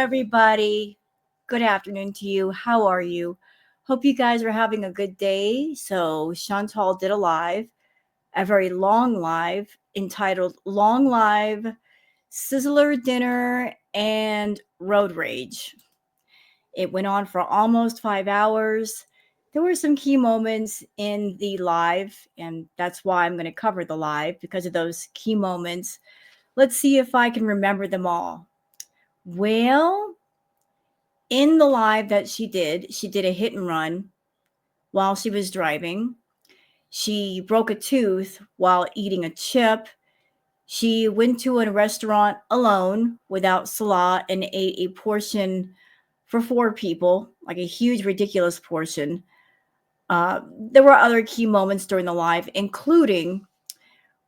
everybody. Good afternoon to you. How are you? Hope you guys are having a good day. So, Chantal did a very long live entitled Long Live, Sizzler Dinner, and Road Rage. It went on for almost 5 hours. There were some key moments in the live, and that's why I'm going to cover the live because of those key moments. Let's see if I can remember them all. Well, in the live that she did a hit and run while she was driving. She broke a tooth while eating a chip. She went to a restaurant alone without Salah and ate a portion for 4 people, like a huge, ridiculous portion. There were other key moments during the live, including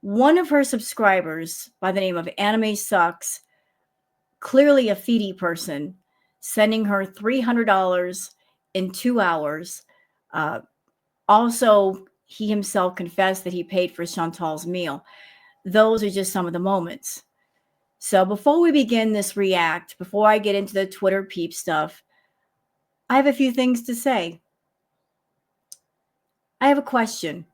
one of her subscribers by the name of Anime Sucks, clearly a Foodie person, sending her $300 in 2 hours. Also, he himself confessed that he paid for Chantal's meal. Those are just some of the moments. So before we begin this react, before I get into the Twitter peep stuff, I have a few things to say. I have a question.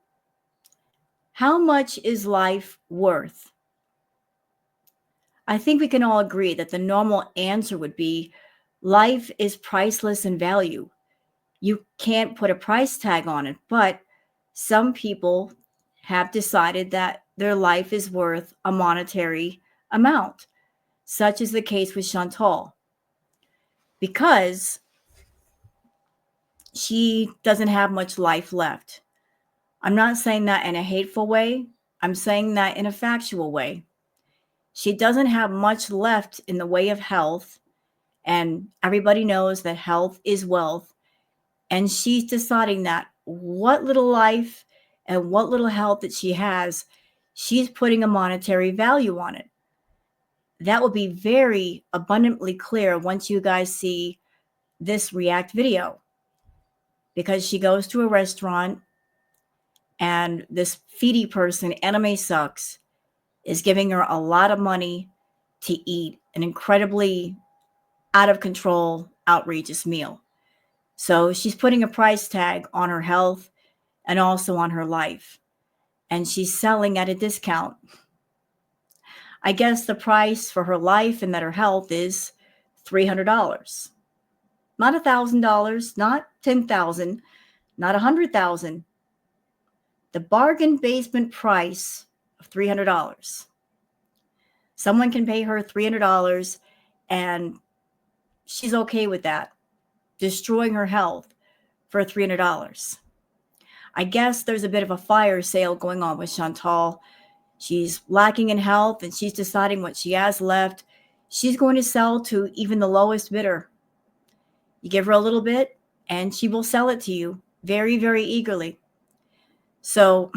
How much is life worth? I think we can all agree that the normal answer would be life is priceless in value. You can't put a price tag on it, but some people have decided that their life is worth a monetary amount, such is the case with Chantal, because she doesn't have much life left. I'm not saying that in a hateful way. I'm saying that in a factual way. She doesn't have much left in the way of health, and everybody knows that health is wealth. And she's deciding that what little life and what little health that she has, she's putting a monetary value on it. That will be very abundantly clear once you guys see this react video, because she goes to a restaurant and this Foodie person, Anime Sucks, is giving her a lot of money to eat an incredibly out of control, outrageous meal. So she's putting a price tag on her health and also on her life. And she's selling at a discount. I guess the price for her life and that her health is $300. Not $1,000, not $10,000, not $100,000. The bargain basement price of $300. Someone can pay her $300 and she's okay with that, destroying her health for $300. I guess there's a bit of a fire sale going on with Chantal. She's lacking in health and she's deciding what she has left. She's going to sell to even the lowest bidder. You give her a little bit and she will sell it to you very, very eagerly. So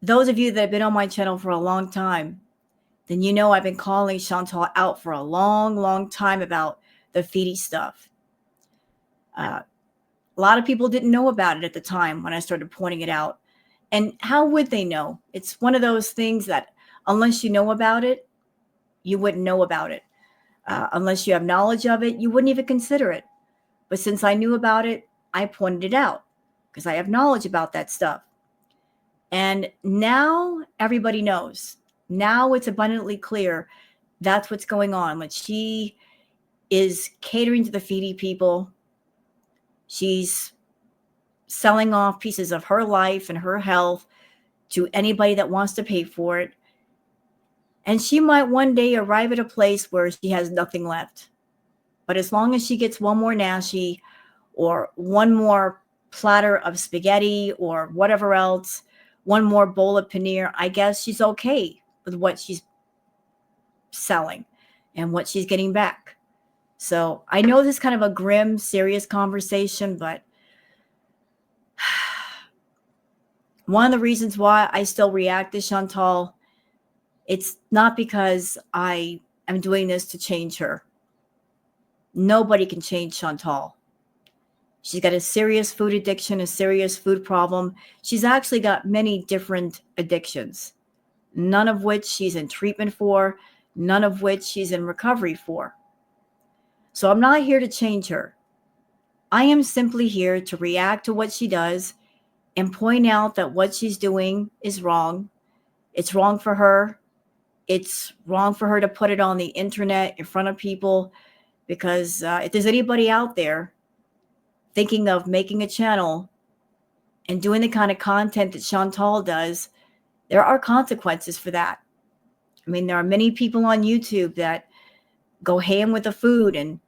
those of you that have been on my channel for a long time, then you know I've been calling Chantal out for a long, long time about the Foodie stuff. A lot of people didn't know about it at the time when I started pointing it out. And how would they know? It's one of those things that unless you know about it, you wouldn't know about it. Unless you have knowledge of it, you wouldn't even consider it. But since I knew about it, I pointed it out because I have knowledge about that stuff. And now everybody knows. Now it's abundantly clear that's what's going on. Like, she is catering to the Foodie people. She's selling off pieces of her life and her health to anybody that wants to pay for it. And she might one day arrive at a place where she has nothing left. But as long as she gets one more nashi or one more platter of spaghetti or whatever else, one more bowl of paneer, I guess she's okay with what she's selling and what she's getting back. So I know this is kind of a grim, serious conversation, but one of the reasons why I still react to Chantal, it's not because I am doing this to change her. Nobody can change Chantal. She's got a serious food addiction, a serious food problem. She's actually got many different addictions, none of which she's in treatment for, none of which she's in recovery for. So I'm not here to change her. I am simply here to react to what she does and point out that what she's doing is wrong. It's wrong for her. It's wrong for her to put it on the internet in front of people because if there's anybody out there thinking of making a channel and doing the kind of content that Chantal does, there are consequences for that. I mean, there are many people on YouTube that go ham with the food, and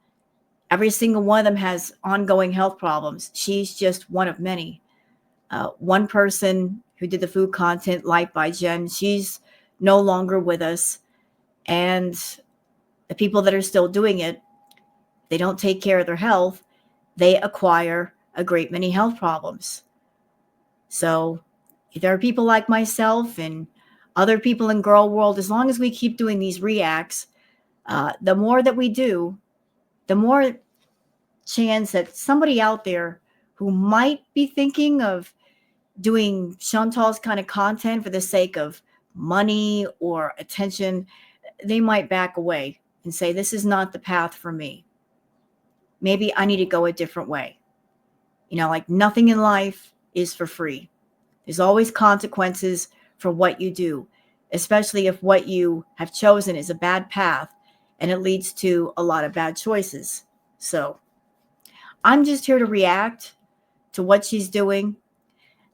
every single one of them has ongoing health problems. She's just one of many. One person who did the food content, Life by Jen, she's no longer with us. And the people that are still doing it, they don't take care of their health, they acquire a great many health problems. So there are people like myself and other people in girl world, as long as we keep doing these reacts, the more that we do, the more chance that somebody out there who might be thinking of doing Chantal's kind of content for the sake of money or attention, they might back away and say, this is not the path for me. Maybe I need to go a different way. You know, like nothing in life is for free. There's always consequences for what you do, especially if what you have chosen is a bad path and it leads to a lot of bad choices. So I'm just here to react to what she's doing.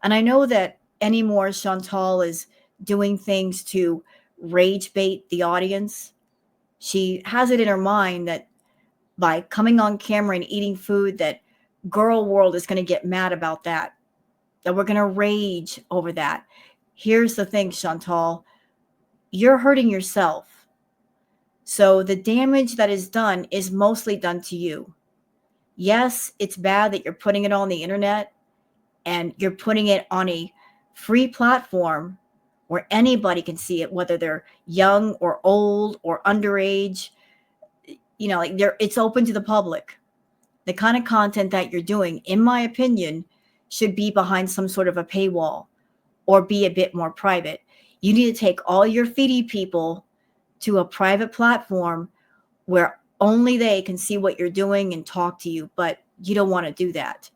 And I know that anymore Chantal is doing things to rage bait the audience. She has it in her mind that by coming on camera and eating food, that girl world is going to get mad about that we're going to rage over that. Here's the thing, Chantal, you're hurting yourself. So the damage that is done is mostly done to you. Yes, it's bad that you're putting it on the internet and you're putting it on a free platform where anybody can see it, whether they're young or old or underage. You know, like it's open to the public. The kind of content that you're doing, in my opinion, should be behind some sort of a paywall or be a bit more private. You need to take all your Foodie people to a private platform where only they can see what you're doing and talk to you, but you don't want to do that.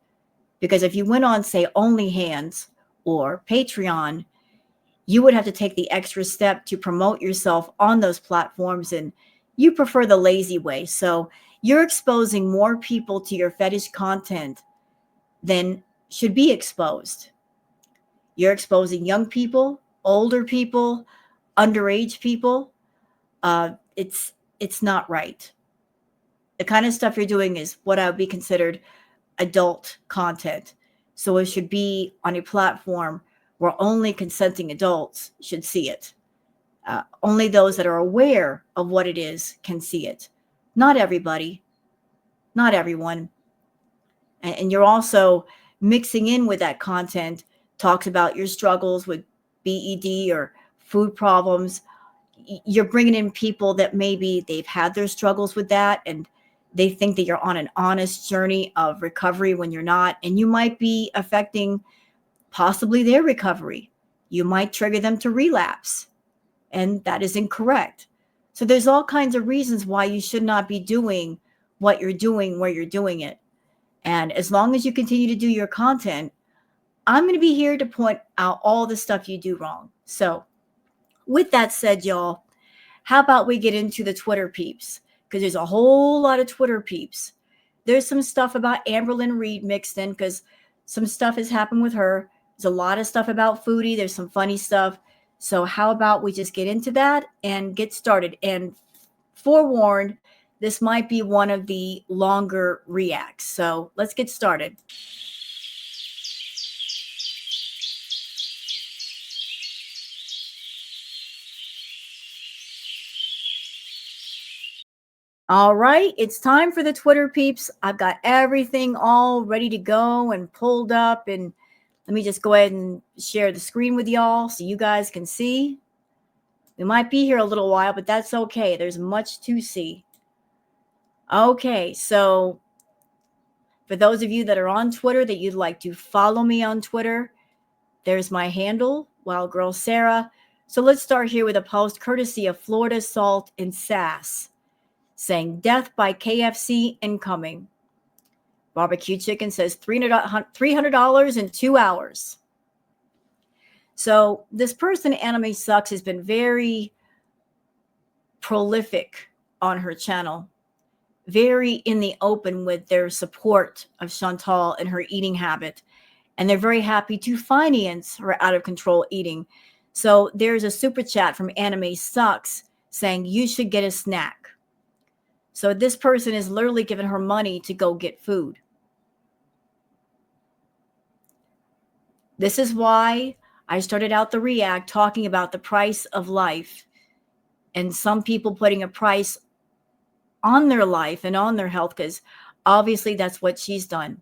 Because if you went on, say, OnlyHands or Patreon, you would have to take the extra step to promote yourself on those platforms, and you prefer the lazy way. So you're exposing more people to your fetish content than should be exposed. You're exposing young people, older people, underage people. It's not right. The kind of stuff you're doing is what I would be considered adult content. So it should be on a platform where only consenting adults should see it. Only those that are aware of what it is can see it. Not everybody, not everyone. And you're also mixing in with that content, talks about your struggles with BED or food problems. You're bringing in people that maybe they've had their struggles with that and they think that you're on an honest journey of recovery when you're not. And you might be affecting possibly their recovery. You might trigger them to relapse, and that is incorrect. So there's all kinds of reasons why you should not be doing what you're doing where you're doing it. And as long as you continue to do your content, I'm going to be here to point out all the stuff you do wrong. So with that said, y'all, how about we get into the Twitter peeps? Because there's a whole lot of Twitter peeps. There's some stuff about Amberlynn Reed mixed in because some stuff has happened with her. There's a lot of stuff about Foodie. There's some funny stuff. So how about we just get into that and get started? And forewarned, this might be one of the longer reacts. So let's get started. All right, it's time for the Twitter peeps. I've got everything all ready to go and pulled up. And let me just go ahead and share the screen with y'all so you guys can see. We might be here a little while, but that's okay. There's much to see. Okay, so for those of you that are on Twitter that you'd like to follow me on Twitter, there's my handle, Wild Girl Sarah. So let's start here with a post courtesy of Florida Salt and Sass. saying death by KFC incoming. Barbecue chicken says $300 in 2 hours. So this person, Anime Sucks, has been very prolific on her channel, very in the open with their support of Chantal and her eating habit. And they're very happy to finance her out of control eating. So there's a super chat from Anime Sucks saying you should get a snack. So this person is literally giving her money to go get food. This is why I started out the React talking about the price of life and some people putting a price on their life and on their health, because obviously that's what she's done.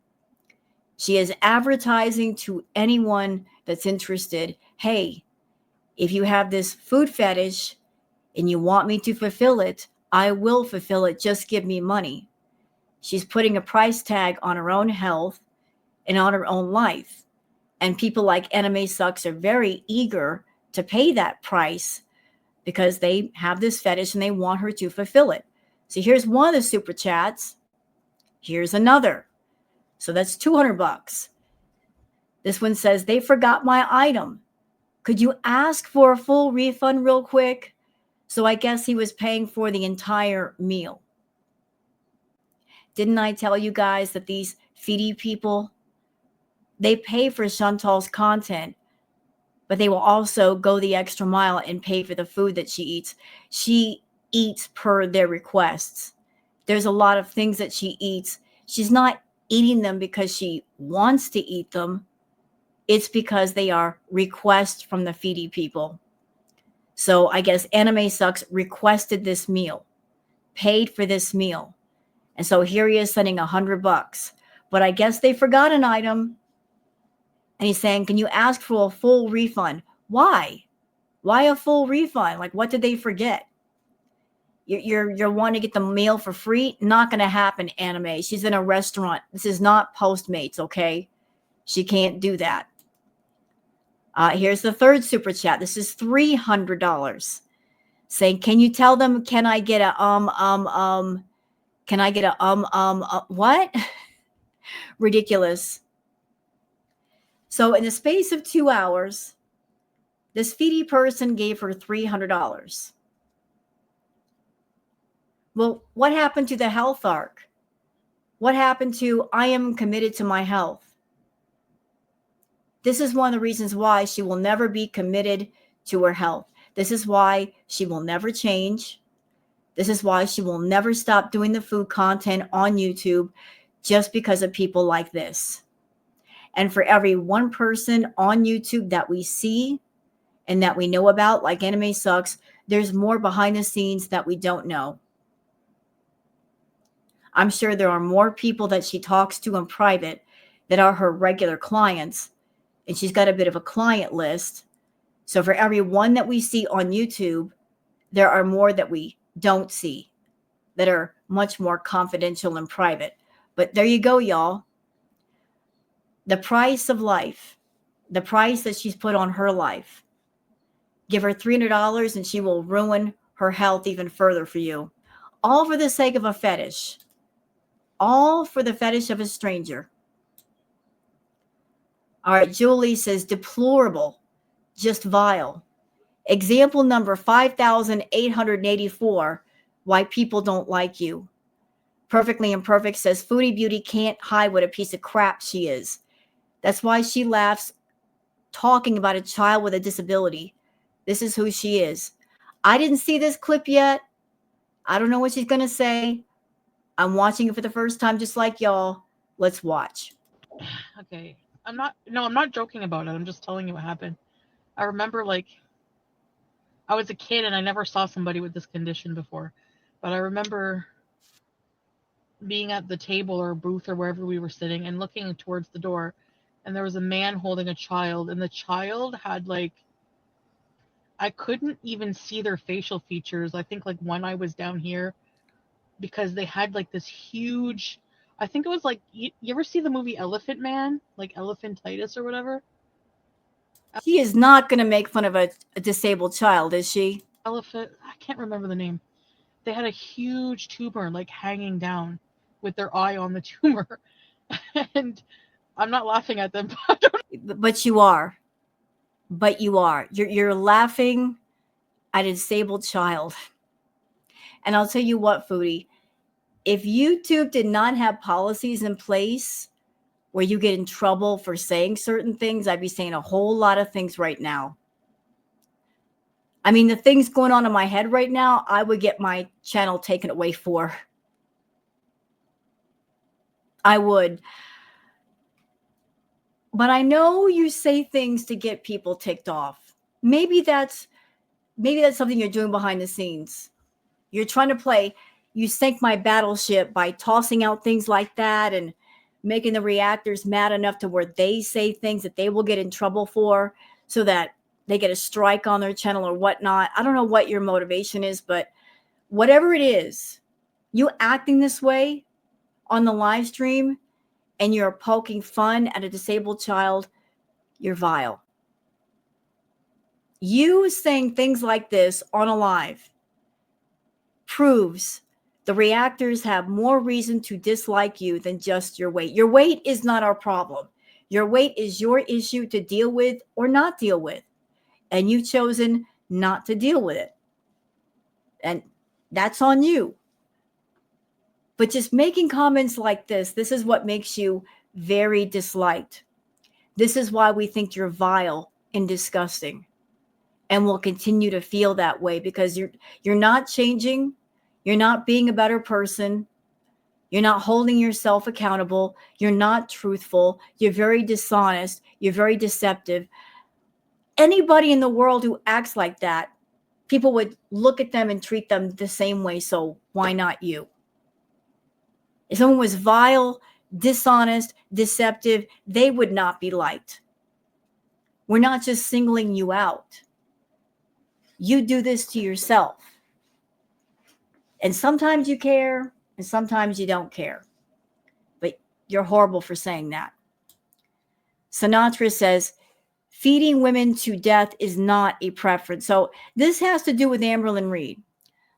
She is advertising to anyone that's interested. Hey, if you have this food fetish and you want me to fulfill it, I will fulfill it. Just give me money. She's putting a price tag on her own health and on her own life. And people like Anime Sucks are very eager to pay that price because they have this fetish and they want her to fulfill it. So here's one of the super chats. Here's another. So that's $200. This one says, they forgot my item. Could you ask for a full refund real quick? So I guess he was paying for the entire meal. Didn't I tell you guys that these Foodie people, they pay for Chantal's content, but they will also go the extra mile and pay for the food that she eats. She eats per their requests. There's a lot of things that she eats. She's not eating them because she wants to eat them. It's because they are requests from the Foodie people. So I guess Anime Sucks requested this meal, paid for this meal. And so here he is sending $100. But I guess they forgot an item. And he's saying, can you ask for a full refund? Why? Why a full refund? Like, what did they forget? You're wanting to get the meal for free? Not going to happen, Anime. She's in a restaurant. This is not Postmates, okay? She can't do that. Here's the third super chat. This is $300. Saying, can you tell them, can I get a, can I get a, what? Ridiculous. So in the space of 2 hours, this Foodie person gave her $300. Well, what happened to the health arc? What happened to I am committed to my health? This is one of the reasons why she will never be committed to her health. This is why she will never change. This is why she will never stop doing the food content on YouTube, just because of people like this. And for every one person on YouTube that we see and that we know about, like Anime Sucks, there's more behind the scenes that we don't know. I'm sure there are more people that she talks to in private that are her regular clients, and she's got a bit of a client list. So for every one that we see on YouTube, there are more that we don't see that are much more confidential and private. But there you go, y'all. The price of life, the price that she's put on her life. Give her $300 and she will ruin her health even further for you. All for the sake of a fetish. All for the fetish of a stranger. All right, Julie says deplorable, just vile. Example number 5,884, why people don't like you. Perfectly Imperfect says Foodie Beauty can't hide what a piece of crap she is. That's why she laughs talking about a child with a disability. This is who she is. I didn't see this clip yet. I don't know what she's going to say. I'm watching it for the first time, just like y'all. Let's watch. Okay. I'm not joking about it. I'm just telling you what happened. I remember, like, I was a kid and I never saw somebody with this condition before. But I remember being at the table or booth or wherever we were sitting and looking towards the door, and there was a man holding a child, and the child had, like, I couldn't even see their facial features. I think, like, one eye was down here because they had, like, this huge, I think it was like, you ever see the movie Elephant Man, like Elephantitis or whatever? She is not going to make fun of a disabled child, is she? Elephant, I can't remember the name. they had a huge tumor like hanging down with their eye on the tumor. And I'm not laughing at them, but But you are. But you are. You're laughing at a disabled child. And I'll tell you what, Foodie, if YouTube did not have policies in place where you get in trouble for saying certain things, I'd be saying a whole lot of things right now. I mean, the things going on in my head right now, I would get my channel taken away for. I would. But I know you say things to get people ticked off. Maybe that's something you're doing behind the scenes. You're trying to play, you sink my battleship by tossing out things like that and making the reactors mad enough to where they say things that they will get in trouble for so that they get a strike on their channel or whatnot. I don't know what your motivation is, but whatever it is, you acting this way on the live stream and you're poking fun at a disabled child, you're vile. You saying things like this on a live proves the reactors have more reason to dislike you than just your weight. Your weight is not our problem. Your weight is your issue to deal with or not deal with. And you've chosen not to deal with it. And that's on you. But just making comments like this is what makes you very disliked. This is why we think you're vile and disgusting. And will continue to feel that way because you're not changing. You're not being a better person. You're not holding yourself accountable. You're not truthful. You're very dishonest. You're very deceptive. Anybody in the world who acts like that, people would look at them and treat them the same way. So why not you? If someone was vile, dishonest, deceptive, they would not be liked. We're not just singling you out. You do this to yourself. And sometimes you care, and sometimes you don't care. But you're horrible for saying that. Sinatra says, feeding women to death is not a preference. So this has to do with Amberlynn Reed.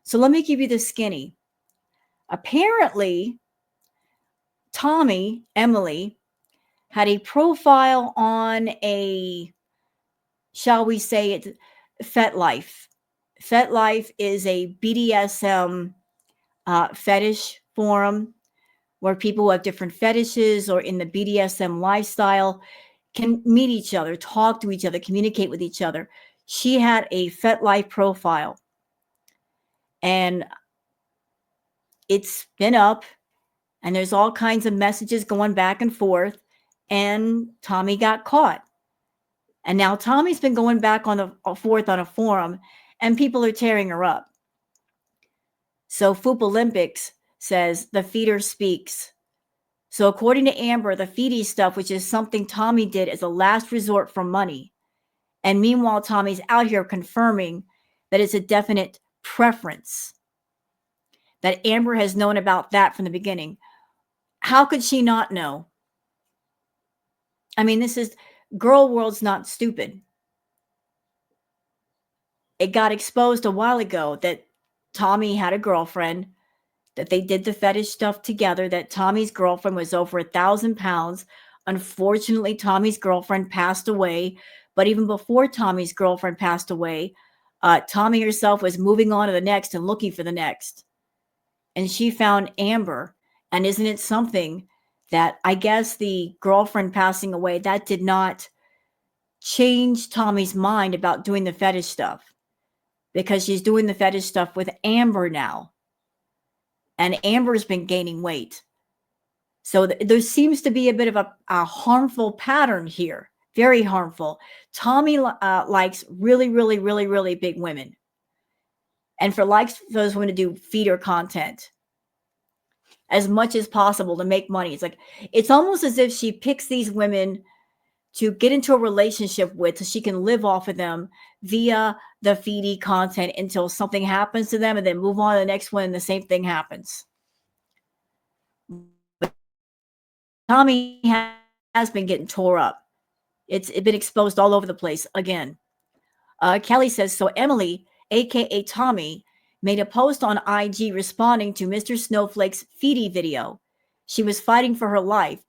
So let me give you the skinny. Apparently, Tommy, Emily, had a profile on a, shall we say it, FetLife. FetLife is a BDSM fetish forum where people who have different fetishes or in the BDSM lifestyle can meet each other, talk to each other, communicate with each other. She had a FetLife profile and it's been up and there's all kinds of messages going back and forth and Tommy got caught. And now Tommy's been going back on the forth on a forum and people are tearing her up. So Foop Olympics says the feeder speaks. So according to Amber, the feedie stuff, which is something Tommy did as a last resort for money. And meanwhile, Tommy's out here confirming that it's a definite preference. That Amber has known about that from the beginning. How could she not know? I mean, this is, girl world's not stupid. It got exposed a while ago that Tommy had a girlfriend, that they did the fetish stuff together, that Tommy's girlfriend was over 1,000 pounds. Unfortunately, Tommy's girlfriend passed away. But even before Tommy's girlfriend passed away, Tommy herself was moving on to the next and looking for the next. And she found Amber. And isn't it something that I guess the girlfriend passing away, that did not change Tommy's mind about doing the fetish stuff, because she's doing the fetish stuff with Amber now. And Amber's been gaining weight. So there seems to be a bit of a harmful pattern here. Very harmful. Tommy likes really, really, really, really big women. And likes those women to do feeder content as much as possible to make money. It's almost as if she picks these women to get into a relationship with so she can live off of them via the feedie content until something happens to them and then move on to the next one and the same thing happens. But Tommy has been getting tore up. It's been exposed all over the place again. Kelly says, so Emily, aka Tommy, made a post on IG responding to Mr. Snowflake's Foodie video. She was fighting for her life,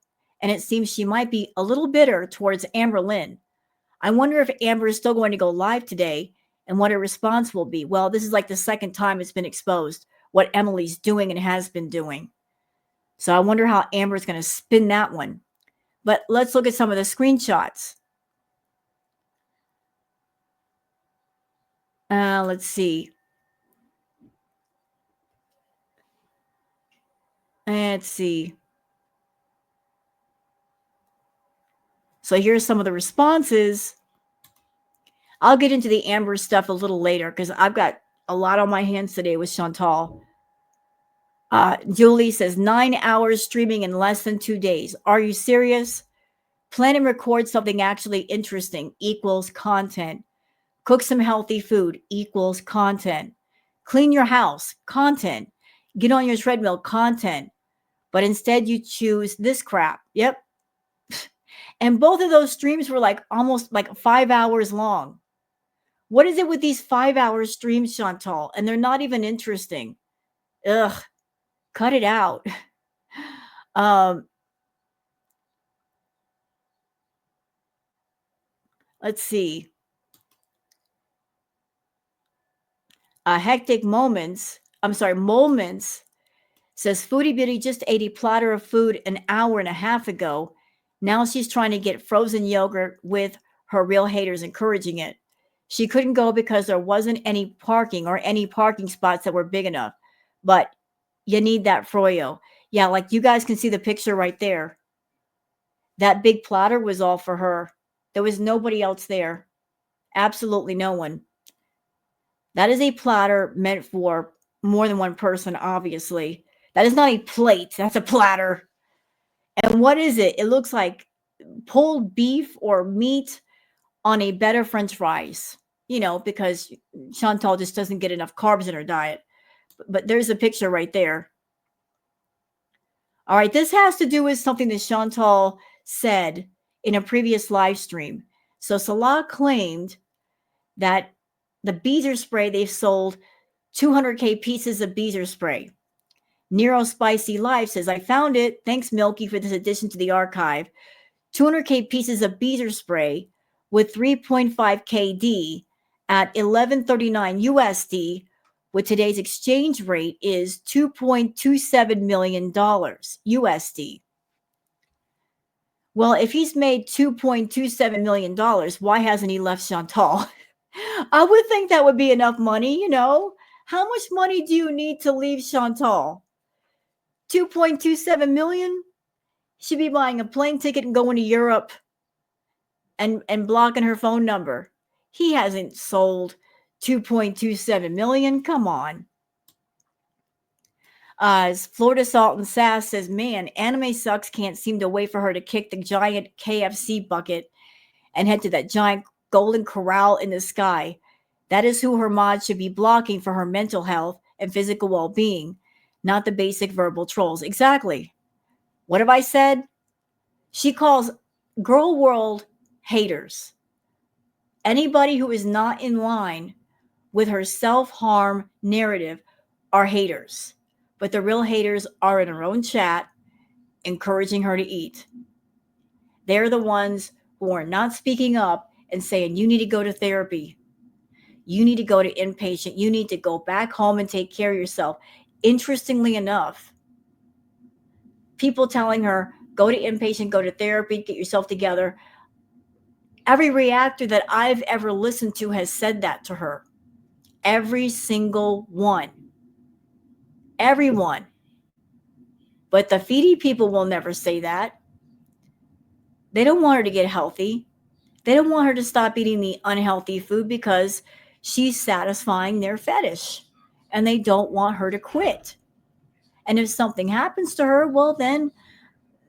and it seems she might be a little bitter towards Amberlynn. I wonder if Amber is still going to go live today and what her response will be. Well, this is like the second time it's been exposed what Emily's doing and has been doing. So I wonder how Amber's going to spin that one. But let's look at some of the screenshots. Let's see. Let's see. So here's some of the responses. I'll get into the Amber stuff a little later because I've got a lot on my hands today with Chantal. Julie says 9 hours streaming in less than 2 days. Are you serious? Plan and record something actually interesting equals content. Cook some healthy food equals content. Clean your house, content. Get on your treadmill, content. But instead you choose this crap. Yep. And both of those streams were like almost like 5 hours long. What is it with these 5-hour streams, Chantal? And they're not even interesting. Ugh, cut it out. Let's see. Moments says Foodie Beauty just ate a platter of food an hour and a half ago. Now she's trying to get frozen yogurt with her real haters encouraging it. She couldn't go because there wasn't any parking or any parking spots that were big enough. But you need that froyo. Yeah, like you guys can see the picture right there. That big platter was all for her. There was nobody else there. Absolutely no one. That is a platter meant for more than one person, obviously. That is not a plate. That's a platter. And what is it? It looks like pulled beef or meat on a bed of French fries, because Chantal just doesn't get enough carbs in her diet. But there's a picture right there. All right, this has to do with something that Chantal said in a previous live stream. So Salah claimed that the Beezer spray, they've sold 200K pieces of Beezer spray. Nero Spicy Life says, I found it. Thanks, Milky, for this addition to the archive. 200K pieces of Beezer spray with 3.5 KD at 1139 USD with today's exchange rate is $2.27 million USD. Well, if he's made $2.27 million, why hasn't he left Chantal? I would think that would be enough money, How much money do you need to leave Chantal? 2.27 million? She'd be buying a plane ticket and going to Europe and blocking her phone number. He hasn't sold 2.27 million. Come on. Florida Salt and Sass says, man, Anime Sucks can't seem to wait for her to kick the giant KFC bucket and head to that giant golden corral in the sky. That is who her mod should be blocking for her mental health and physical well-being, not the basic verbal trolls. Exactly. What have I said? She calls Girl World haters. Anybody who is not in line with her self-harm narrative are haters. But the real haters are in her own chat, encouraging her to eat. They're the ones who are not speaking up and saying, you need to go to therapy. You need to go to inpatient. You need to go back home and take care of yourself. Interestingly enough, people telling her, go to inpatient, go to therapy, get yourself together. Every reactor that I've ever listened to has said that to her. Every single one. Everyone. But the Foodie people will never say that. They don't want her to get healthy. They don't want her to stop eating the unhealthy food because she's satisfying their fetish. And they don't want her to quit. And if something happens to her, well, then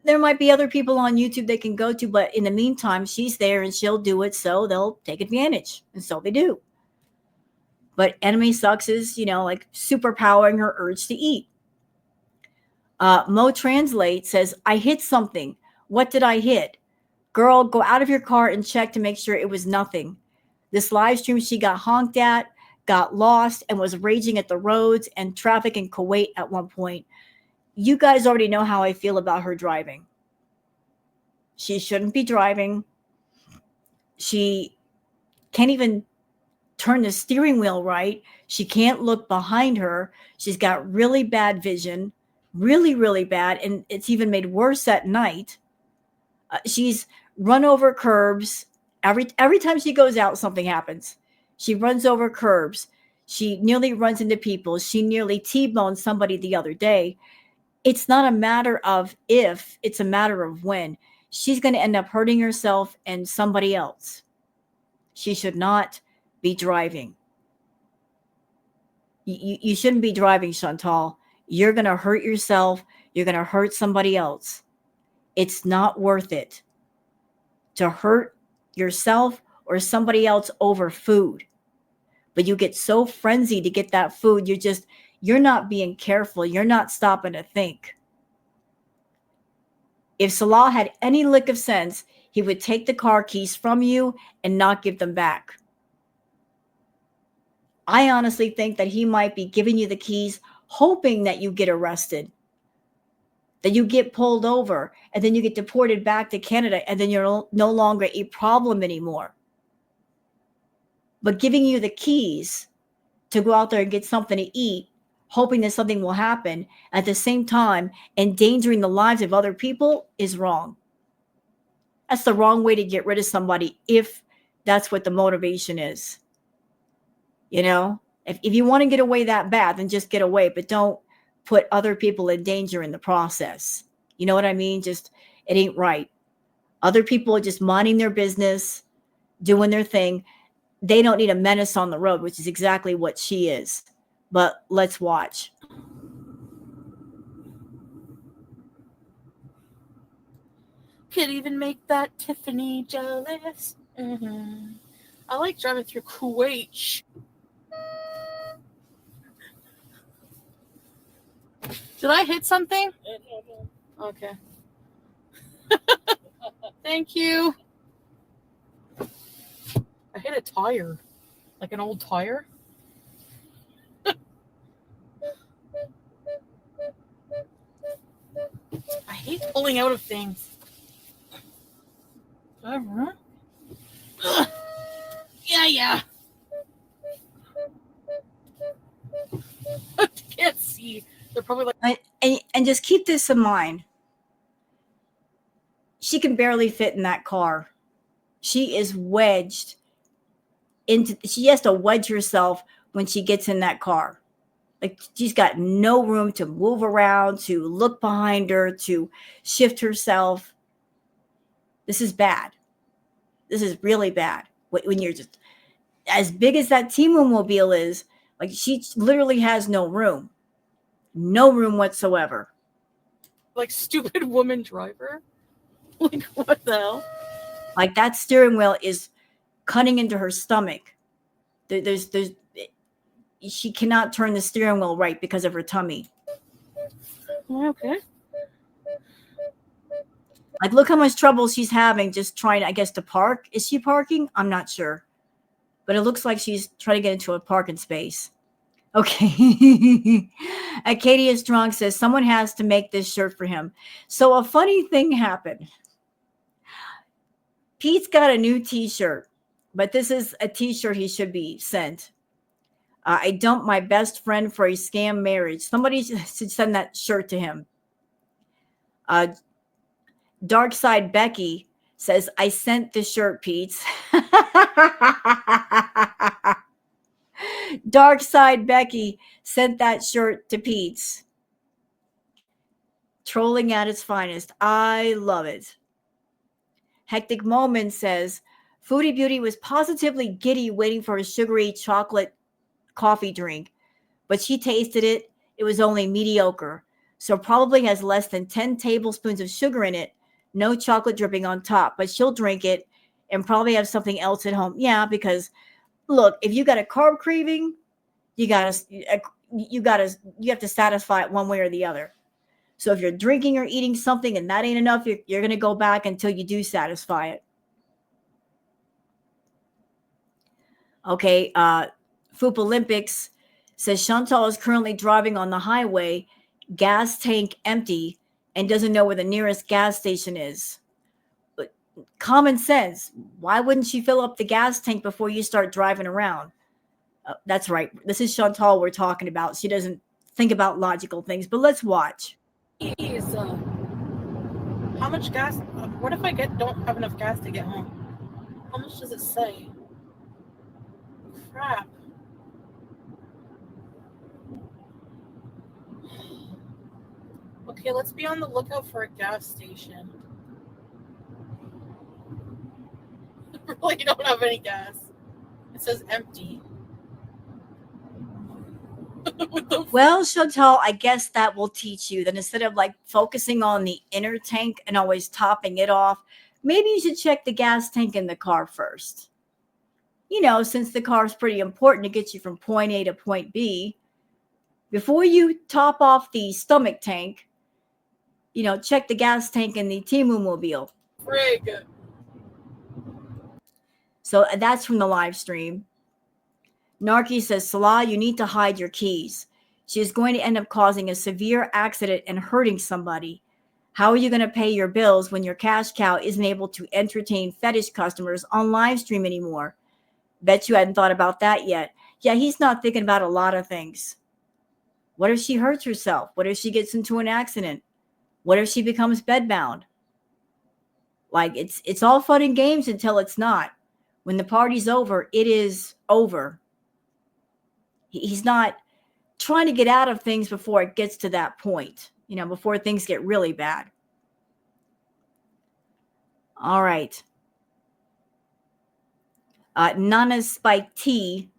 there might be other people on YouTube they can go to. But in the meantime, she's there and she'll do it. So they'll take advantage. And so they do. But Anime Sucks is, like superpowering her urge to eat. Mo Translate says, I hit something. What did I hit? Girl, go out of your car and check to make sure it was nothing. This live stream she got honked at got lost and was raging at the roads and traffic in Kuwait at one point. You guys already know how I feel about her driving. She shouldn't be driving. She can't even turn the steering wheel right. She can't look behind her. She's got really bad vision, really, really bad. And it's even made worse at night. She's run over curbs. Every time she goes out, something happens. She runs over curbs. She nearly runs into people. She nearly T-boned somebody the other day. It's not a matter of if, it's a matter of when. She's going to end up hurting herself and somebody else. She should not be driving. You shouldn't be driving, Chantal. You're going to hurt yourself. You're going to hurt somebody else. It's not worth it to hurt yourself or somebody else over food. But you get so frenzied to get that food, you're not being careful. You're not stopping to think. If Salah had any lick of sense, he would take the car keys from you and not give them back. I honestly think that he might be giving you the keys, hoping that you get arrested, that you get pulled over, and then you get deported back to Canada, and then you're no longer a problem anymore. But giving you the keys to go out there and get something to eat, hoping that something will happen, at the same time endangering the lives of other people, is wrong. That's the wrong way to get rid of somebody if that's what the motivation is. You know, if you want to get away that bad, then just get away, but don't put other people in danger in the process. You know what I mean? It ain't right. Other people are just minding their business, doing their thing. They don't need a menace on the road, which is exactly what she is. But let's watch. Could even make that Tiffany jealous. Mm-hmm. I like driving through Kuwait. Did I hit something? Okay. Thank you. I hit a tire. Like an old tire. I hate pulling out of things. Yeah. I can't see. They're probably like... And just keep this in mind. She can barely fit in that car. She is wedged into, she has to wedge herself when she gets in that car. Like, she's got no room to move around, to look behind her, to shift herself. This is bad. This is really bad. When you're just as big as that T-Mobile is, like, she literally has no room. No room whatsoever. Like, stupid woman driver? Like, what the hell? Like, that steering wheel is cutting into her stomach. She cannot turn the steering wheel right because of her tummy. Okay. Like, look how much trouble she's having just trying, I guess, to park. Is she parking? I'm not sure. But it looks like she's trying to get into a parking space. Okay. Acadia Strong says, someone has to make this shirt for him. So a funny thing happened. Pete's got a new t-shirt, but this is a t-shirt he should be sent. I dumped my best friend for a scam marriage. Somebody should send that shirt to him. Dark Side Becky says, I sent the shirt, Pete. Dark Side Becky sent that shirt to Pete's. Trolling at its finest. I love it. Hectic Moment says, Foodie Beauty was positively giddy waiting for a sugary chocolate coffee drink, but she tasted it. It was only mediocre. So probably has less than 10 tablespoons of sugar in it. No chocolate dripping on top, but she'll drink it and probably have something else at home. Yeah, because look, if you got a carb craving, you have to satisfy it one way or the other. So if you're drinking or eating something and that ain't enough, you're going to go back until you do satisfy it. Okay. Foop Olympics says Chantal is currently driving on the highway, gas tank empty, and doesn't know where the nearest gas station is. But common sense. Why wouldn't she fill up the gas tank before you start driving around? That's right. This is Chantal we're talking about. She doesn't think about logical things, but let's watch. Please, how much gas? What if I don't have enough gas to get home? How much does it say? Crap. Okay, let's be on the lookout for a gas station. I really don't have any gas. It says empty. Well, Chantal, I guess that will teach you that instead of like focusing on the inner tank and always topping it off, maybe you should check the gas tank in the car first. You know, since the car is pretty important to get you from point A to point B, before you top off the stomach tank, you know, check the gas tank in the Timu mobile. Frig. So that's from the live stream. Narky says, Salah, you need to hide your keys. She is going to end up causing a severe accident and hurting somebody. How are you going to pay your bills when your cash cow isn't able to entertain fetish customers on live stream anymore? Bet you hadn't thought about that yet. Yeah, he's not thinking about a lot of things. What if she hurts herself? What if she gets into an accident? What if she becomes bedbound? Like, it's all fun and games until it's not. When the party's over, it is over. He's not trying to get out of things before it gets to that point, you know, before things get really bad. All right. Nana Spike T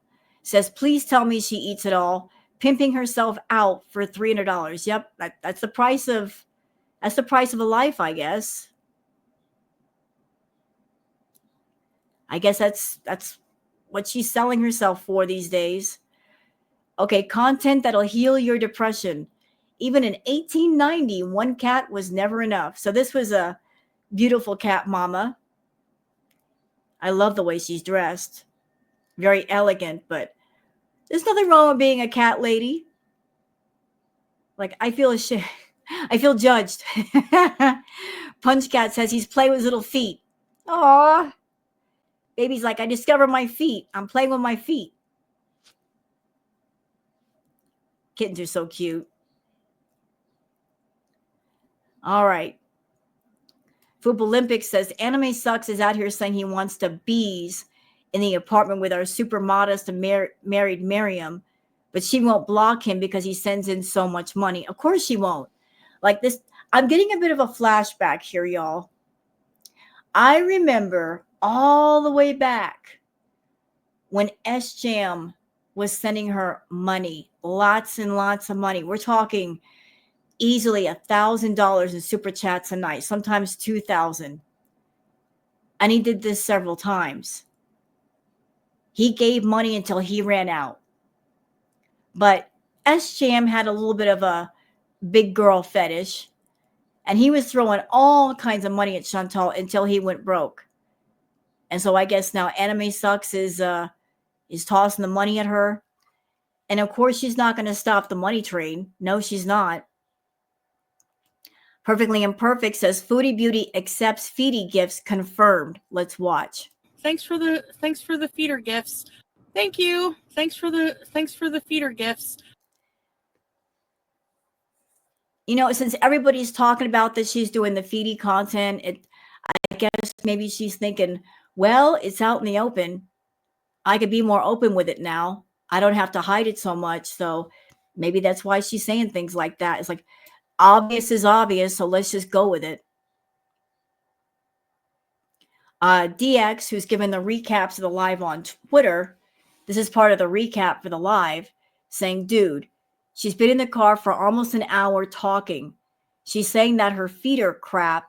says, please tell me she eats it all, pimping herself out for $300. Yep, that's the price of a life, I guess. I guess that's what she's selling herself for these days. Okay, content that'll heal your depression. Even in 1890, one cat was never enough. So this was a beautiful cat mama. I love the way she's dressed. Very elegant, but there's nothing wrong with being a cat lady. Like, I feel judged. Punch Cat says he's playing with his little feet. Aw. Baby's like, I discovered my feet. I'm playing with my feet. Kittens are so cute. All right. Foop Olympics says Anime Sucks is out here saying he wants to bees in the apartment with our super modest and married Miriam, but she won't block him because he sends in so much money. Of course she won't. Like this, I'm getting a bit of a flashback here, y'all. I remember all the way back when S Jam was sending her money, lots and lots of money. We're talking easily $1,000 in super chats a night, sometimes 2,000. And he did this several times. He gave money until he ran out. But S Jam had a little bit of a big girl fetish, and he was throwing all kinds of money at Chantal until he went broke. And so I guess now Anime Sucks is tossing the money at her. And of course, she's not going to stop the money train. No, she's not. Perfectly Imperfect says Foodie Beauty accepts feedie gifts confirmed. Let's watch. Thanks for the feeder gifts. Thank you. Thanks for the feeder gifts. You know, since everybody's talking about this, she's doing the feedie content. I guess maybe she's thinking, well, it's out in the open. I could be more open with it now. I don't have to hide it so much. So maybe that's why she's saying things like that. It's like, obvious is obvious, so let's just go with it. DX, who's given the recaps of the live on Twitter, this is part of the recap for the live, saying, dude, she's been in the car for almost an hour talking. She's saying that her feeder crap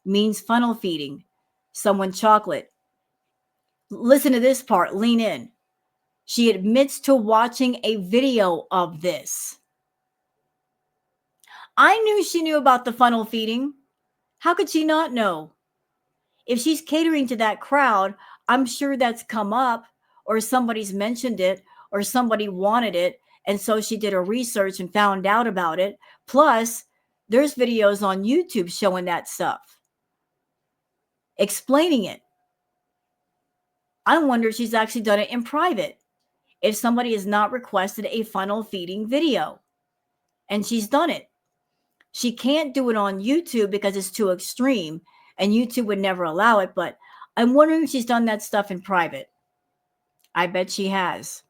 means funnel feeding someone chocolate. Listen to this part. Lean in. She admits to watching a video of this. I knew she knew about the funnel feeding. How could she not know? If she's catering to that crowd, I'm sure that's come up or somebody's mentioned it or somebody wanted it. And so she did her research and found out about it. Plus, there's videos on YouTube showing that stuff, explaining it. I wonder if she's actually done it in private. If somebody has not requested a funnel feeding video and she's done it, she can't do it on YouTube because it's too extreme and YouTube would never allow it. But I'm wondering if she's done that stuff in private. I bet she has.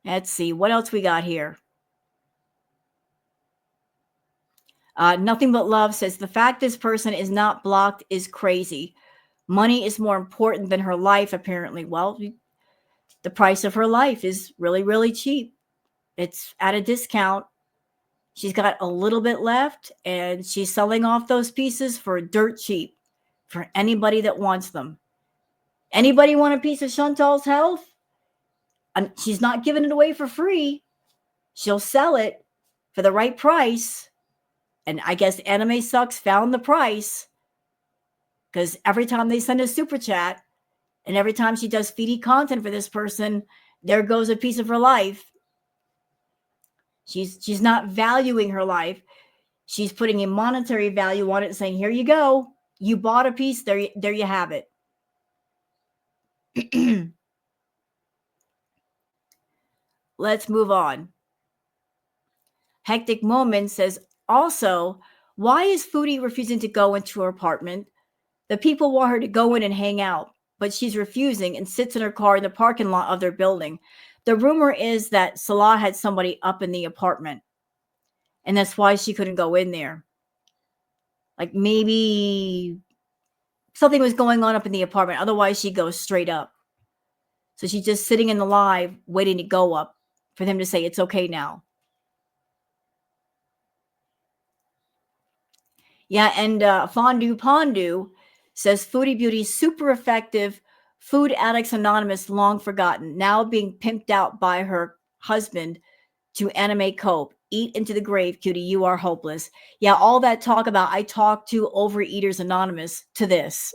Let's see what else we got here. Nothing But Love says the fact this person is not blocked is crazy. Money is more important than her life, apparently. Well, the price of her life is really, really cheap. It's at a discount. She's got a little bit left, and she's selling off those pieces for dirt cheap for anybody that wants them. Anybody want a piece of Chantal's health? She's not giving it away for free. She'll sell it for the right price. And I guess Anime Sucks found the price, because every time they send a super chat and every time she does feedy content for this person, there goes a piece of her life. She's not valuing her life. She's putting a monetary value on it and saying, here you go. You bought a piece. There you have it. Let's move on. Hectic Moment says, also, why is Foodie refusing to go into her apartment? The people want her to go in and hang out, but she's refusing and sits in her car in the parking lot of their building. The rumor is that Salah had somebody up in the apartment, and that's why she couldn't go in there. Like maybe something was going on up in the apartment. Otherwise, she goes straight up. So she's just sitting in the live waiting to go up for them to say it's okay now. Yeah, and Fondue Pondu says Foodie Beauty super effective. Food Addicts Anonymous long forgotten, now being pimped out by her husband to anime cope. Eat into the grave, cutie. You are hopeless. Yeah, all that talk about I talk to Overeaters Anonymous to this.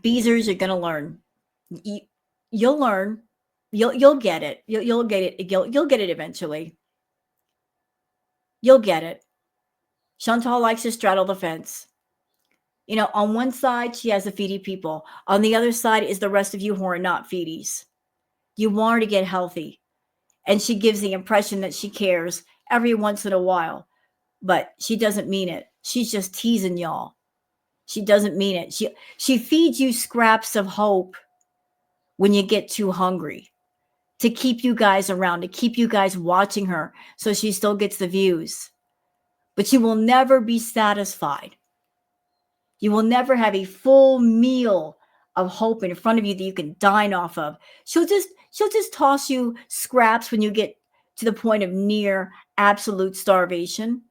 Beezers, you're gonna learn. You'll learn. You'll get it. You'll get it. You'll get it eventually. You'll get it. Chantal likes to straddle the fence. You know, on one side, she has the feedy people. On the other side is the rest of you who are not feedies. You want her to get healthy. And she gives the impression that she cares every once in a while. But she doesn't mean it. She's just teasing y'all. She doesn't mean it. She feeds you scraps of hope when you get too hungry, to keep you guys around, to keep you guys watching her so she still gets the views. But you will never be satisfied. You will never have a full meal of hope in front of you that you can dine off of. She'll just toss you scraps when you get to the point of near absolute starvation.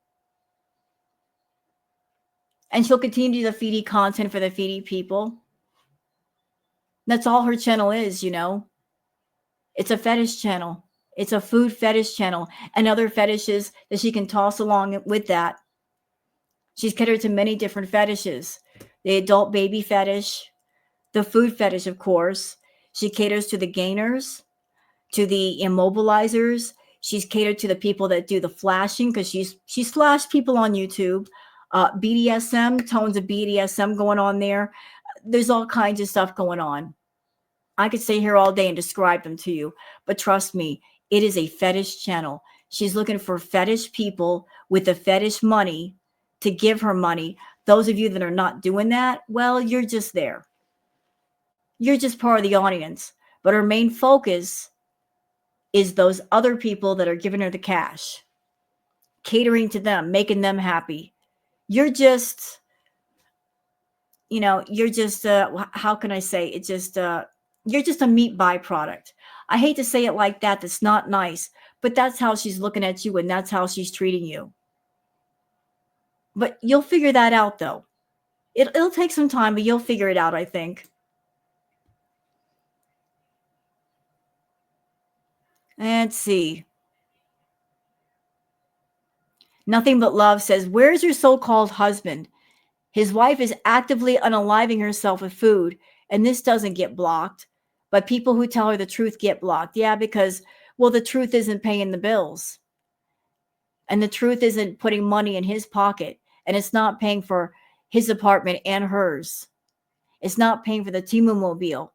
And she'll continue to do the feedy content for the feedy people. That's all her channel is, you know. It's a fetish channel. It's a food fetish channel and other fetishes that she can toss along with that. She's catered to many different fetishes. The adult baby fetish, the food fetish, of course. She caters to the gainers, to the immobilizers. She's catered to the people that do the flashing, because she's flashed people on YouTube. BDSM, tones of BDSM going on there. There's all kinds of stuff going on. I could stay here all day and describe them to you, but trust me, it is a fetish channel. She's looking for fetish people with the fetish money to give her money. Those of you that are not doing that, well, you're just there. You're just part of the audience. But her main focus is those other people that are giving her the cash, catering to them, making them happy. You're just, you're just, how can I say? It's just, you're just a meat byproduct. I hate to say it like that. That's not nice, but that's how she's looking at you and that's how she's treating you. But you'll figure that out, though. It'll take some time, but you'll figure it out, I think. Let's see. Nothing But Love says, where's your so-called husband? His wife is actively unaliving herself with food, and this doesn't get blocked. But people who tell her the truth get blocked. Yeah, because, well, the truth isn't paying the bills. And the truth isn't putting money in his pocket. And it's not paying for his apartment and hers. It's not paying for the T-Mobile.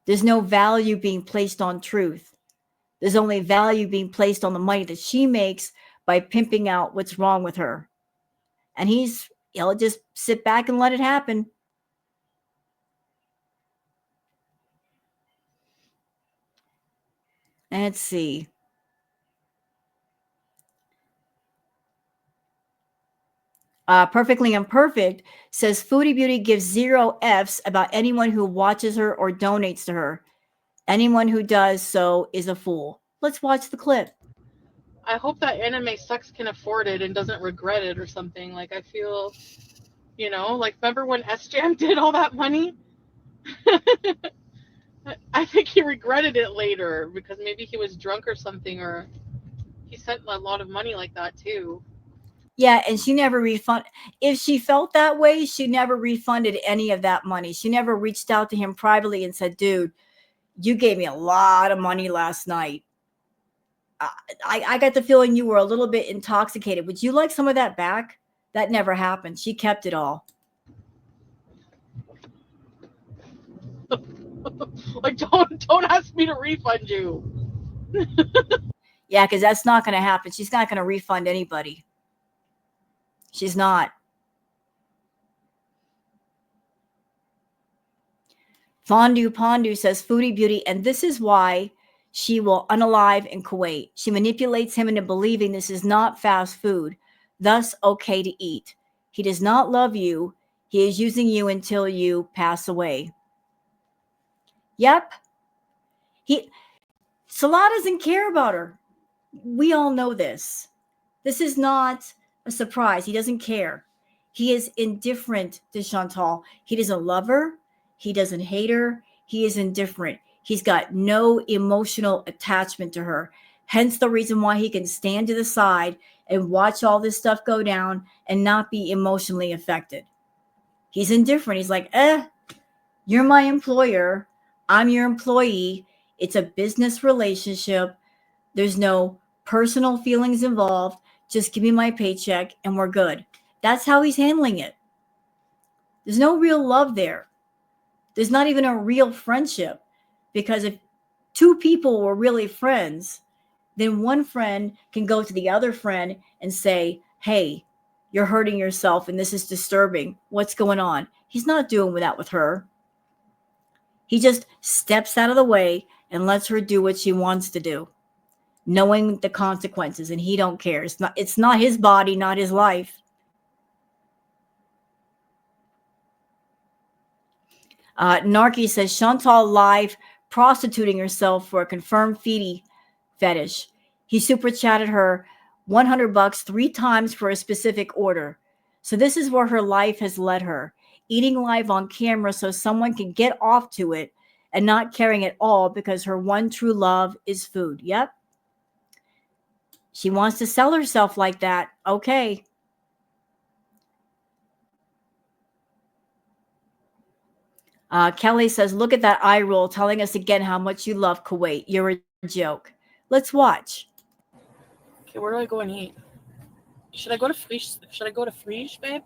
There's no value being placed on truth. There's only value being placed on the money that she makes by pimping out what's wrong with her. And he'll just sit back and let it happen. And let's see. Perfectly Imperfect says Foodie Beauty gives 0 F's about anyone who watches her or donates to her. Anyone who does so is a fool. Let's watch the clip. I hope that anime sucks can afford it and doesn't regret it or something. Like, I feel, like, remember when S-Jam did all that money? I think he regretted it later because maybe he was drunk or something, or he sent a lot of money like that too. Yeah, and she never refunded. If she felt that way, she never refunded any of that money. She never reached out to him privately and said, dude, you gave me a lot of money last night. I got the feeling you were a little bit intoxicated. Would you like some of that back? That never happened. She kept it all. Like, don't ask me to refund you. Yeah, because that's not going to happen. She's not going to refund anybody. She's not. Fondue Pondu says Foodie Beauty, and this is why she will unalive in Kuwait. She manipulates him into believing this is not fast food, thus okay to eat. He does not love you. He is using you until you pass away. Yep. Salah doesn't care about her. We all know this. This is not a surprise. He doesn't care. He is indifferent to Chantal. He doesn't love her. He doesn't hate her. He is indifferent. He's got no emotional attachment to her. Hence the reason why he can stand to the side and watch all this stuff go down and not be emotionally affected. He's indifferent. He's like, you're my employer. I'm your employee. It's a business relationship. There's no personal feelings involved. Just give me my paycheck and we're good. That's how he's handling it. There's no real love there. There's not even a real friendship, because if two people were really friends, then one friend can go to the other friend and say, hey, you're hurting yourself and this is disturbing. What's going on? He's not doing that with her. He just steps out of the way and lets her do what she wants to do, knowing the consequences, and he don't care. It's not his body, not his life. Narky says Chantal live prostituting herself for a confirmed feedie fetish. He super chatted her $100 3 times for a specific order. So this is where her life has led her, eating live on camera so someone can get off to it and not caring at all because her one true love is food. Yep. She wants to sell herself like that. Okay. Kelly says, look at that eye roll telling us again how much you love Kuwait. You're a joke. Let's watch. Okay, where do I go and eat? Should I go to Frisch, babe?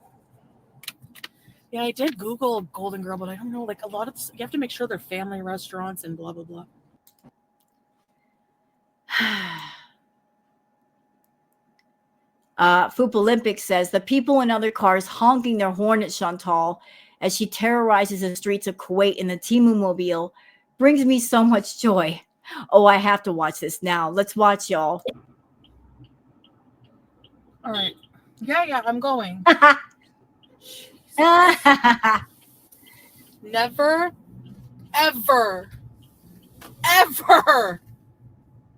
Yeah, I did Google Golden Girl, but I don't know. Like, a lot of you have to make sure they're family restaurants and blah, blah, blah. Foop Olympic says, the people in other cars honking their horn at Chantal as she terrorizes the streets of Kuwait in the T-Mobile brings me so much joy. Oh, I have to watch this now. Let's watch, y'all. All right. Yeah, I'm going. Never, ever, ever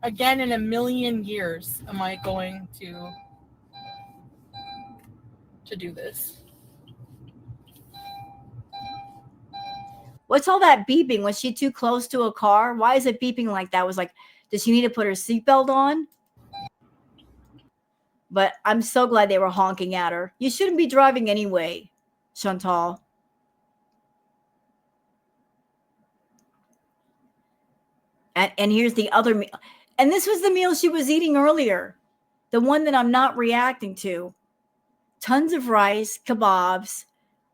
again in a million years am I going to do this. What's all that beeping? Was she too close to a car? Why is it beeping like that? Was like, does she need to put her seatbelt on? But I'm so glad they were honking at her. You shouldn't be driving anyway, Chantal. And here's the other meal. And this was the meal she was eating earlier. The one that I'm not reacting to. Tons of rice, kebabs,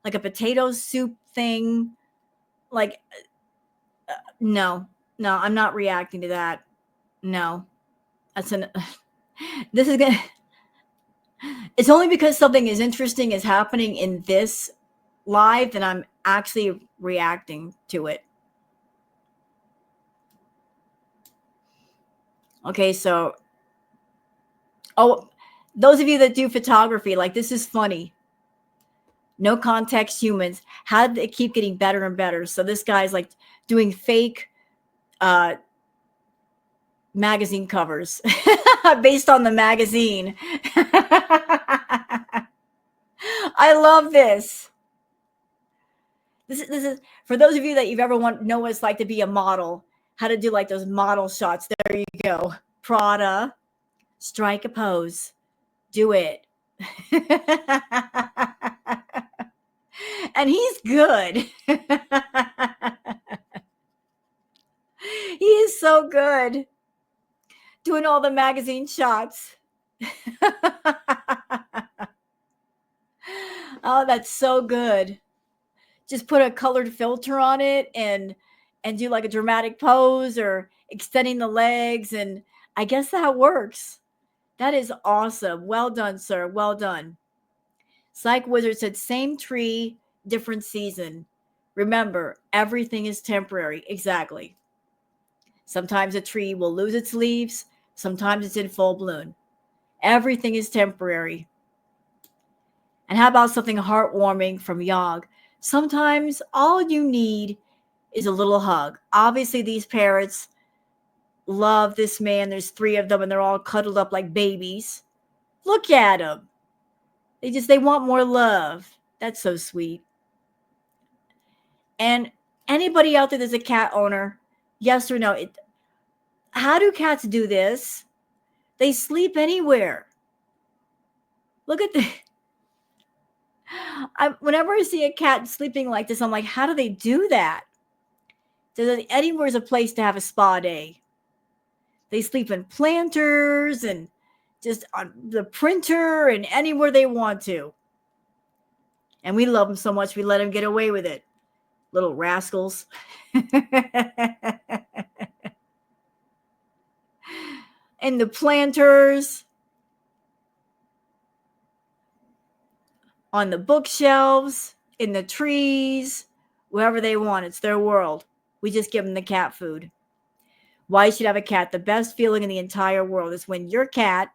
like a potato soup thing. Like, no, I'm not reacting to that. No, that's this is gonna, it's only because something is interesting is happening in this live that I'm actually reacting to it. Okay, so, oh, those of you that do photography, like, this is funny. No context humans. How did it keep getting better and better? So this guy's like doing fake magazine covers based on the magazine. I love this. This is for those of you that you've ever know what it's like to be a model, how to do like those model shots. There you go. Prada, strike a pose. Do it. And he's good. He is so good doing all the magazine shots. Oh, that's so good. Just put a colored filter on it and do like a dramatic pose or extending the legs, and I guess that works. That is awesome. Well done, sir. Well done. Psych Wizard said, same tree, different season. Remember, everything is temporary. Exactly. Sometimes a tree will lose its leaves. Sometimes it's in full bloom. Everything is temporary. And how about something heartwarming from Yog? Sometimes all you need is a little hug. Obviously, these parrots love this man. There's 3 of them, and they're all cuddled up like babies. Look at them. They want more love. That's so sweet. And anybody out there that's a cat owner, yes or no? How do cats do this? They sleep anywhere. Look at the. Whenever I see a cat sleeping like this, I'm like, how do they do that? Anywhere's a place to have a spa day. They sleep in planters and just on the printer and anywhere they want to. And we love them so much, we let them get away with it. Little rascals. And the planters, on the bookshelves, in the trees, wherever they want. It's their world. We just give them the cat food. Why you should have a cat? The best feeling in the entire world is when your cat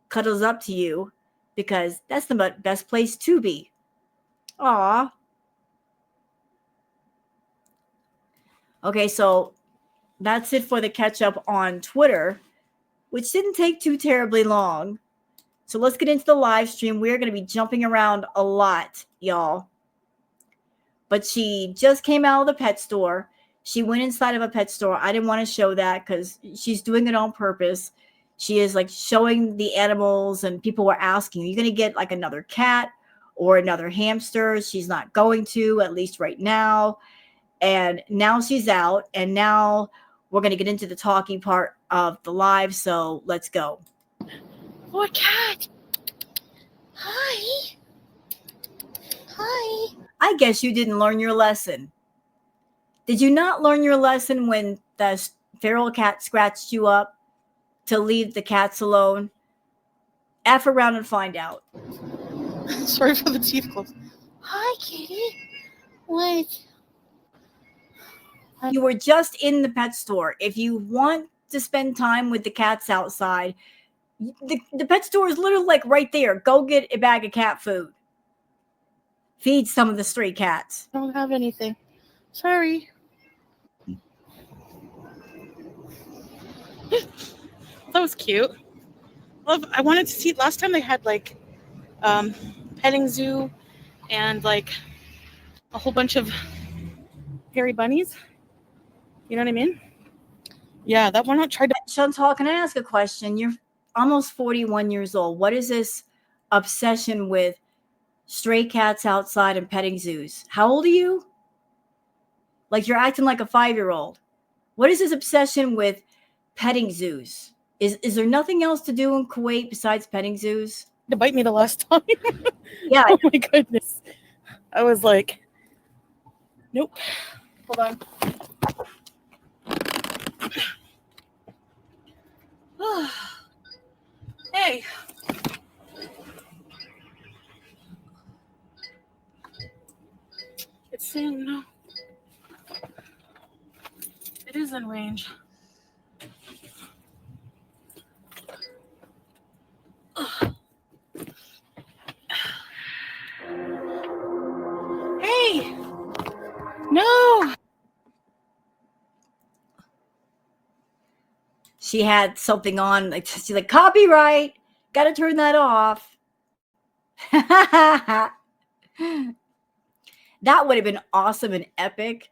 cuddles up to you, because that's the best place to be. Aw. Okay, so that's it for the catch up on Twitter, which didn't take too terribly long. So let's get into the live stream. We're going to be jumping around a lot, y'all. But she just came out of the pet store. She went inside of a pet store. I didn't want to show that because she's doing it on purpose. She is like showing the animals, and people were asking, are you going to get like another cat or another hamster? She's not going to, at least right now. And now she's out, and now we're going to get into the talking part of the live. So let's go. Oh, a cat. Hi. Hi. I guess you didn't learn your lesson. Did you not learn your lesson when the feral cat scratched you up to leave the cats alone? F around and find out. Sorry for the teeth closed. Hi, kitty. What? You were just in the pet store. If you want to spend time with the cats outside, the pet store is literally like right there. Go get a bag of cat food. Feed some of the stray cats. I don't have anything. Sorry. That was cute. I wanted to see. Last time they had like petting zoo and like a whole bunch of hairy bunnies. You know what I mean? Yeah, that one I tried to. Chantal, can I ask a question? almost 41 years old. What is this obsession with stray cats outside and petting zoos? How old are you? Like you're acting like a 5-year-old. What is this obsession with petting zoos? Is there nothing else to do in Kuwait besides petting zoos? To bite me the last time. Yeah. Oh my goodness. I was like, nope. Hold on. Hey. It's saying no. It is in range. Hey. No. She had something on, like she's like, copyright. Gotta turn that off. That would have been awesome and epic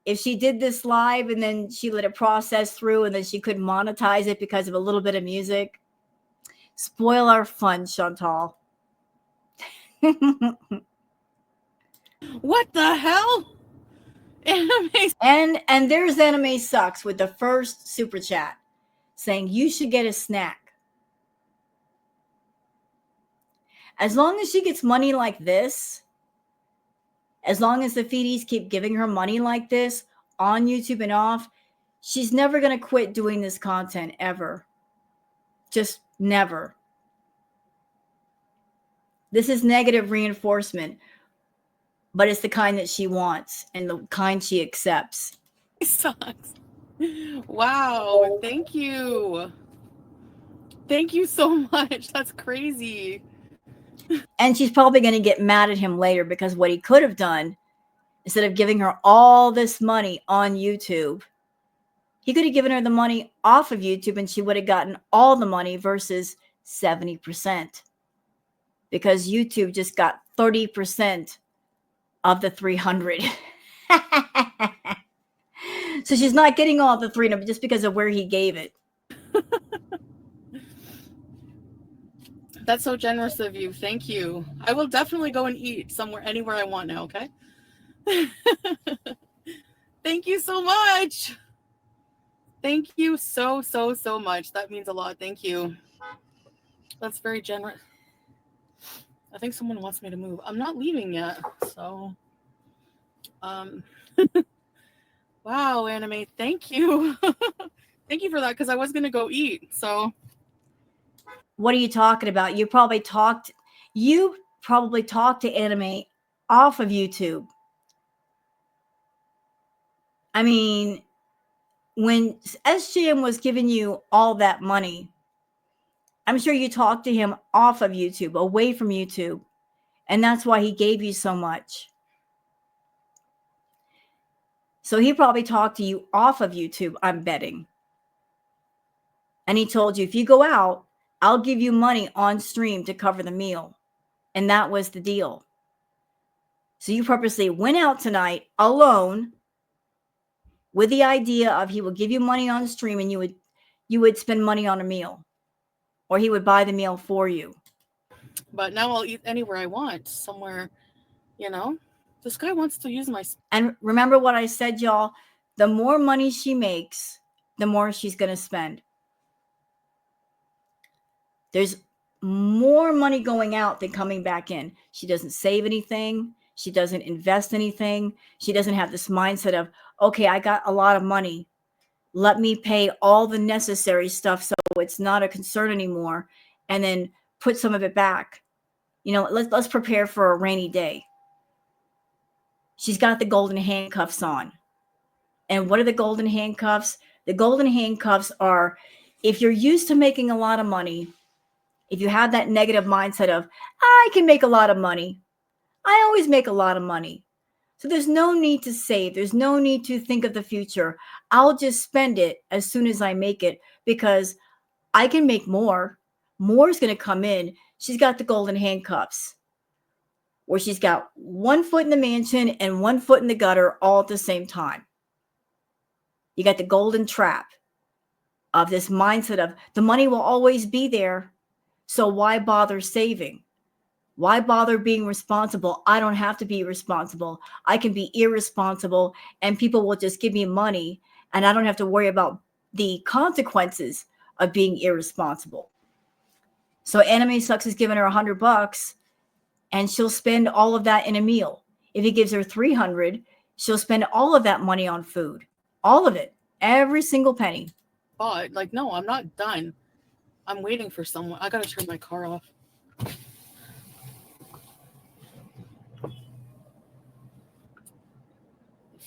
if she did this live and then she let it process through and then she couldn't monetize it because of a little bit of music. Spoil our fun, Chantal. What the hell? And there's Anime Sucks with the first super chat saying you should get a snack. As long as she gets money like this, as long as the feedies keep giving her money like this on YouTube and off, she's never going to quit doing this content ever. Just never. This is negative reinforcement, but it's the kind that she wants and the kind she accepts. It sucks. Wow. Thank you. Thank you so much. That's crazy. And she's probably going to get mad at him later because what he could have done, instead of giving her all this money on YouTube, he could have given her the money off of YouTube and she would have gotten all the money versus 70%. Because YouTube just got 30% of the 300. So she's not getting all the 300 just because of where he gave it. That's so generous of you. Thank you. I will definitely go and eat somewhere, anywhere I want now, okay? Thank you so much. Thank you so much. That means a lot. Thank you. That's very generous. I think someone wants me to move. I'm not leaving yet, so wow, Anime, thank you. Thank you for that, because I was gonna go eat. So what are you talking about? You probably talked to Anime off of YouTube. I mean, when SGM was giving you all that money, I'm sure you talked to him off of YouTube, away from YouTube. And that's why he gave you so much. So he probably talked to you off of YouTube, I'm betting. And he told you, if you go out, I'll give you money on stream to cover the meal. And that was the deal. So you purposely went out tonight alone with the idea of he will give you money on stream and you would spend money on a meal. Or he would buy the meal for you. But now I'll eat anywhere I want, somewhere, you know? This guy wants to use my... And remember what I said, y'all? The more money she makes, the more she's going to spend. There's more money going out than coming back in. She doesn't save anything. She doesn't invest anything. She doesn't have this mindset of, okay, I got a lot of money. Let me pay all the necessary stuff so it's not a concern anymore, and then put some of it back. You know, let's prepare for a rainy day. She's got the golden handcuffs on. And what are the golden handcuffs? The golden handcuffs are, if you're used to making a lot of money, if you have that negative mindset of, I can make a lot of money. I always make a lot of money. So there's no need to save. There's no need to think of the future. I'll just spend it as soon as I make it because I can make more. More is going to come in. She's got the golden handcuffs where she's got one foot in the mansion and one foot in the gutter all at the same time. You got the golden trap. of this mindset of the money will always be there. So why bother saving? Why bother being responsible? I don't have to be responsible. I can be irresponsible and people will just give me money and I don't have to worry about the consequences of being irresponsible. So Anime Sucks is giving her $100 and she'll spend all of that in a meal. If he gives her 300, she'll spend all of that money on food. All of it. Every single penny. But, like, no, I'm not done. I'm waiting for someone. I gotta turn my car off.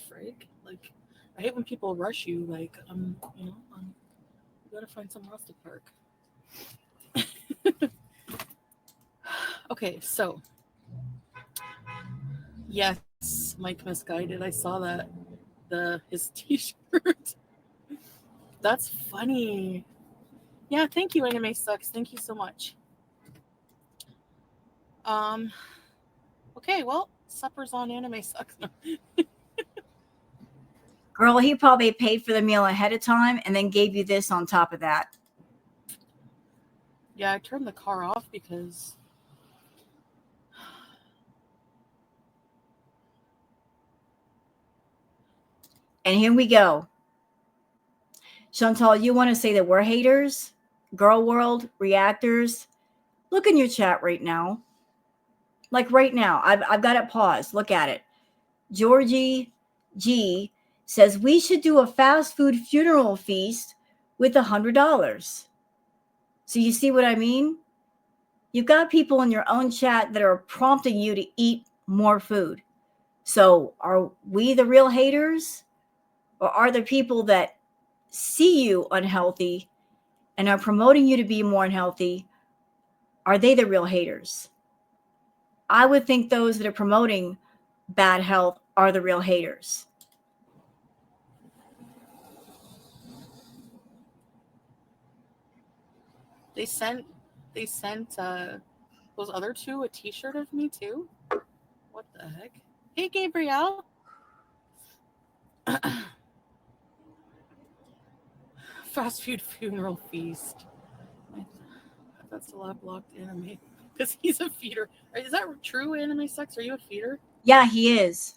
Frig? Like, I hate when people rush you. Like, you gotta find somewhere else to park. Okay, so. Yes, Mike Misguided. I saw that. His t-shirt. That's funny. Yeah, thank you, Anime Sucks. Thank you so much. Okay, well, supper's on Anime Sucks. Girl, he probably paid for the meal ahead of time and then gave you this on top of that. Yeah, I turned the car off because... And here we go. Chantal, you want to say that we're haters? Girl World, reactors? Look in your chat right now. Like right now. I've got it paused. Look at it. Georgie G says we should do a fast food funeral feast with $100. So you see what I mean? You've got people in your own chat that are prompting you to eat more food. So are we the real haters? Or are there people that see you unhealthy and are promoting you to be more unhealthy? Are they the real haters? I would think those that are promoting bad health are the real haters. They sent those other two a t-shirt of me too? What the heck? Hey, Gabrielle. Fast food funeral feast. That's still have blocked Anime because he's a feeder. Is that true, Anime Sucks? Are you a feeder? Yeah, he is.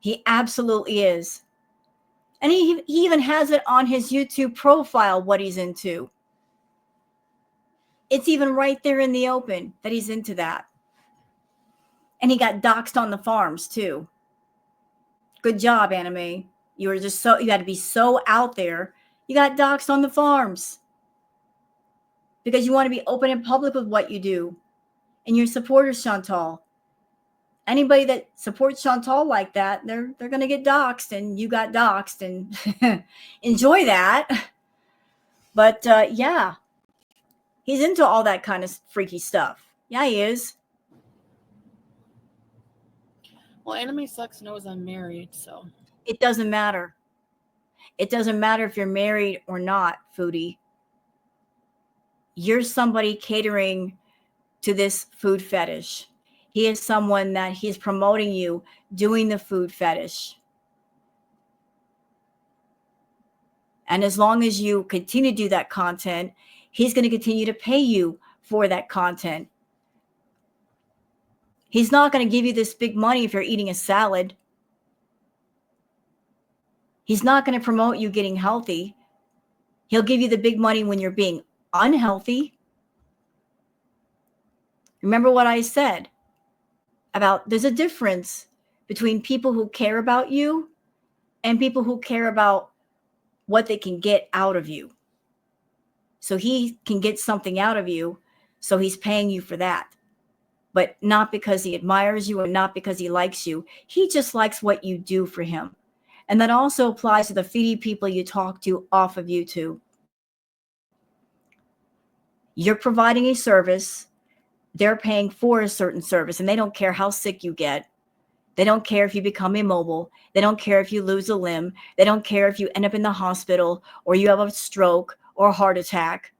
He absolutely is. And he even has it on his YouTube profile what he's into. It's even right there in the open that he's into that. And he got doxxed on the farms too. Good job, Anime. You had to be so out there. You got doxxed on the farms because you want to be open and public with what you do. And your supporters, Chantal. Anybody that supports Chantal like that, they're going to get doxxed, and you got doxxed, and enjoy that. But yeah, he's into all that kind of freaky stuff. Yeah, he is. Well, Anime Sucks knows I'm married, so. It doesn't matter. It doesn't matter if you're married or not, Foodie. You're somebody catering to this food fetish. He is someone that he's promoting you doing the food fetish. And as long as you continue to do that content, he's going to continue to pay you for that content. He's not going to give you this big money if you're eating a salad. He's not going to promote you getting healthy. He'll give you the big money when you're being unhealthy. Remember what I said about there's a difference between people who care about you and people who care about what they can get out of you. So he can get something out of you, so he's paying you for that. But not because he admires you and not because he likes you. He just likes what you do for him. And that also applies to the feedy people you talk to off of YouTube. You're providing a service. They're paying for a certain service, and they don't care how sick you get. They don't care if you become immobile. They don't care if you lose a limb. They don't care if you end up in the hospital or you have a stroke or a heart attack.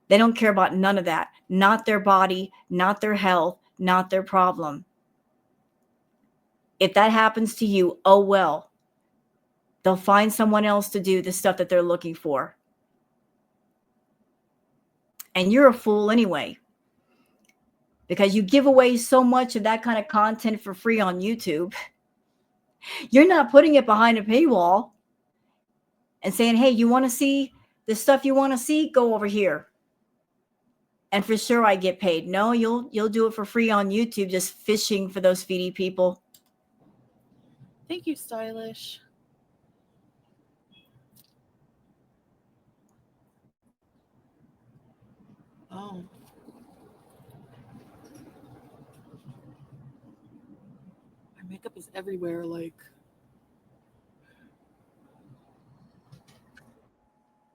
They don't care about none of that. Not their body, not their health, not their problem. If that happens to you, oh well. They'll find someone else to do the stuff that they're looking for. And you're a fool anyway, because you give away so much of that kind of content for free on YouTube. You're not putting it behind a paywall and saying, hey, you want to see the stuff you want to see? Go over here. And for sure I get paid. No, you'll do it for free on YouTube, just fishing for those Foodie people. Thank you, Stylish. Oh. My makeup is everywhere, like.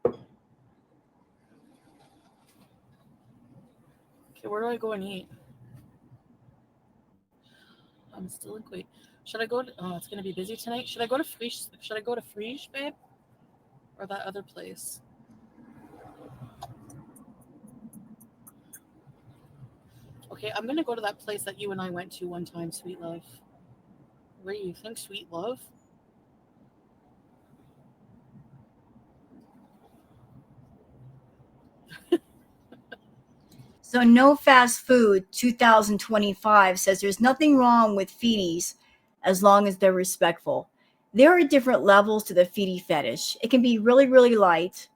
Okay, where do I go and eat? I'm still in Kuwait. Should I go to, oh, it's gonna be busy tonight. Should I go to Frisch, babe? Or that other place? Okay, I'm gonna go to that place that you and I went to one time, Sweet Love. Where do you think, Sweet Love? So No Fast Food 2025 says there's nothing wrong with feeties as long as they're respectful. There are different levels to the feedie fetish. It can be really, really light,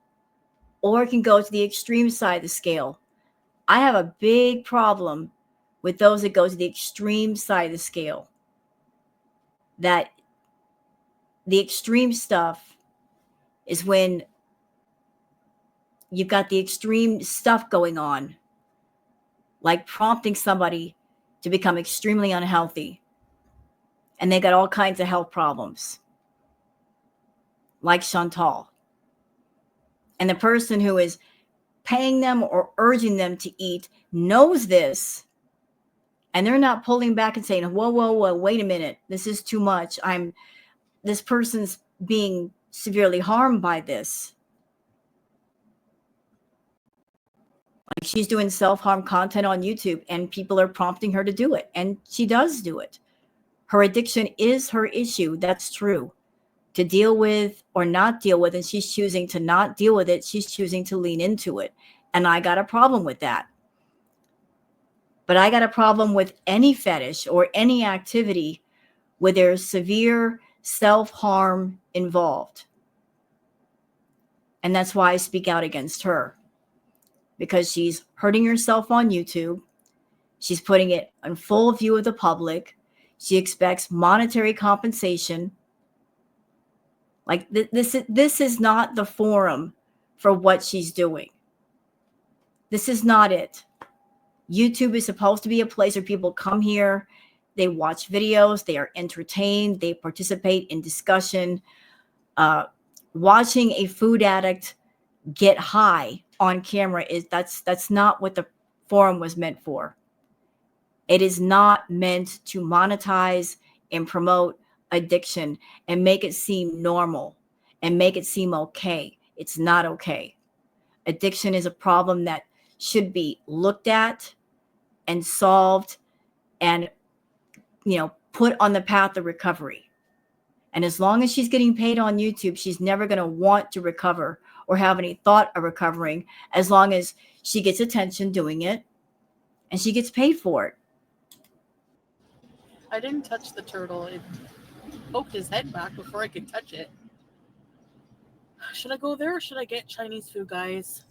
or it can go to the extreme side of the scale. I have a big problem with those that go to the extreme side of the scale. That the extreme stuff is when you've got the extreme stuff going on, like prompting somebody to become extremely unhealthy. And they got all kinds of health problems, like Chantal. And the person who is paying them or urging them to eat knows this, and they're not pulling back and saying, whoa, whoa, whoa, wait a minute, this is too much. This person's being severely harmed by this. Like, she's doing self-harm content on YouTube and people are prompting her to do it. And she does do it. Her addiction is her issue. That's true. To deal with or not deal with, and she's choosing to not deal with it. She's choosing to lean into it. And I got a problem with that. But I got a problem with any fetish or any activity where there's severe self-harm involved. And that's why I speak out against her. Because she's hurting herself on YouTube. She's putting it in full view of the public. She expects monetary compensation. Like, this is not the forum for what she's doing. This is not it. YouTube is supposed to be a place where people come here, they watch videos, they are entertained, they participate in discussion. Watching a food addict get high on camera that's not what the forum was meant for. It is not meant to monetize and promote addiction and make it seem normal and make it seem okay. It's not okay. Addiction is a problem that should be looked at and solved and, put on the path of recovery. And as long as she's getting paid on YouTube, she's never going to want to recover or have any thought of recovering, as long as she gets attention doing it and she gets paid for it. I didn't touch the turtle. It poked his head back before I could touch it. Should I go there or should I get Chinese food, guys?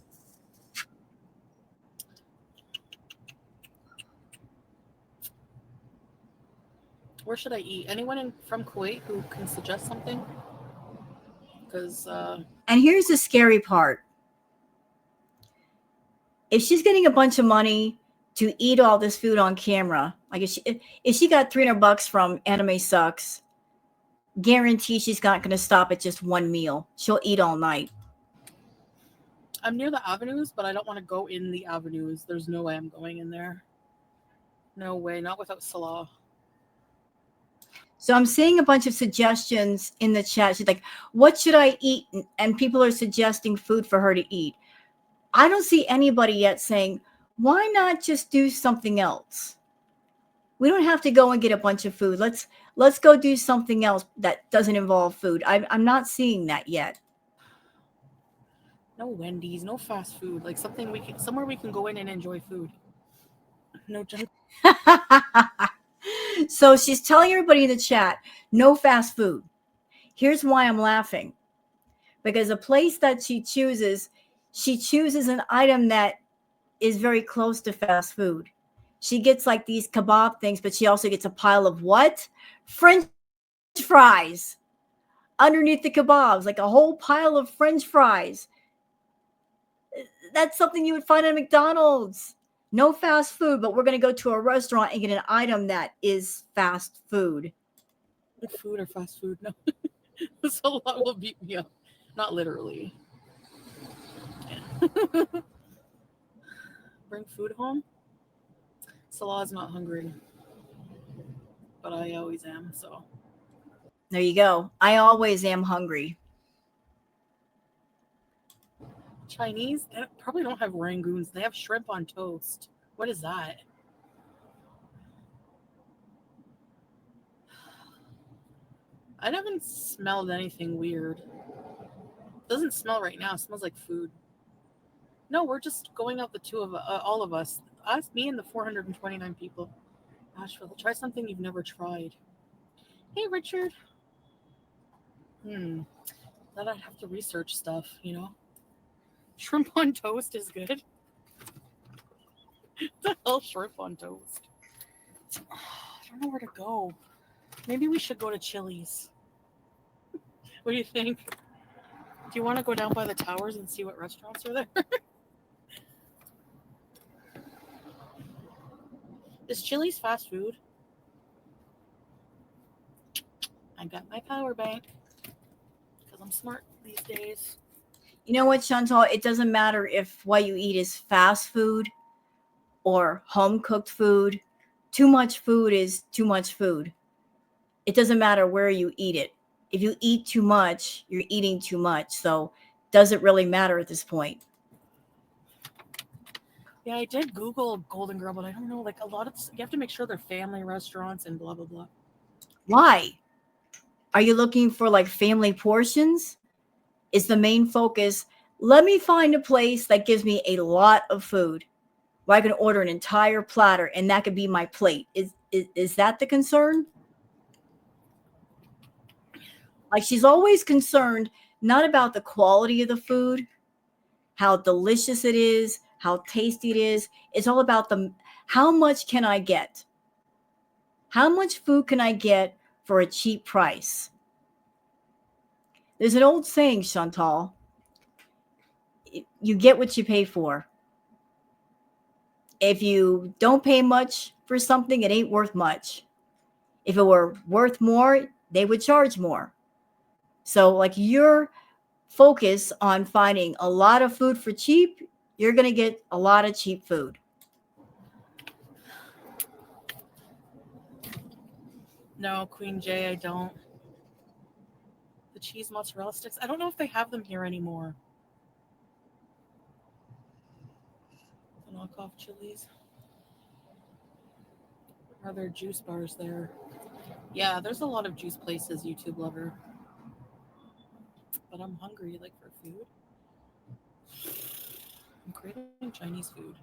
Where should I eat? Anyone from Kuwait who can suggest something? Because and here's the scary part. If she's getting a bunch of money to eat all this food on camera, like if she got $300 from Anime Sucks, guarantee she's not going to stop at just one meal. She'll eat all night. I'm near the avenues, but I don't want to go in the avenues. There's no way I'm going in there. No way, not without Salah. So I'm seeing a bunch of suggestions in the chat. She's like, what should I eat? And people are suggesting food for her to eat. I don't see anybody yet saying, why not just do something else? We don't have to go and get a bunch of food. Let's go do something else that doesn't involve food. I'm not seeing that yet. No Wendy's, no fast food. Like something we can, somewhere we can go in and enjoy food. No junk. So she's telling everybody in the chat, no fast food. Here's why I'm laughing. Because a place that she chooses an item that is very close to fast food. She gets like these kebab things, but she also gets a pile of what? French fries underneath the kebabs, like a whole pile of French fries. That's something you would find at McDonald's. No fast food, but we're going to go to a restaurant and get an item that is fast food. Food or fast food? No. So that will beat me up. Not literally. Yeah. Bring food home? Salah's not hungry. But I always am, so. There you go. I always am hungry. Chinese? They probably don't have rangoons. They have shrimp on toast. What is that? I haven't smelled anything weird. It doesn't smell right now. It smells like food. No, we're just going out the two of all of us. Us, me, and the 429 people. Asheville, try something you've never tried. Hey, Richard. Then I'd have to research stuff, you know. Shrimp on toast is good. The hell, shrimp on toast? I don't know where to go. Maybe we should go to Chili's. What do you think? Do you want to go down by the towers and see what restaurants are there? Is Chili's fast food? I got my power bank because I'm smart these days. You know what, Chantal? It doesn't matter if what you eat is fast food or home cooked food. Too much food is too much food. It doesn't matter where you eat it. If you eat too much, you're eating too much. So does it really matter at this point? Yeah, I did Google Golden Girl, but I don't know. Like a lot of you have to make sure they're family restaurants and blah blah blah. Why? Are you looking for like family portions? Is the main focus? Let me find a place that gives me a lot of food where I can order an entire platter and that could be my plate. Is that the concern? Like she's always concerned not about the quality of the food, how delicious it is, how tasty it is. It's all about the how much can I get? How much food can I get for a cheap price? There's an old saying, Chantal. You get what you pay for. If you don't pay much for something, it ain't worth much. If it were worth more, they would charge more. So, like you're focused on finding a lot of food for cheap, you're going to get a lot of cheap food. No, Queen J, I don't. The cheese mozzarella sticks, I don't know if they have them here anymore. The knockoff Chili's. Are there juice bars there? Yeah, there's a lot of juice places, YouTube lover. But I'm hungry, like for food. I'm craving Chinese food.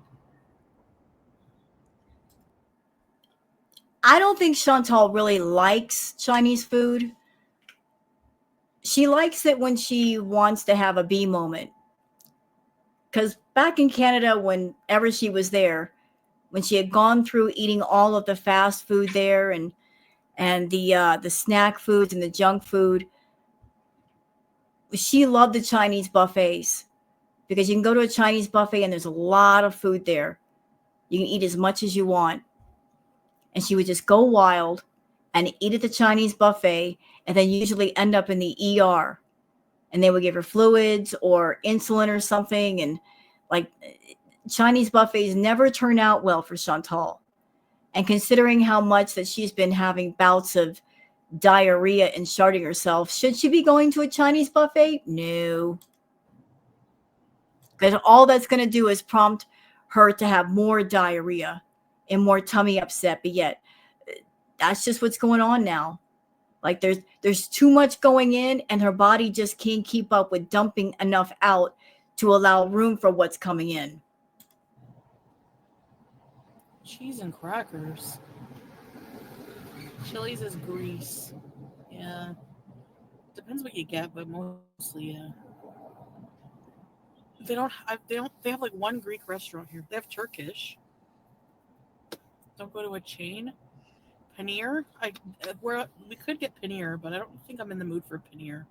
I don't think Chantal really likes Chinese food. She likes it when she wants to have a bee moment. Because back in Canada, whenever she was there, when she had gone through eating all of the fast food there and the snack foods and the junk food, she loved the Chinese buffets because you can go to a Chinese buffet and there's a lot of food there. You can eat as much as you want. And she would just go wild and eat at the Chinese buffet and then usually end up in the ER. And they would give her fluids or insulin or something. And like Chinese buffets never turn out well for Chantal. And considering how much that she's been having bouts of diarrhea and sharding herself, should she be going to a Chinese buffet? No. Because all that's going to do is prompt her to have more diarrhea and more tummy upset. But yet, that's just what's going on now. Like there's too much going in, and her body just can't keep up with dumping enough out to allow room for what's coming in. Cheese and crackers. Chili's is grease. Yeah. Depends what you get, but mostly, yeah. They have like one Greek restaurant here. They have Turkish. Don't go to a chain. Paneer. We could get paneer, but I don't think I'm in the mood for paneer.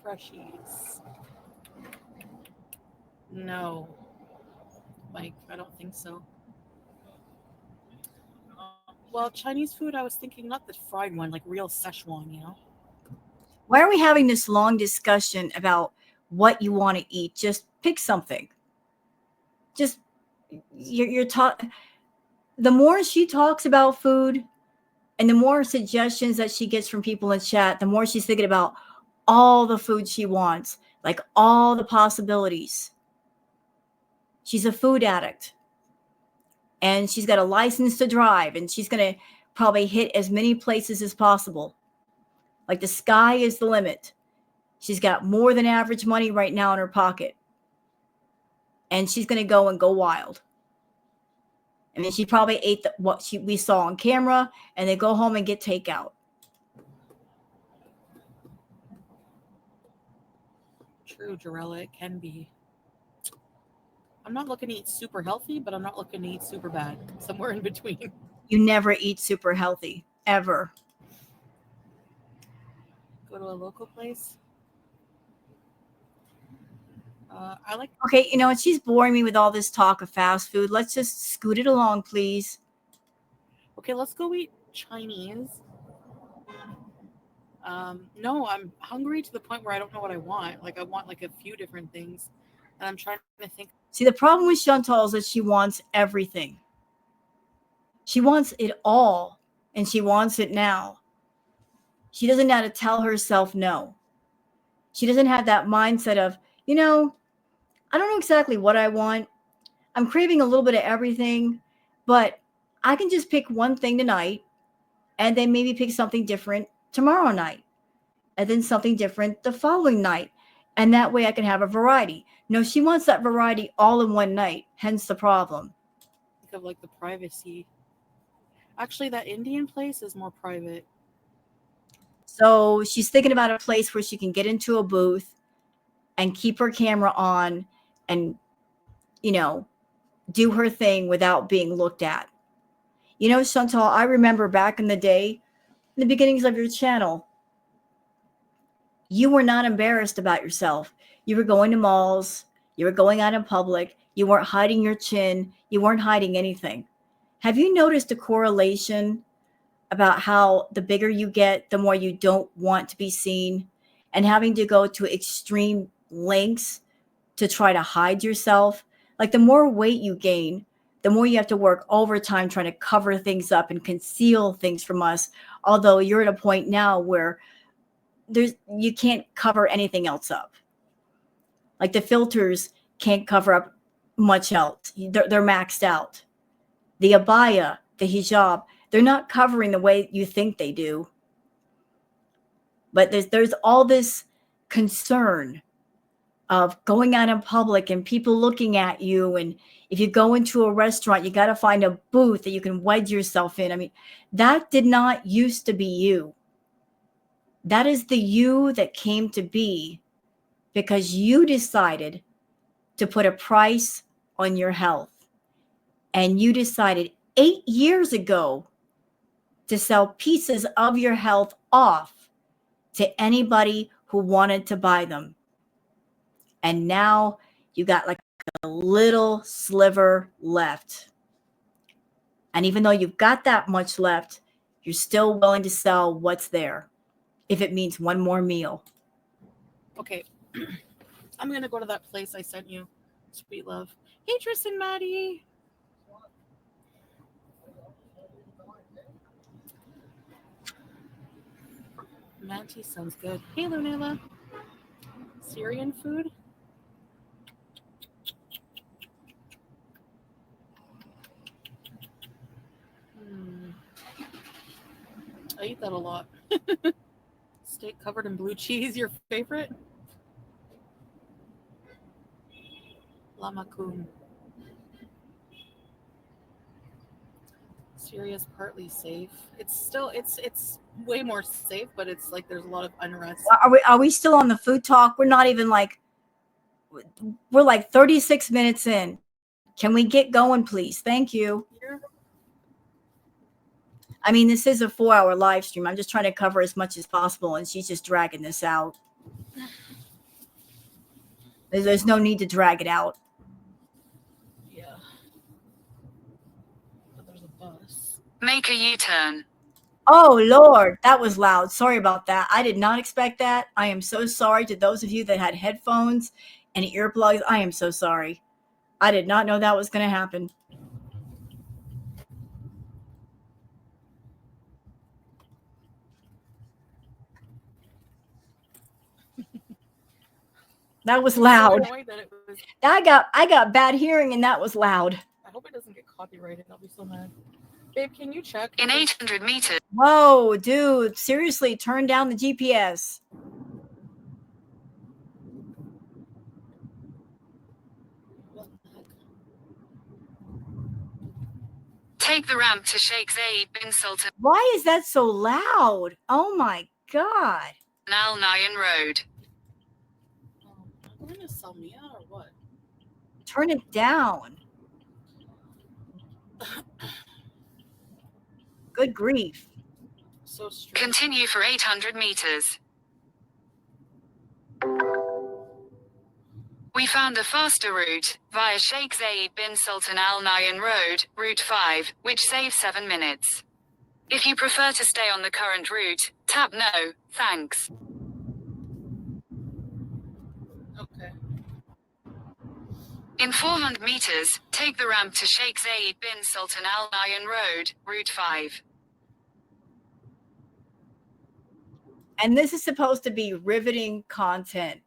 Freshies. No, Mike, I don't think so. Well, Chinese food, I was thinking not the fried one, like real Szechuan, you know? Why are we having this long discussion about what you want to eat? Just pick something. Just you're talk. The more she talks about food, and the more suggestions that she gets from people in chat, the more she's thinking about all the food she wants, like all the possibilities. She's a food addict, and she's got a license to drive, and she's going to probably hit as many places as possible. Like the sky is the limit. She's got more than average money right now in her pocket, and she's going to go wild. I mean, she probably ate what we saw on camera, and they go home and get takeout. True, Jarella, it can be. I'm not looking to eat super healthy, but I'm not looking to eat super bad. Somewhere in between. You never eat super healthy, ever. Go to a local place. I like. Okay, and she's boring me with all this talk of fast food. Let's just scoot it along, please. Okay, let's go eat Chinese. No, I'm hungry to the point where I don't know what I want. Like I want like a few different things, and I'm trying to think. See, the problem with Chantal is that she wants everything. She wants it all, and she wants it now. She doesn't know how to tell herself no. She doesn't have that mindset of, I don't know exactly what I want. I'm craving a little bit of everything, but I can just pick one thing tonight and then maybe pick something different tomorrow night and then something different the following night. And that way I can have a variety. No, she wants that variety all in one night, hence the problem. Think of like the privacy. Actually, that Indian place is more private. So she's thinking about a place where she can get into a booth and keep her camera on and, do her thing without being looked at. Chantal, I remember back in the day, in the beginnings of your channel, you were not embarrassed about yourself. You were going to malls. You were going out in public. You weren't hiding your chin. You weren't hiding anything. Have you noticed a correlation about how the bigger you get, the more you don't want to be seen, and having to go to extreme lengths to try to hide yourself? Like the more weight you gain, the more you have to work overtime trying to cover things up and conceal things from us. Although you're at a point now where you can't cover anything else up. Like the filters can't cover up much else. They're maxed out. The abaya, the hijab, they're not covering the way you think they do. But there's all this concern of going out in public and people looking at you. And if you go into a restaurant, you got to find a booth that you can wedge yourself in. I mean, that did not used to be you. That is the you that came to be because you decided to put a price on your health. And you decided 8 years ago to sell pieces of your health off to anybody who wanted to buy them. And now you got like a little sliver left. And even though you've got that much left, you're still willing to sell what's there if it means one more meal. Okay. I'm going to go to that place I sent you. Sweet love. Hey, Tristan, Maddie. Manti sounds good. Hey, Lunella. Syrian food? I eat that a lot. Steak covered in blue cheese, your favorite? Lamakun. Serious, partly safe. It's way more safe, but it's like there's a lot of unrest. Are we still on the food talk? We're not even like, we're like 36 minutes in. Can we get going, please? Thank you. Here? I mean, this is a 4-hour live stream. I'm just trying to cover as much as possible, and she's just dragging this out. There's no need to drag it out. Yeah. But there's a bus. Make a U-turn. Oh, Lord, that was loud. Sorry about that. I did not expect that. I am so sorry to those of you that had headphones and earplugs. I am so sorry. I did not know that was going to happen. That was loud. I got bad hearing, and that was loud. I hope it doesn't get copyrighted. I'll be so mad. Babe, can you check? In 800 meters. Whoa, dude. Seriously, turn down the GPS. Take the ramp to Sheikh Zayed bin Sultan Why is that so loud? Oh, my God. Al Nahyan Road. I'm going to Salmiya or what? Turn it down. Good grief. So strange. Continue for 800 meters. We found a faster route, via Sheikh Zayed bin Sultan Al Nahyan Road, Route 5, which saves 7 minutes. If you prefer to stay on the current route, tap no, thanks. Okay. In 400 meters, take the ramp to Sheikh Zayed bin Sultan Al Nahyan Road, Route 5. And this is supposed to be riveting content.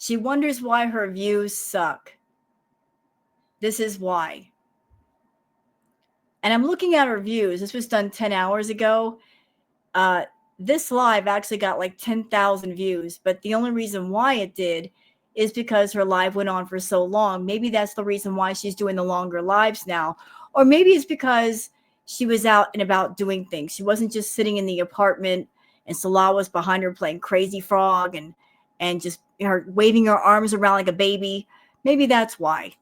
She wonders why her views suck. This is why. And I'm looking at her views. This was done 10 hours ago. This live actually got like 10,000 views, but the only reason why it did is because her live went on for so long. Maybe that's the reason why she's doing the longer lives now. Or maybe it's because she was out and about doing things. She wasn't just sitting in the apartment and Salah was behind her playing Crazy Frog and just her waving her arms around like a baby. Maybe that's why.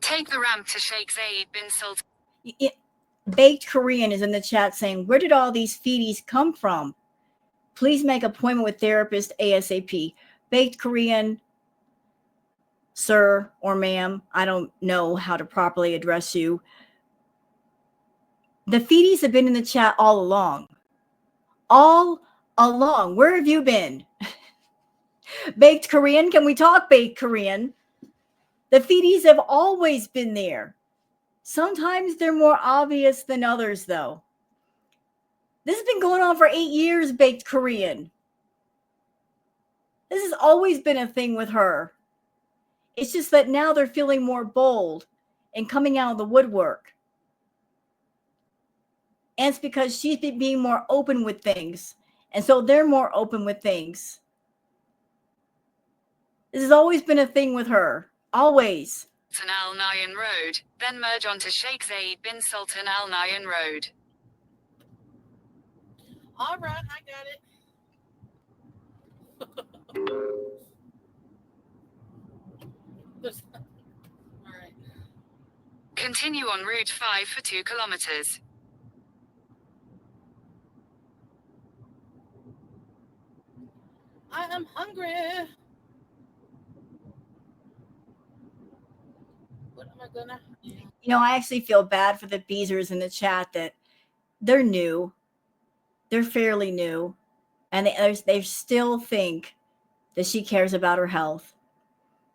Take the ramp to Sheikh Zayed bin Sultan. Baked Korean is in the chat saying, where did all these feeties come from? Please make appointment with therapist ASAP. Baked Korean, sir or ma'am, I don't know how to properly address you. The feeties have been in the chat all along. All along. Where have you been? Baked Korean, can we talk Baked Korean? The feeties have always been there. Sometimes they're more obvious than others, though. This has been going on for 8 years, Baked Korean. This has always been a thing with her. It's just that now they're feeling more bold and coming out of the woodwork. And it's because she's been being more open with things. And so they're more open with things. This has always been a thing with her. Always. Al Nahyan Road, then merge onto Sheikh Zayed bin Sultan Al Nahyan Road. All right, I got it. All right. Continue on Route 5 for 2 kilometers. I am hungry. What am I gonna? You know, I actually feel bad for the Beezers in the chat that they're new. They're fairly new. And they still think that she cares about her health.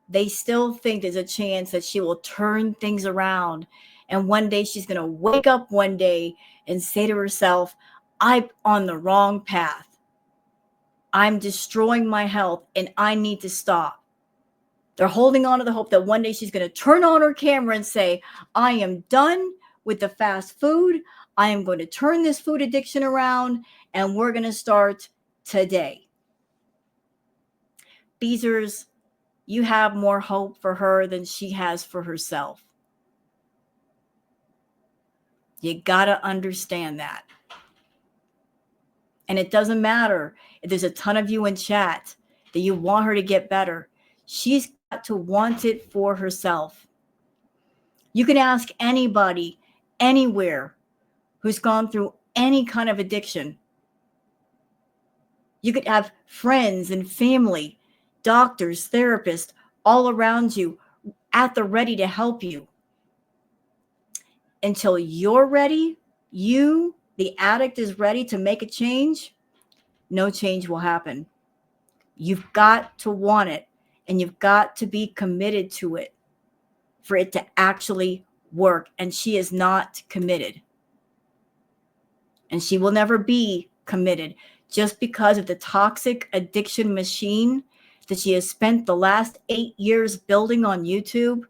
They still think there's a chance that she will turn things around. And one day she's going to wake up one day and say to herself, I'm on the wrong path. I'm destroying my health and I need to stop. They're holding on to the hope that one day she's going to turn on her camera and say, I am done with the fast food. I am going to turn this food addiction around, and we're going to start today. Beezers, you have more hope for her than she has for herself. You got to understand that. And it doesn't matter if there's a ton of you in chat that you want her to get better. She's got to want it for herself. You can ask anybody, anywhere, who's gone through any kind of addiction. You could have friends and family, doctors, therapists, all around you at the ready to help you. Until you're ready, you, the addict, is ready to make a change, no change will happen. You've got to want it, and you've got to be committed to it for it to actually work. And she is not committed. And she will never be committed just because of the toxic addiction machine that she has spent the last 8 years building on YouTube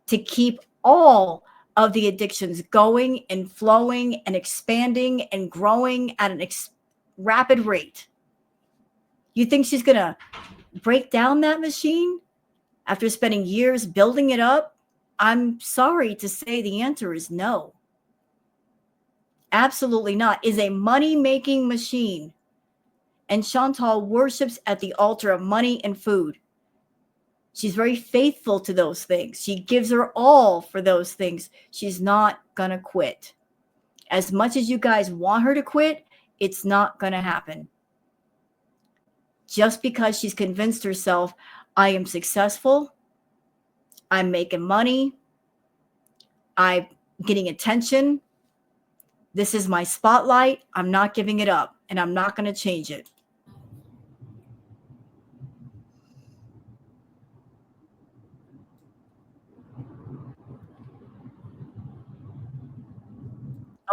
to keep all of the addictions going and flowing and expanding and growing at an rapid rate. You think she's going to break down that machine after spending years building it up? I'm sorry to say the answer is no. Absolutely not. Is a money-making machine. And Chantal worships at the altar of money and food. She's very faithful to those things. She gives her all for those things. She's not going to quit. As much as you guys want her to quit, it's not going to happen. Just because she's convinced herself, I am successful, I'm making money, I'm getting attention, this is my spotlight, I'm not giving it up, and I'm not going to change it.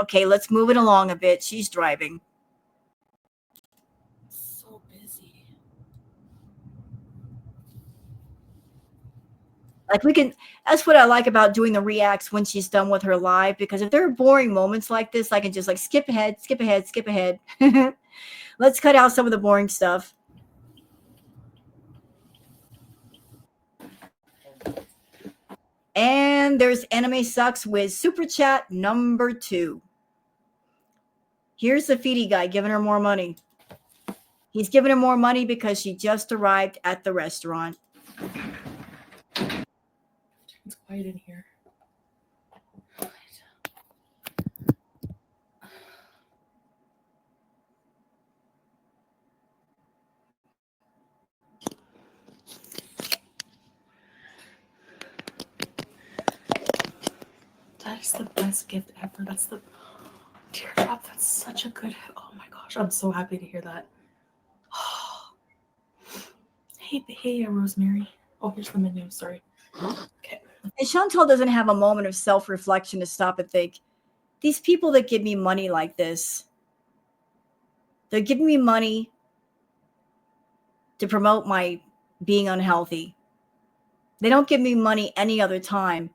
Okay, let's move it along a bit. She's driving. So busy. Like that's what I like about doing the reacts when she's done with her live, because if there are boring moments like this, I can just like skip ahead. Let's cut out some of the boring stuff. And there's Anime Sucks with Super Chat number 2. Here's the Foodie guy giving her more money. He's giving her more money because she just arrived at the restaurant. It's quiet in here. That's the best gift ever. That's the teardrop. That's such a good. Oh my gosh, I'm so happy to hear that. Hey, Rosemary. Oh, here's the menu. Sorry. Okay. And Chantal doesn't have a moment of self-reflection to stop and think, these people that give me money like this, they're giving me money to promote my being unhealthy. They don't give me money any other time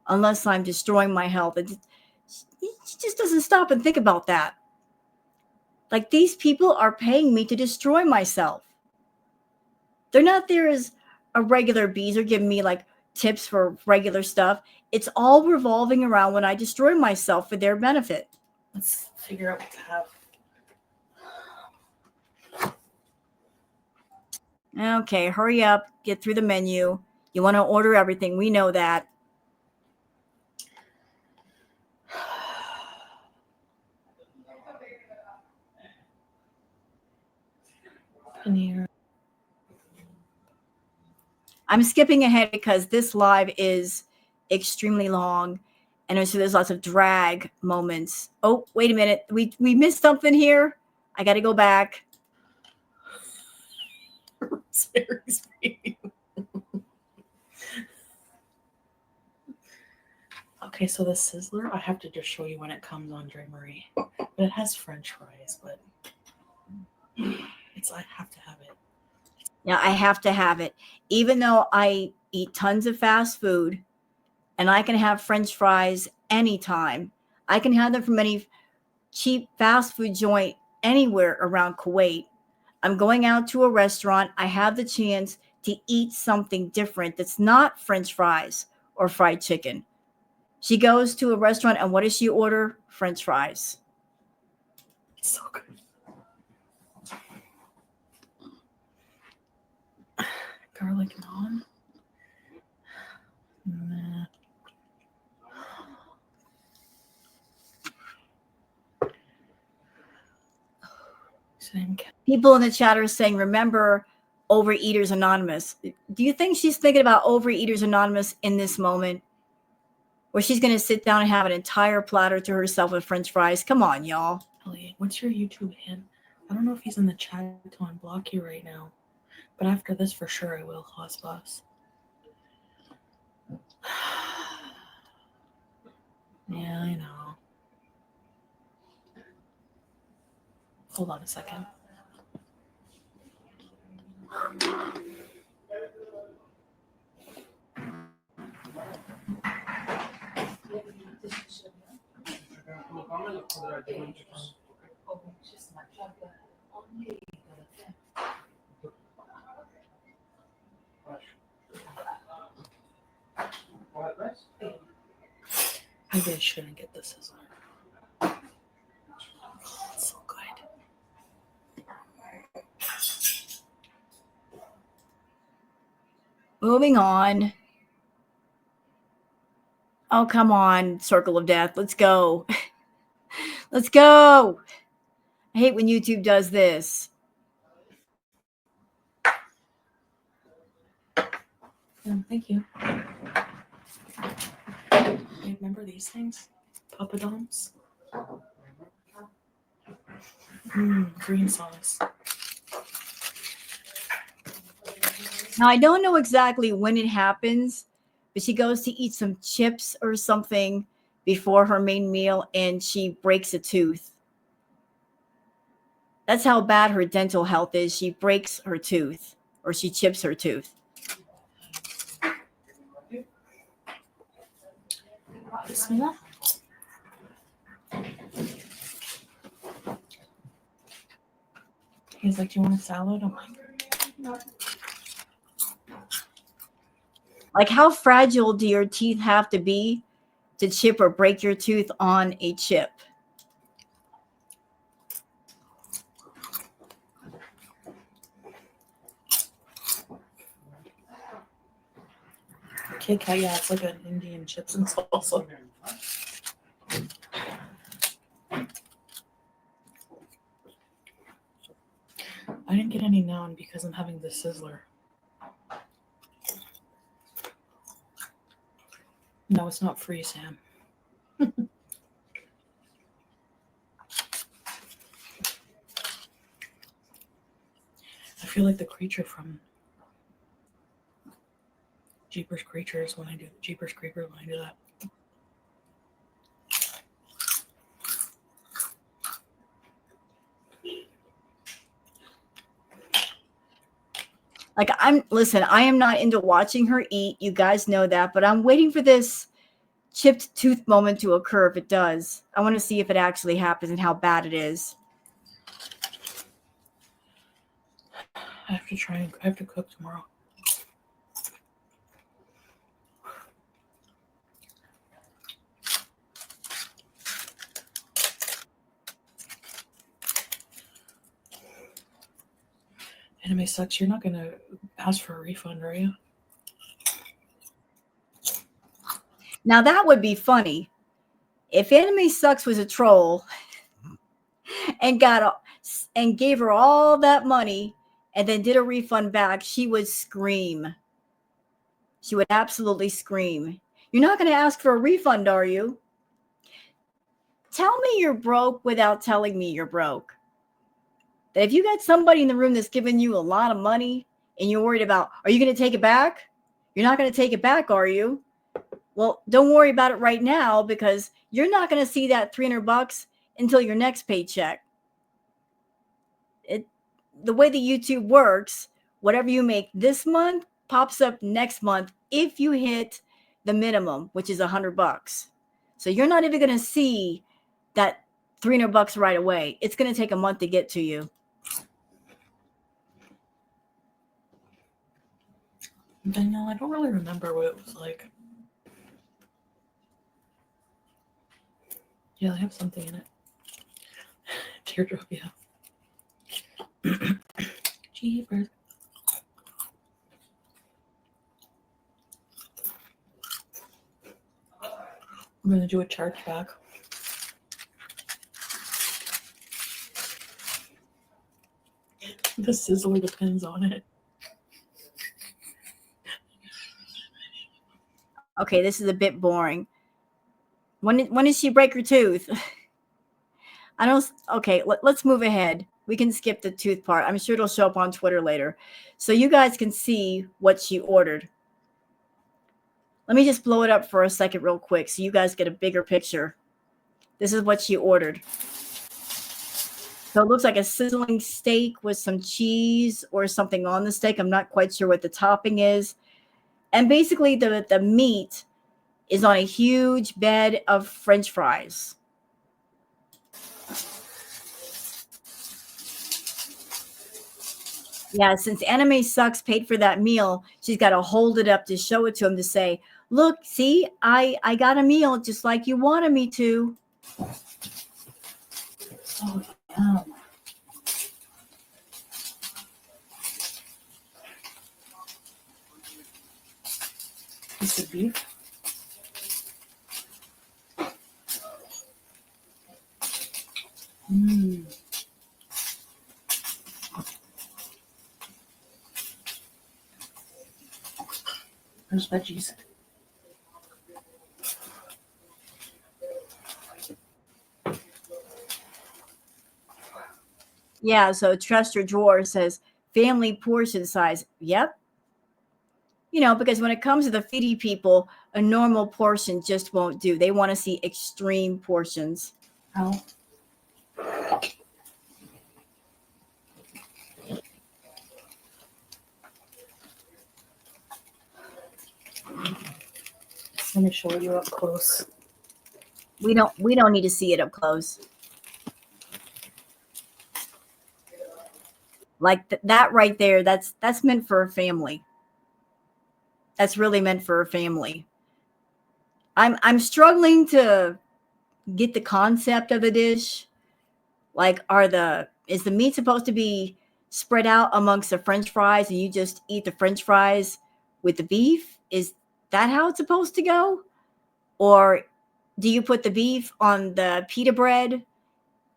unless I'm destroying my health. She just doesn't stop and think about that. Like, these people are paying me to destroy myself. They're not there as a regular beezer giving me like tips for regular stuff. It's all revolving around when I destroy myself for their benefit. Let's figure out what to have. Okay, hurry up. Get through the menu. You want to order everything. We know that. Paneer. I'm skipping ahead because this live is extremely long, and so there's lots of drag moments. Oh, wait a minute. We missed something here. I got to go back. Okay, so the Sizzler, I have to just show you when it comes, Andre Marie. But it has French fries, but I have to have it. Yeah, I have to have it. Even though I eat tons of fast food, and I can have French fries anytime. I can have them from any cheap fast food joint anywhere around Kuwait. I'm going out to a restaurant. I have the chance to eat something different that's not French fries or fried chicken. She goes to a restaurant, and what does she order? French fries. So good. Garlic naan. Nah. People in the chat are saying, remember Overeaters Anonymous. Do you think she's thinking about Overeaters Anonymous in this moment? Where she's going to sit down and have an entire platter to herself with French fries? Come on, y'all. Elliot, what's your YouTube hand? I don't know if he's in the chat to unblock you right now. But after this, for sure, I will, Boss. Yeah, I know. Hold on a second. Maybe I shouldn't get the Sizzler. It's so good. Moving on. Oh, come on, Circle of Death. Let's go. Let's go. I hate when YouTube does this. Thank you. Remember these things? Papadums? Green sauce. Now, I don't know exactly when it happens, but she goes to eat some chips or something before her main meal, and she breaks a tooth. That's how bad her dental health is. She breaks her tooth, or she chips her tooth. Bismillah. He's like, do you want a salad? I'm like, no. Like, how fragile do your teeth have to be to chip or break your tooth on a chip? Kit Kat, yeah, it's like an Indian chips and salsa. I didn't get any naan because I'm having the Sizzler. No, it's not free, Sam. I feel like the creature from Jeepers Creatures when I do Jeepers Creepers when I do that. Like, I am not into watching her eat. You guys know that, but I'm waiting for this chipped tooth moment to occur. If it does, I want to see if it actually happens and how bad it is. I have to cook tomorrow. Anime sucks. You're not gonna ask for a refund, are you? Now that would be funny. If Anime Sucks was a troll and gave her all that money and then did a refund back, she would scream. She would absolutely scream. You're not going to ask for a refund, are you? Tell me you're broke without telling me you're broke. That if you got somebody in the room that's giving you a lot of money and you're worried about, are you going to take it back? You're not going to take it back, are you? Well, don't worry about it right now because you're not going to see that $300 until your next paycheck. The way the YouTube works, whatever you make this month, pops up next month if you hit the minimum, which is $100. So you're not even going to see that $300 right away. It's going to take a month to get to you. Danielle, I don't really remember what it was like. Yeah, I have something in it. Teardrop, yeah. Jeepers. I'm going to do a chargeback. The Sizzler depends on it. Okay, this is a bit boring. When did she break her tooth? I don't. Okay, let's move ahead. We can skip the tooth part. I'm sure it'll show up on Twitter later. So you guys can see what she ordered. Let me just blow it up for a second real quick so you guys get a bigger picture. This is what she ordered. So it looks like a sizzling steak with some cheese or something on the steak. I'm not quite sure what the topping is. And basically the meat is on a huge bed of French fries. Yeah, since Anime Sucks paid for that meal, she's got to hold it up to show it to him to say, look, see, I got a meal just like you wanted me to. Oh, yum. Piece of beef. Mmm. There's veggies. Yeah, so Trust Your Drawer says family portion size. Yep. You know, because when it comes to the Foodie people, a normal portion just won't do. They want to see extreme portions. Ow. Let me show you up close. We don't need to see it up close. Like that right there, that's meant for a family. That's really meant for a family. I'm struggling to get the concept of the dish. Like, is the meat supposed to be spread out amongst the French fries and you just eat the French fries with the beef? Is that how it's supposed to go? Or do you put the beef on the pita bread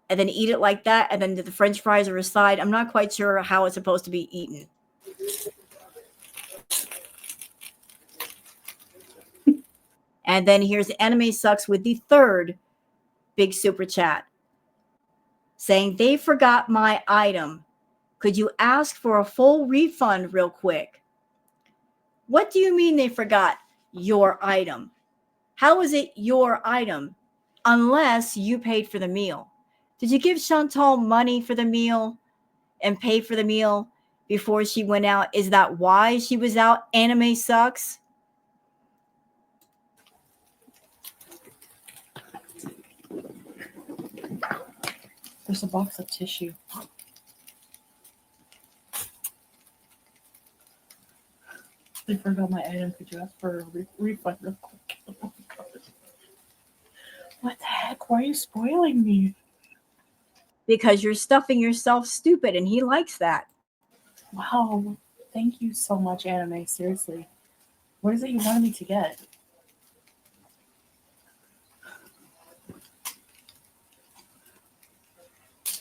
and then eat it like that, and then the French fries are aside? I'm not quite sure how it's supposed to be eaten. And then here's Anime Sucks with the third big super chat saying, they forgot my item. Could you ask for a full refund real quick? What do you mean they forgot your item? How is it your item unless you paid for the meal? Did you give Chantal money for the meal and pay for the meal before she went out? Is that why she was out? Anime Sucks. There's a box of tissue. They forgot my item. Could you ask for a refund real quick? What the heck? Why are you spoiling me? Because you're stuffing yourself stupid, and he likes that. Wow. Thank you so much, Anime. Seriously. What is it you wanted me to get?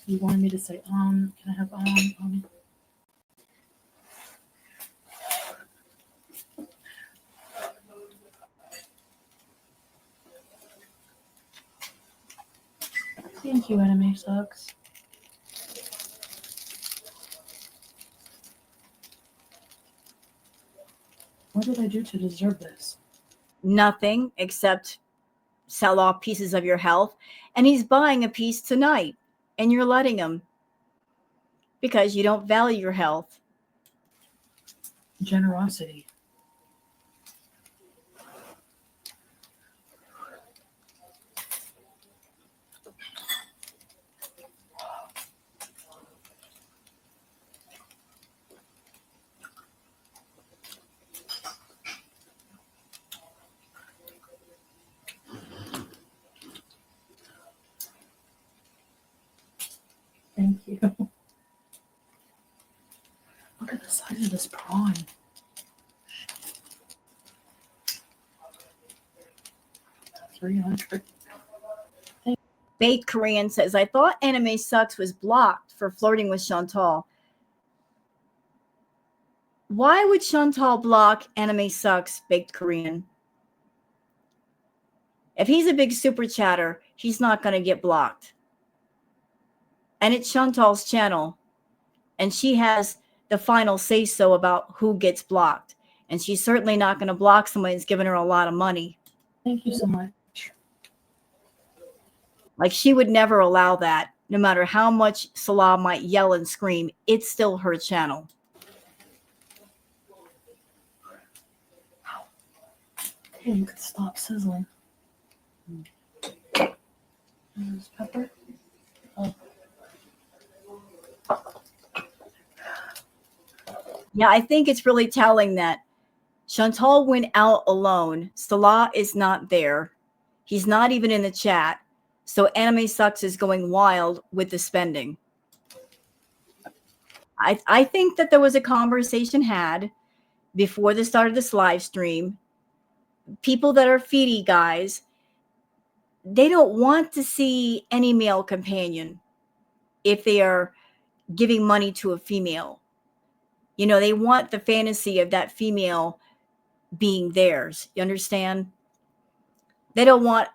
You wanted me to say, can I have, Thank you, Anime Sucks. What did I do to deserve this? Nothing except sell off pieces of your health. And he's buying a piece tonight, and you're letting him because you don't value your health. Generosity. Thank you. Look at the size of this prawn. $300. Baked Korean says, I thought Anime Sucks was blocked for flirting with Chantal. Why would Chantal block Anime Sucks, Baked Korean? If he's a big super chatter, he's not going to get blocked. And it's Chantal's channel. And she has the final say-so about who gets blocked. And she's certainly not going to block somebody that's giving her a lot of money. Thank you so much. Like, she would never allow that. No matter how much Salah might yell and scream, it's still her channel. Okay, you can stop sizzling. There's pepper. Oh. Yeah, I think it's really telling that Chantal went out alone. Salah is not there. He's not even in the chat. So Anime Sucks is going wild with the spending. I think that there was a conversation had before the start of this live stream. People that are Foodie guys, they don't want to see any male companion if they are giving money to a female. You know, they want the fantasy of that female being theirs. You understand? They don't want,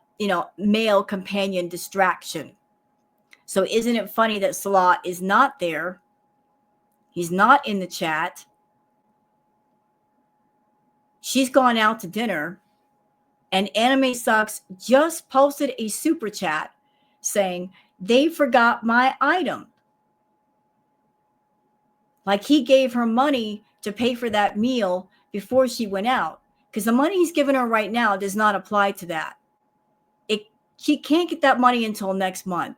male companion distraction. So isn't it funny that Salah is not there? He's not in the chat. She's gone out to dinner. And Anime Sucks just posted a super chat saying, they forgot my item. Like, he gave her money to pay for that meal before she went out. Because the money he's giving her right now does not apply to that. She can't get that money until next month.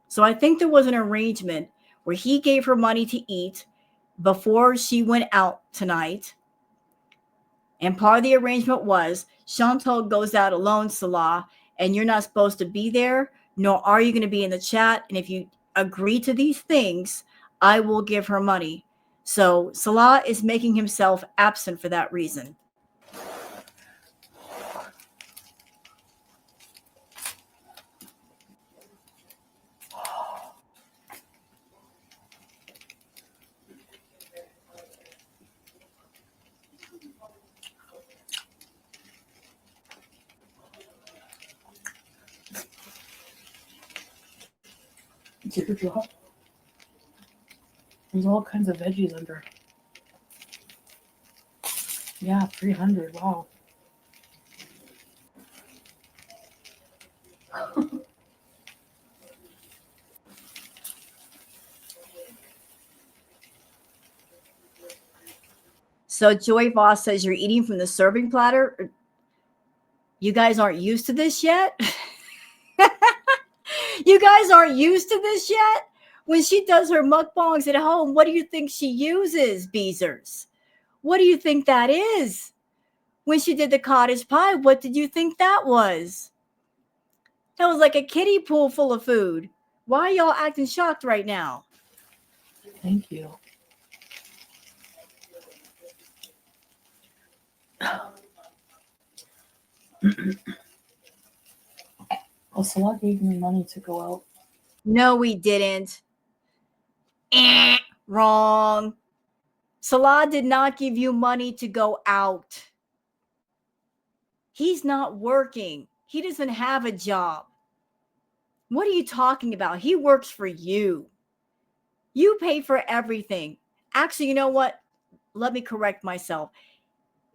So I think there was an arrangement where he gave her money to eat before she went out tonight. And part of the arrangement was Chantal goes out alone, Salah, and you're not supposed to be there, nor are you going to be in the chat. And if you agree to these things, I will give her money. So Salah is making himself absent for that reason. Super drop. There's all kinds of veggies under. Yeah, 300. Wow. So Joy Voss says you're eating from the serving platter. You guys aren't used to this yet? You guys aren't used to this yet? When she does her mukbangs at home, what do you think she uses, Beezers? What do you think that is? When she did the cottage pie, what did you think that was? That was like a kiddie pool full of food. Why are y'all acting shocked right now? Thank you. Well, Salah gave me money to go out. No, we didn't. Wrong. Salah did not give you money to go out. He's not working. He doesn't have a job. What are you talking about? He works for you. You pay for everything. Actually, you know what? Let me correct myself.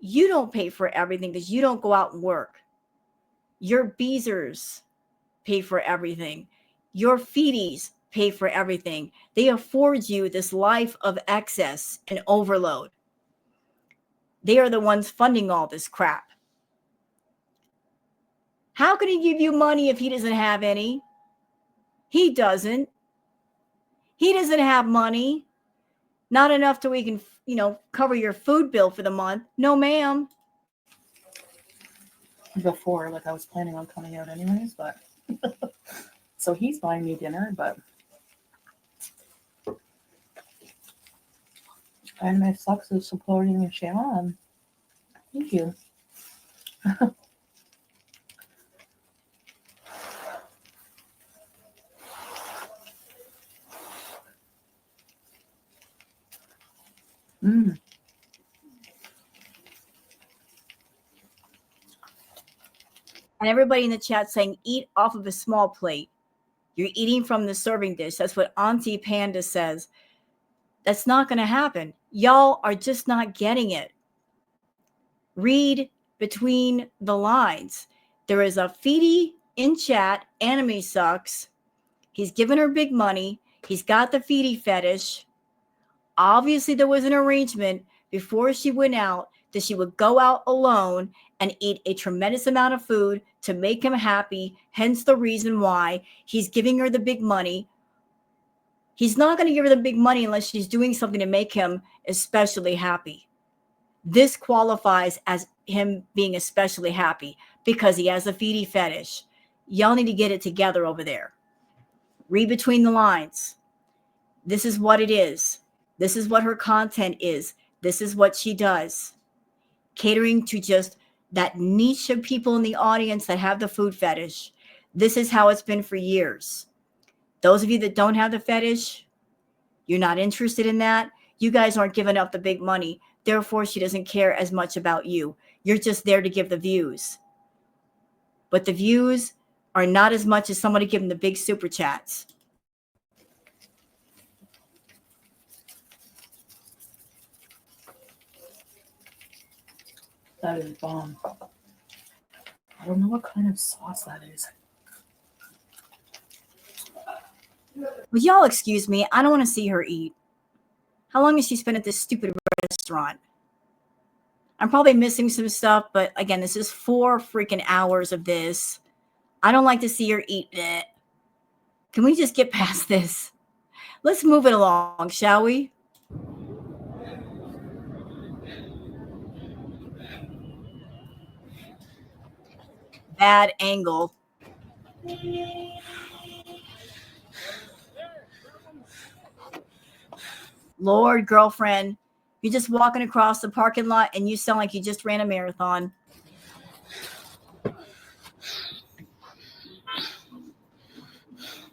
You don't pay for everything because you don't go out and work. Your Beezers pay for everything. Your Foodies pay for everything. They afford you this life of excess and overload. They are the ones funding all this crap. How can he give you money if he doesn't have any? He doesn't. He doesn't have money. Not enough to we can, cover your food bill for the month. No, ma'am. Before, like I was planning on coming out anyways, but so he's buying me dinner, but and my sucks is supporting the channel, and thank you. Mm. And everybody in the chat saying, eat off of a small plate. You're eating from the serving dish. That's what Auntie Panda says. That's not going to happen. Y'all are just not getting it. Read between the lines. There is a Foodie in chat. Anime sucks. He's given her big money. He's got the Foodie fetish. Obviously, there was an arrangement before she went out that she would go out alone and eat a tremendous amount of food to make him happy. Hence the reason why he's giving her the big money. He's not going to give her the big money unless she's doing something to make him especially happy. This qualifies as him being especially happy because he has a Foodie fetish. Y'all need to get it together over there. Read between the lines. This is what it is. This is what her content is. This is what she does. Catering to just that niche of people in the audience that have the food fetish. This is how it's been for years. Those of you that don't have the fetish, you're not interested in that. You guys aren't giving up the big money. Therefore, she doesn't care as much about you. You're just there to give the views. But the views are not as much as somebody giving the big super chats. That is bomb. I don't know what kind of sauce that is. Would y'all excuse me? I don't want to see her eat. How long has she spent at this stupid restaurant? I'm probably missing some stuff, but again, this is 4 freaking hours of this. I don't like to see her eat. Can we just get past this? Let's move it along, shall we? Bad angle. Lord, girlfriend, you're just walking across the parking lot and you sound like you just ran a marathon.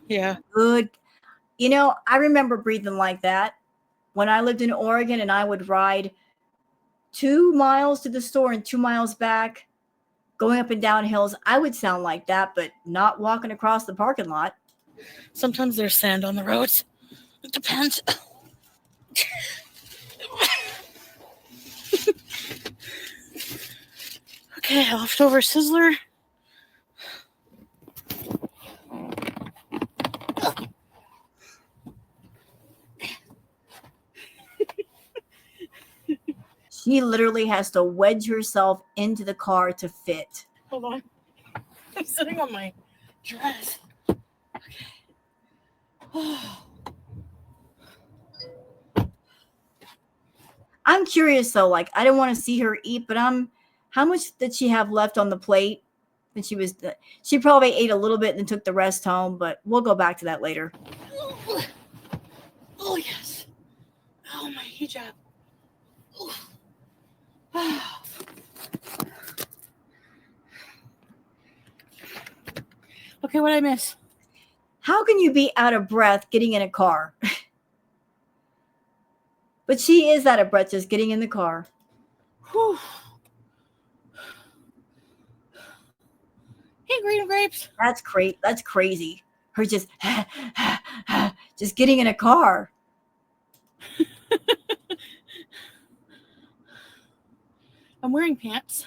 Yeah. Good. I remember breathing like that when I lived in Oregon and I would ride 2 miles to the store and 2 miles back, going up and down hills. I would sound like that, but not walking across the parking lot. Sometimes there's sand on the roads. It depends. Okay, leftover Sizzler. She literally has to wedge herself into the car to fit. Hold on. I'm sitting on my dress. Okay. I'm curious though, like I don't want to see her eat, but how much did she have left on the plate? And she probably ate a little bit and then took the rest home, but we'll go back to that later. Oh yes. Oh, my hijab. Okay, what did I miss? How can you be out of breath getting in a car? But she is out of breath just getting in the car. Whew. Hey, green grapes. That's crazy. Her just just getting in a car. I'm wearing pants.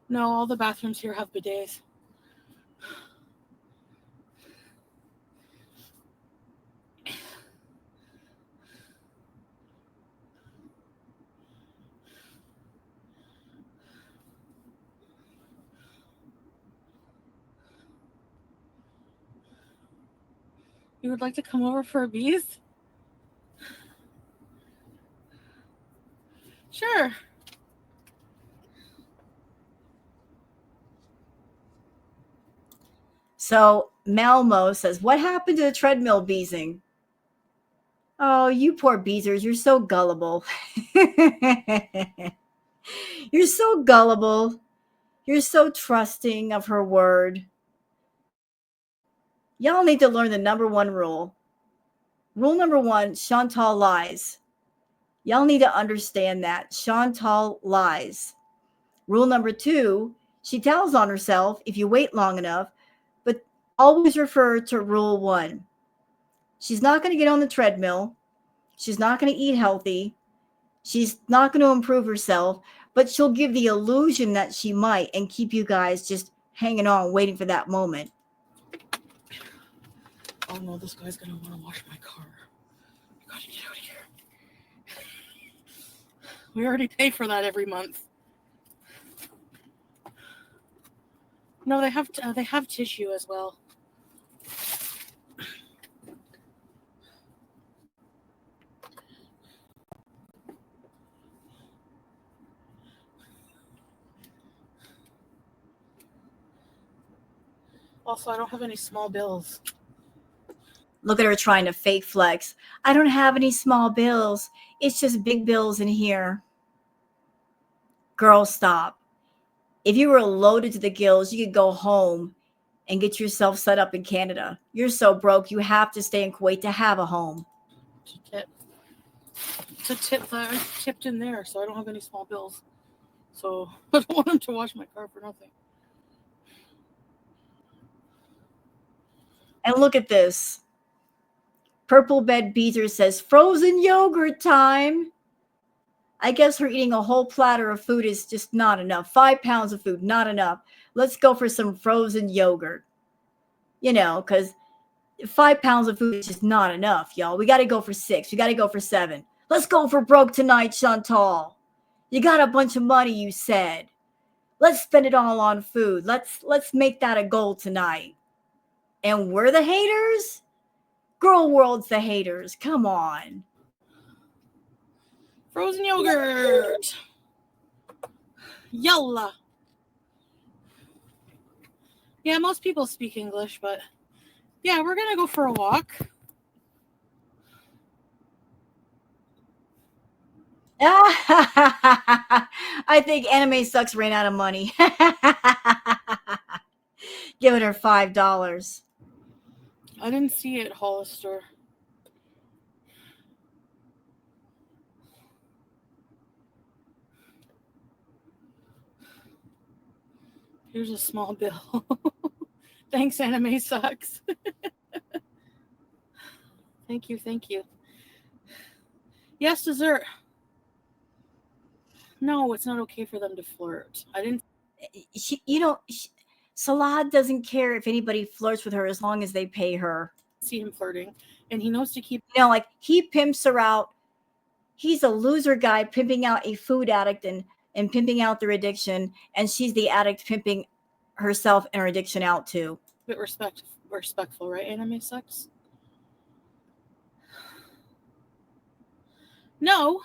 No, all the bathrooms here have bidets. You would like to come over for a bees? Sure. So Malmo says, what happened to the treadmill beesing? Oh, you poor beezers, you're so gullible. You're so gullible. You're so trusting of her word. Y'all need to learn the number one rule. Rule number one, Chantal lies. Y'all need to understand that. Chantal lies. Rule number two, she tells on herself if you wait long enough, but always refer to rule one. She's not going to get on the treadmill. She's not going to eat healthy. She's not going to improve herself, but she'll give the illusion that she might and keep you guys just hanging on, waiting for that moment. Oh no, this guy's gonna want to wash my car. I gotta get out of here. We already pay for that every month. No, they have tissue as well. Also, I don't have any small bills. Look at her trying to fake flex. I don't have any small bills. It's just big bills in here. Girl, stop. If you were loaded to the gills, you could go home and get yourself set up in Canada. You're so broke, you have to stay in Kuwait to have a home. It's a tip that I tipped in there, so I don't have any small bills. So I don't want him to wash my car for nothing. And look at this. Purple Bed Beezer says, frozen yogurt time. I guess her eating a whole platter of food is just not enough. 5 pounds of food, not enough. Let's go for some frozen yogurt. You know, because 5 pounds of food is just not enough, y'all. We got to go for 6. We got to go for 7. Let's go for broke tonight, Chantal. You got a bunch of money, you said. Let's spend it all on food. Let's make that a goal tonight. And we're the haters? Girl World's the haters. Come on. Frozen yogurt. Yalla. Yeah, most people speak English, but yeah, we're going to go for a walk. I think Anime Sucks ran out of money. Giving her $5. I didn't see it, Hollister. Here's a small bill. Thanks, Anime Sucks. Thank you. Yes, dessert. No, it's not okay for them to flirt. I didn't. Salad doesn't care if anybody flirts with her as long as they pay her. See him flirting, and he knows to keep. Like he pimps her out. He's a loser guy pimping out a food addict and pimping out their addiction, and she's the addict pimping herself and her addiction out too. A bit respectful, right? Anime Sucks. No.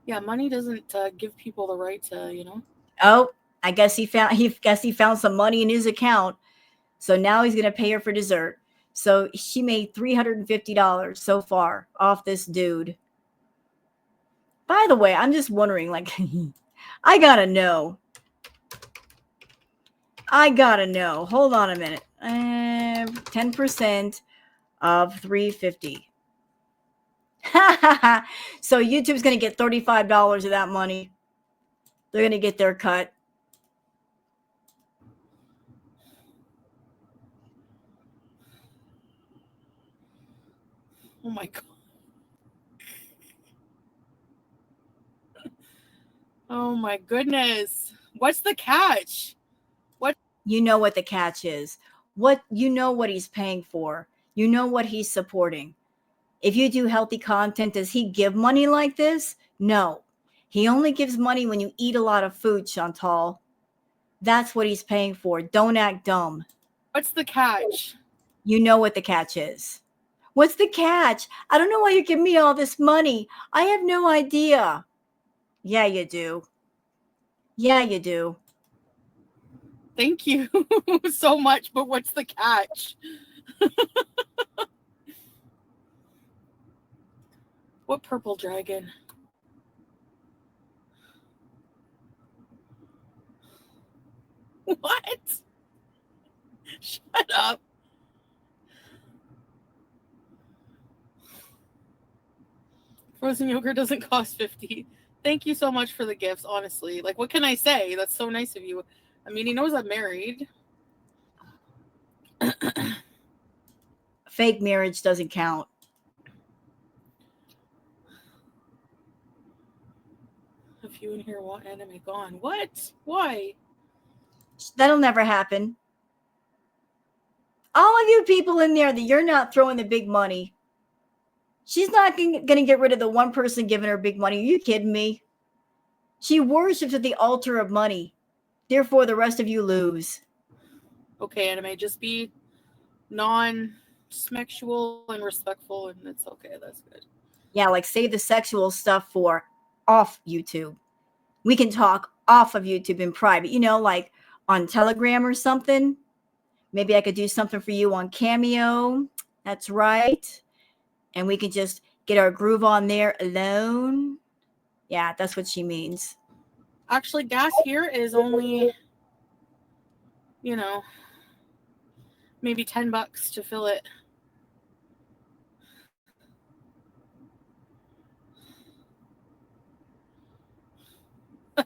Yeah, money doesn't give people the right to, Oh, I guess he found some money in his account, so now he's gonna pay her for dessert. So she made $350 so far off this dude. By the way, I'm just wondering, like, I gotta know. Hold on a minute. 10% of $350. So YouTube's gonna get $35 of that money. They're gonna get their cut. Oh my god. Oh my goodness. What's the catch? What? You know what the catch is. What he's paying for. You know what he's supporting. If you do healthy content, does he give money like this? No. He only gives money when you eat a lot of food, Chantal. That's what he's paying for. Don't act dumb. What's the catch? You know what the catch is. What's the catch? I don't know why you're giving me all this money. I have no idea. Yeah, you do. Yeah, you do. Thank you so much, but what's the catch? What purple dragon? What? Shut up. Frozen yogurt doesn't cost $50. Thank you so much for the gifts, honestly. Like, what can I say? That's so nice of you. I mean, he knows I'm married. Fake marriage doesn't count. A few in here want anime gone. What? Why? That'll never happen. All of you people in there that you're not throwing the big money. She's not going to get rid of the one person giving her big money. Are you kidding me? She worships at the altar of money. Therefore, the rest of you lose. Okay, anime, just be non-sexual and respectful, and it's okay. That's good. Yeah, like save the sexual stuff for off YouTube. We can talk off of YouTube in private, you know, like on Telegram or something. Maybe I could do something for you on Cameo. That's right. And we can just get our groove on there alone. Yeah, that's what she means. Actually, gas here is only, you know, maybe $10 to fill it.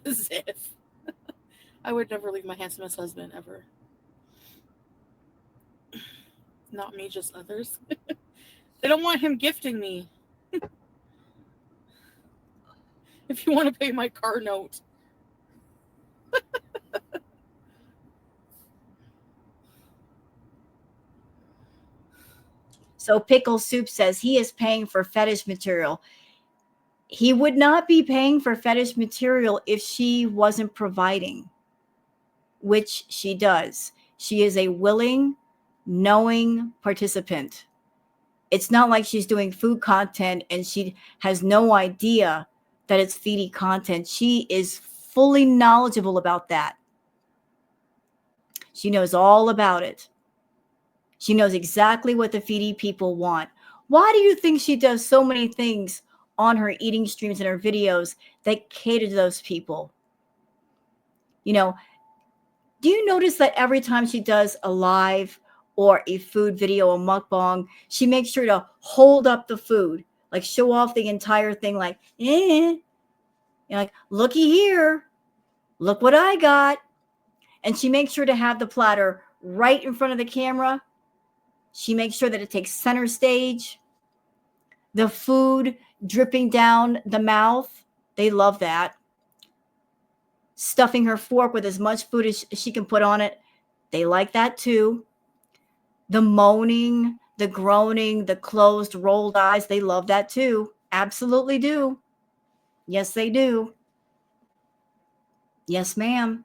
As if. I would never leave my handsomest husband, ever. Not me, just others. They don't want him gifting me. If you want to pay my car note. So Pickle Soup says he is paying for fetish material. He would not be paying for fetish material if she wasn't providing, which she does. She is a willing, knowing participant. It's not like she's doing food content and she has no idea that it's feedy content. She is fully knowledgeable about that. She knows all about it. She knows exactly what the feedy people want. Why do you think she does so many things on her eating streams and her videos that cater to those people? You know, do you notice that every time she does a live or a food video, a mukbang, she makes sure to hold up the food, like show off the entire thing, like, You're like, looky here, look what I got. And she makes sure to have the platter right in front of the camera. She makes sure that it takes center stage. The food dripping down the mouth. They love that. Stuffing her fork with as much food as she can put on it. They like that too. The moaning, the groaning, the closed, rolled eyes. They love that too. Absolutely do. Yes, they do. Yes, ma'am.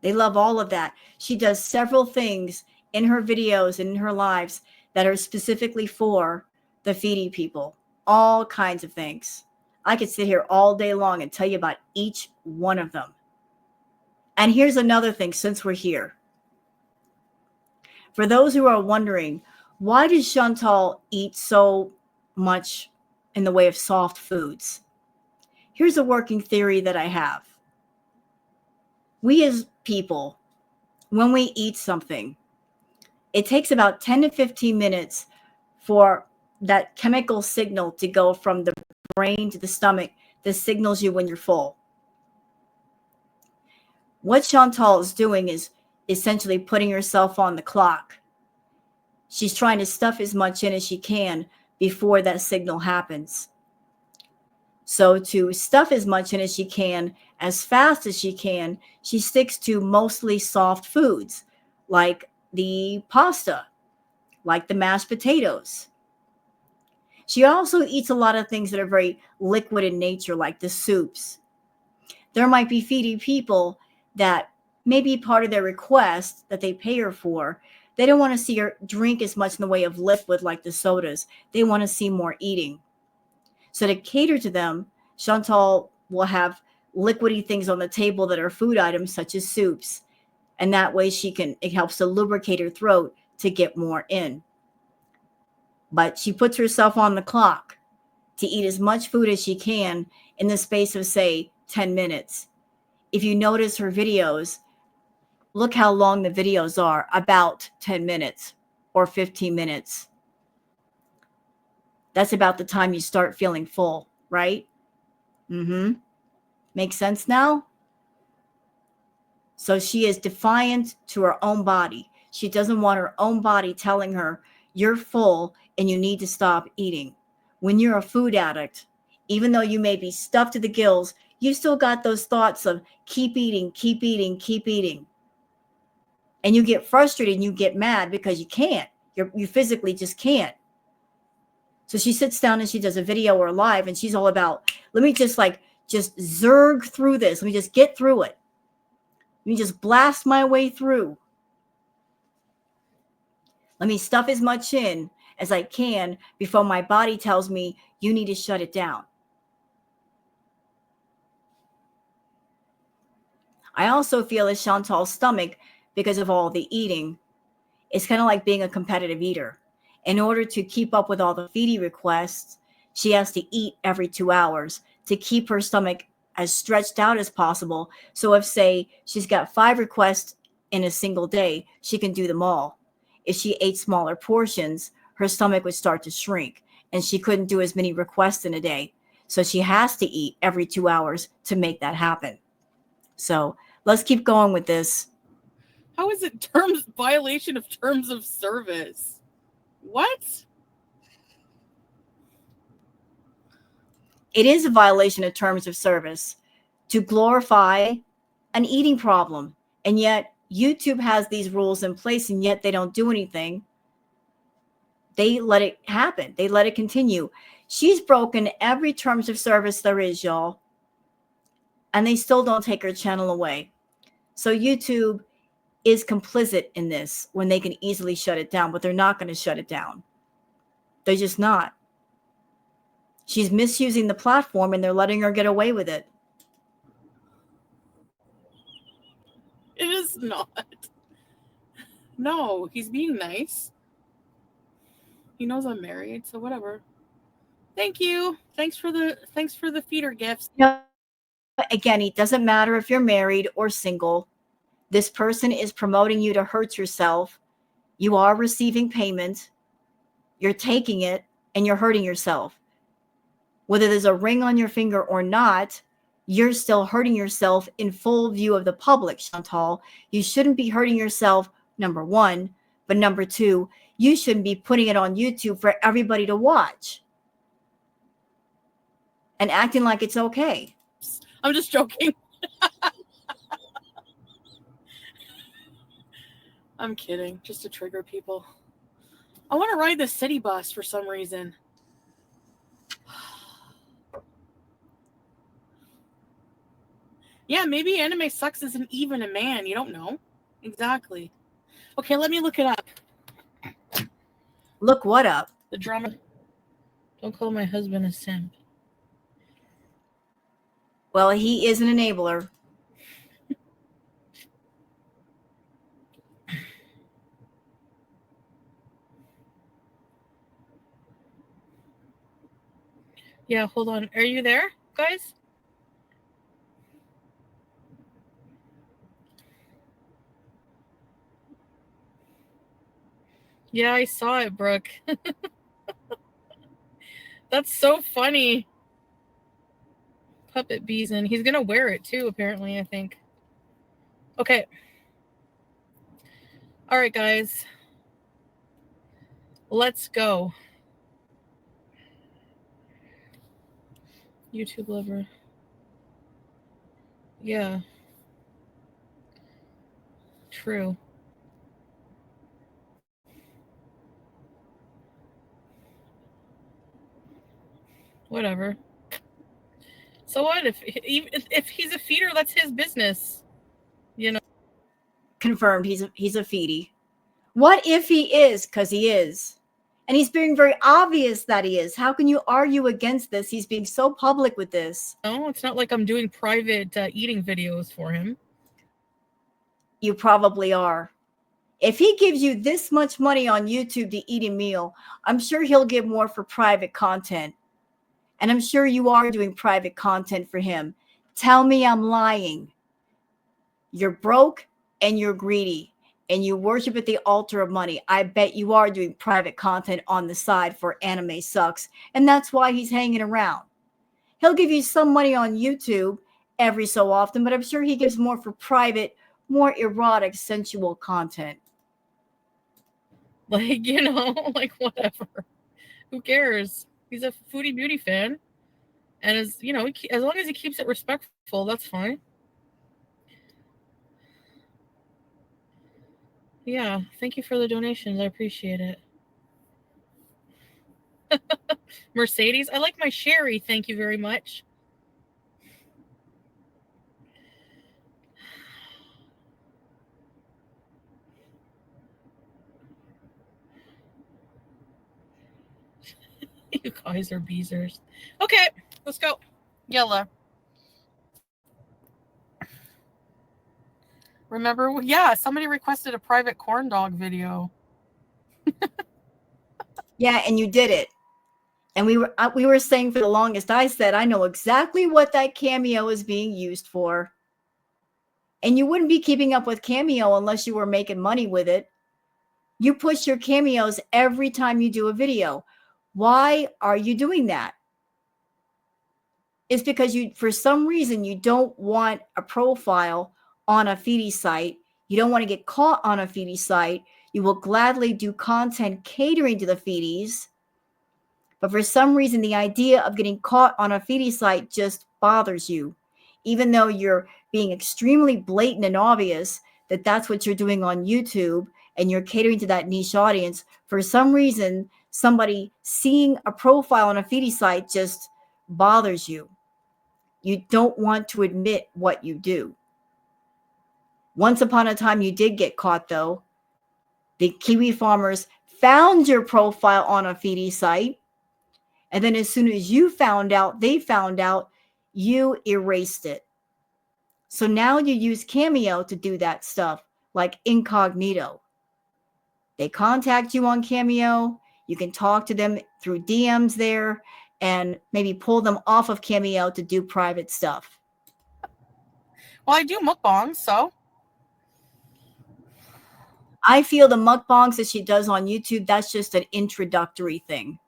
They love all of that. She does several things in her videos and in her lives that are specifically for the feedy people. All kinds of things. I could sit here all day long and tell you about each one of them. And here's another thing since we're here. For those who are wondering, why does Chantal eat so much in the way of soft foods? Here's a working theory that I have. We as people, when we eat something, it takes about 10 to 15 minutes for that chemical signal to go from the brain to the stomach that signals you when you're full. What Chantal is doing is essentially putting herself on the clock. She's trying to stuff as much in as she can before that signal happens. So to stuff as much in as she can, as fast as she can, she sticks to mostly soft foods like the pasta, like the mashed potatoes. She also eats a lot of things that are very liquid in nature, like the soups. There might be feedy people that maybe part of their request that they pay her for, They don't want to see her drink as much in the way of liquid like the sodas. They want to see more eating. So to cater to them, Chantal will have liquidy things on the table that are food items such as soups. And that way it helps to lubricate her throat to get more in. But she puts herself on the clock to eat as much food as she can in the space of, say, 10 minutes. If you notice her videos, look how long the videos are, about 10 minutes or 15 minutes. That's about the time you start feeling full, right? Makes sense now? So she is defiant to her own body. She doesn't want her own body telling her, you're full and you need to stop eating. When you're a food addict, even though you may be stuffed to the gills, you still got those thoughts of keep eating, keep eating, keep eating. And you get frustrated and you get mad because you can't. You physically just can't. So she sits down and she does a video or live and she's all about, let me just zerg through this. Let me just get through it. Let me just blast my way through. Let me stuff as much in as I can before my body tells me you need to shut it down. I also feel as Chantal's stomach, because of all the eating, it's kind of like being a competitive eater. In order to keep up with all the Foodie requests, she has to eat every 2 hours to keep her stomach as stretched out as possible. So if, say, she's got 5 requests in a single day, she can do them all. If she ate smaller portions, her stomach would start to shrink and she couldn't do as many requests in a day. So she has to eat every 2 hours to make that happen. So let's keep going with this. How is it violation of terms of service? What? It is a violation of terms of service to glorify an eating problem. And yet YouTube has these rules in place and yet they don't do anything. They let it happen. They let it continue. She's broken every terms of service there is, y'all. And they still don't take her channel away. So YouTube is complicit in this when they can easily shut it down, but they're not going to shut it down. They're just not. She's misusing the platform and they're letting her get away with it. It is not. No, he's being nice. He knows I'm married, so whatever. Thank you. Thanks for the feeder gifts. Again, it doesn't matter if you're married or single. This person is promoting you to hurt yourself. You are receiving payment. You're taking it and you're hurting yourself. Whether there's a ring on your finger or not, you're still hurting yourself in full view of the public, Chantal. You shouldn't be hurting yourself, number one. But number two, you shouldn't be putting it on YouTube for everybody to watch and acting like it's okay. I'm just joking. I'm kidding, just to trigger people. I want to ride the city bus for some reason. Yeah, maybe Anime Sucks isn't even a man. You don't know. Exactly. Okay, let me look it up. Look what up? The drama. Don't call my husband a simp. Well, he is an enabler. Yeah, hold on. Are you there, guys? Yeah, I saw it, Brooke. That's so funny. Puppet Beeson. He's going to wear it too, apparently, I think. Okay. All right, guys. Let's go. YouTube lover. Yeah. True. Whatever. So what? If he's a feeder, that's his business. You know. Confirmed. He's a Foodie. What if he is? Because he is. And he's being very obvious that he is. How can you argue against this? He's being so public with this. No, it's not like I'm doing private eating videos for him. You probably are. If he gives you this much money on YouTube to eat a meal, I'm sure he'll give more for private content. And I'm sure you are doing private content for him. Tell me I'm lying. You're broke and you're greedy and you worship at the altar of money. I bet you are doing private content on the side for Anime Sucks. And that's why he's hanging around. He'll give you some money on YouTube every so often, but I'm sure he gives more for private, more erotic, sensual content. Like, you know, like whatever. Who cares? He's a Foodie Beauty fan. And as you know, as long as he keeps it respectful, that's fine. Yeah, thank you for the donations. I appreciate it. Mercedes, I like my sherry. Thank you very much. You guys are beezers. Okay, let's go. Yella. Remember? Yeah, somebody requested a private corn dog video. Yeah, and you did it. And we were saying for the longest, I said, I know exactly what that Cameo is being used for. And you wouldn't be keeping up with Cameo unless you were making money with it. You push your cameos every time you do a video. Why are you doing that? It's because for some reason, you don't want a profile on a Foodie site. You don't want to get caught on a Foodie site. You will gladly do content catering to the Foodies. But for some reason, the idea of getting caught on a Foodie site just bothers you, even though you're being extremely blatant and obvious that that's what you're doing on YouTube and you're catering to that niche audience. For some reason, somebody seeing a profile on a Foodie site just bothers you. You don't want to admit what you do. Once upon a time, you did get caught, though. The Kiwi farmers found your profile on a Foodie site. And then as soon as you found out, they found out, you erased it. So now you use Cameo to do that stuff, like incognito. They contact you on Cameo. You can talk to them through DMs there and maybe pull them off of Cameo to do private stuff. Well, I do mukbangs, so. I feel the mukbangs that she does on YouTube, that's just an introductory thing.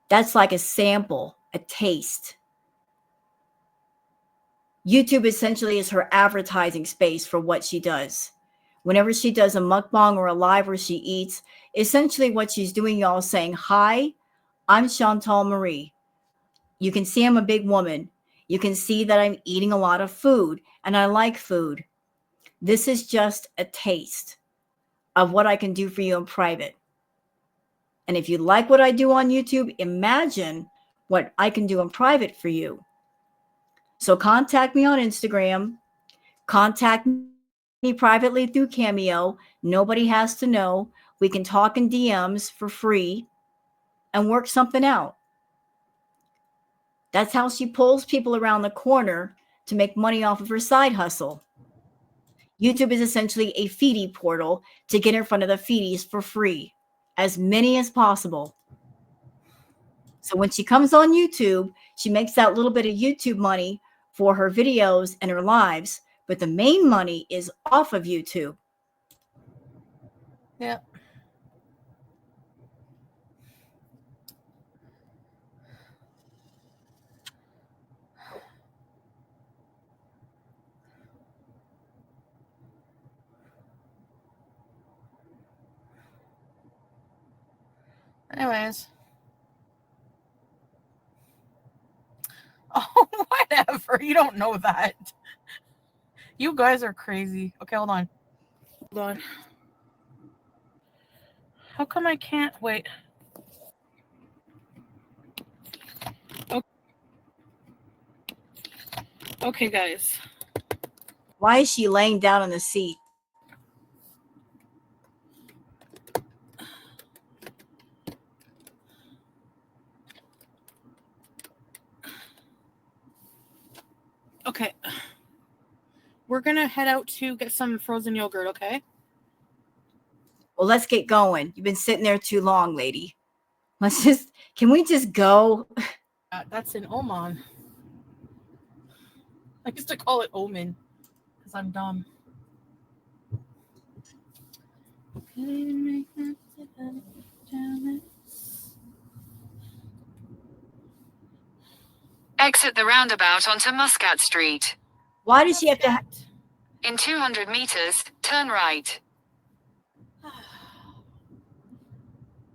That's like a sample, a taste. YouTube essentially is her advertising space for what she does. Whenever she does a mukbang or a live where she eats, essentially what she's doing, y'all, is saying, hi, I'm Chantal Marie. You can see I'm a big woman. You can see that I'm eating a lot of food and I like food. This is just a taste of what I can do for you in private. And if you like what I do on YouTube, imagine what I can do in private for you. So contact me on Instagram. Contact me privately through Cameo. Nobody has to know. We can talk in DMs for free and work something out. That's how she pulls people around the corner to make money off of her side hustle. YouTube is essentially a Foodie portal to get in front of the Foodies for free, as many as possible. So when she comes on YouTube, she makes that little bit of YouTube money for her videos and her lives, but the main money is off of YouTube. Yeah. Anyways. Oh, whatever. You don't know that. You guys are crazy. Okay, hold on. Hold on. How come I can't wait? Okay, guys. Why is she laying down on the seat? Okay. We're going to head out to get some frozen yogurt, okay? Well, let's get going. You've been sitting there too long, lady. Can we just go? That's in Oman. I used to call it Omen because I'm dumb. Exit the roundabout onto Muscat Street. Why does she have to? In 200 meters, turn right.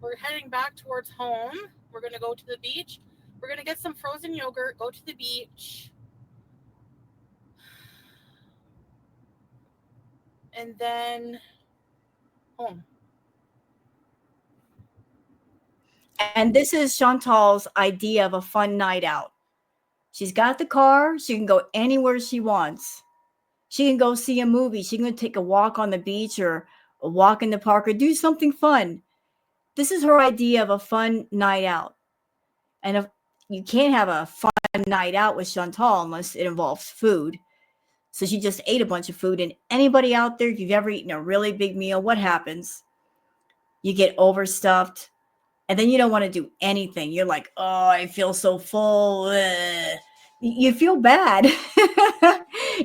We're heading back towards home. We're going to go to the beach. We're going to get some frozen yogurt, go to the beach. And then home. And this is Chantal's idea of a fun night out. She's got the car. She can go anywhere she wants. She can go see a movie. She can take a walk on the beach or a walk in the park or do something fun. This is her idea of a fun night out. And if you can't have a fun night out with Chantal unless it involves food. So she just ate a bunch of food. And anybody out there, if you've ever eaten a really big meal, what happens? You get overstuffed. And then you don't want to do anything. You're like, oh, I feel so full. Ugh. You feel bad.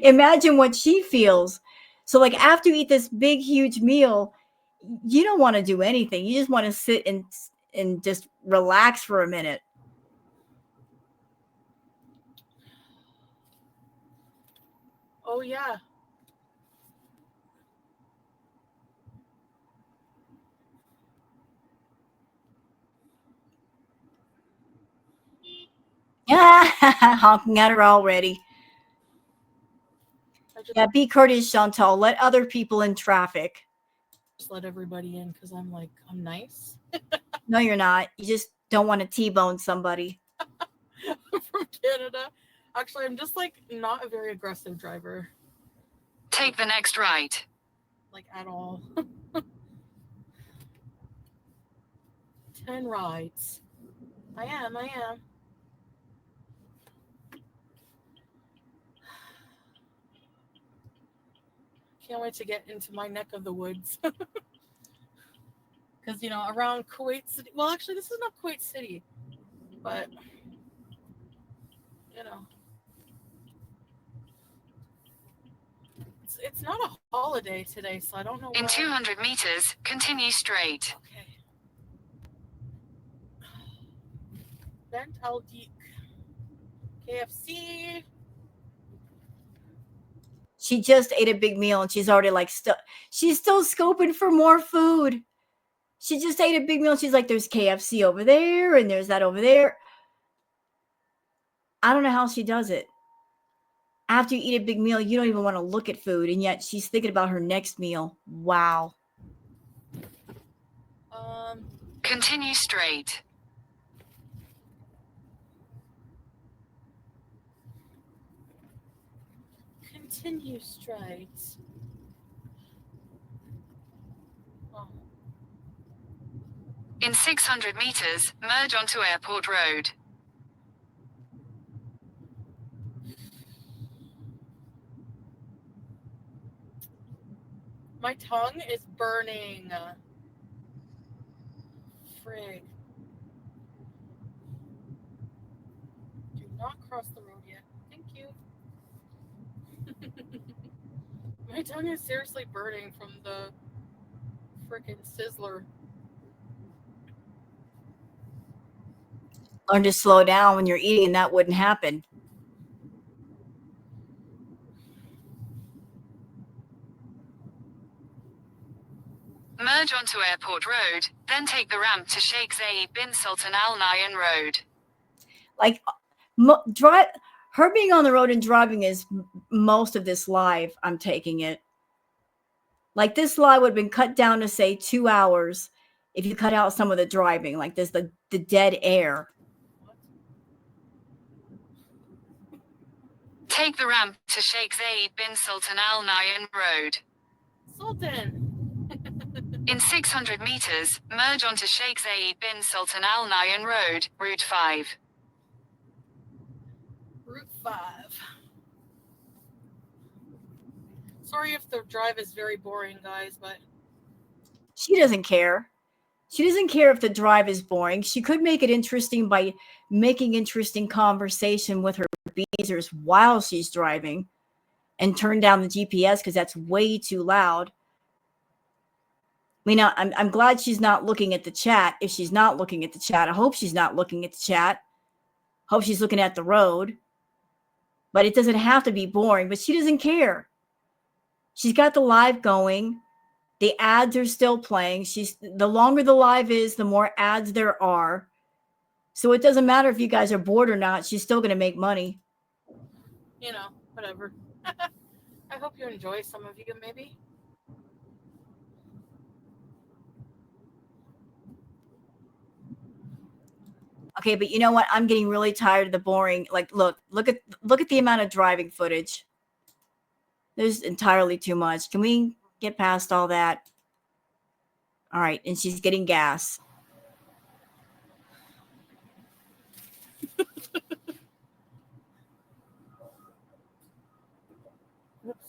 Imagine what she feels. So like after you eat this big, huge meal, you don't want to do anything. You just want to sit and just relax for a minute. Oh, yeah. Honking at her already. Yeah, be courteous, Chantal. Let other people in traffic. Just let everybody in because I'm nice. No, you're not. You just don't want to T-bone somebody. From Canada. Actually, I'm just not a very aggressive driver. Take the next right. At all. 10 rides. I am. Can't wait to get into my neck of the woods. Because, around Kuwait City. Well, actually, this is not Kuwait City. But, It's not a holiday today, so I don't know. In 200 meters, continue straight. Okay. Bent Al Deek. KFC. She just ate a big meal and she's already she's still scoping for more food. She just ate a big meal. She's like, there's KFC over there and there's that over there. I don't know how she does it. After you eat a big meal, you don't even want to look at food. And yet she's thinking about her next meal. Wow. Continue straight. Continue straight. Oh. In 600 meters, merge onto Airport Road. My tongue is burning. Frig. Do not cross the road yet. Thank you. My tongue is seriously burning from the freaking Sizzler. Learn to slow down when you're eating and that wouldn't happen. Merge onto Airport Road, then take the ramp to Sheikh Zayed bin Sultan Al Nahyan Road. Her being on the road and driving is most of this live. I'm taking it. This live would have been cut down to say 2 hours if you cut out some of the driving, the dead air. Take the ramp to Sheikh Zayed bin Sultan Al Nahyan Road. Sultan. In 600 meters, merge onto Sheikh Zayed bin Sultan Al Nahyan Road, Route 5. Route 5. Sorry if the drive is very boring, guys, but She doesn't care. She doesn't care if the drive is boring. She could make it interesting by making interesting conversation with her beezers while she's driving and turn down the GPS because that's way too loud. I mean, I'm glad she's not looking at the chat. If she's not looking at the chat, I hope she's not looking at the chat. Hope she's looking at the road. But it doesn't have to be boring, but she doesn't care. She's got the live going. The ads are still playing. The longer the live is, the more ads there are. So it doesn't matter if you guys are bored or not. She's still going to make money. you know, whatever. I hope you enjoy, some of you maybe. Okay, but you know what? I'm getting really tired of the boring. Like, look at the amount of driving footage. There's entirely too much. Can we get past all that? All right, and she's getting gas. Oops.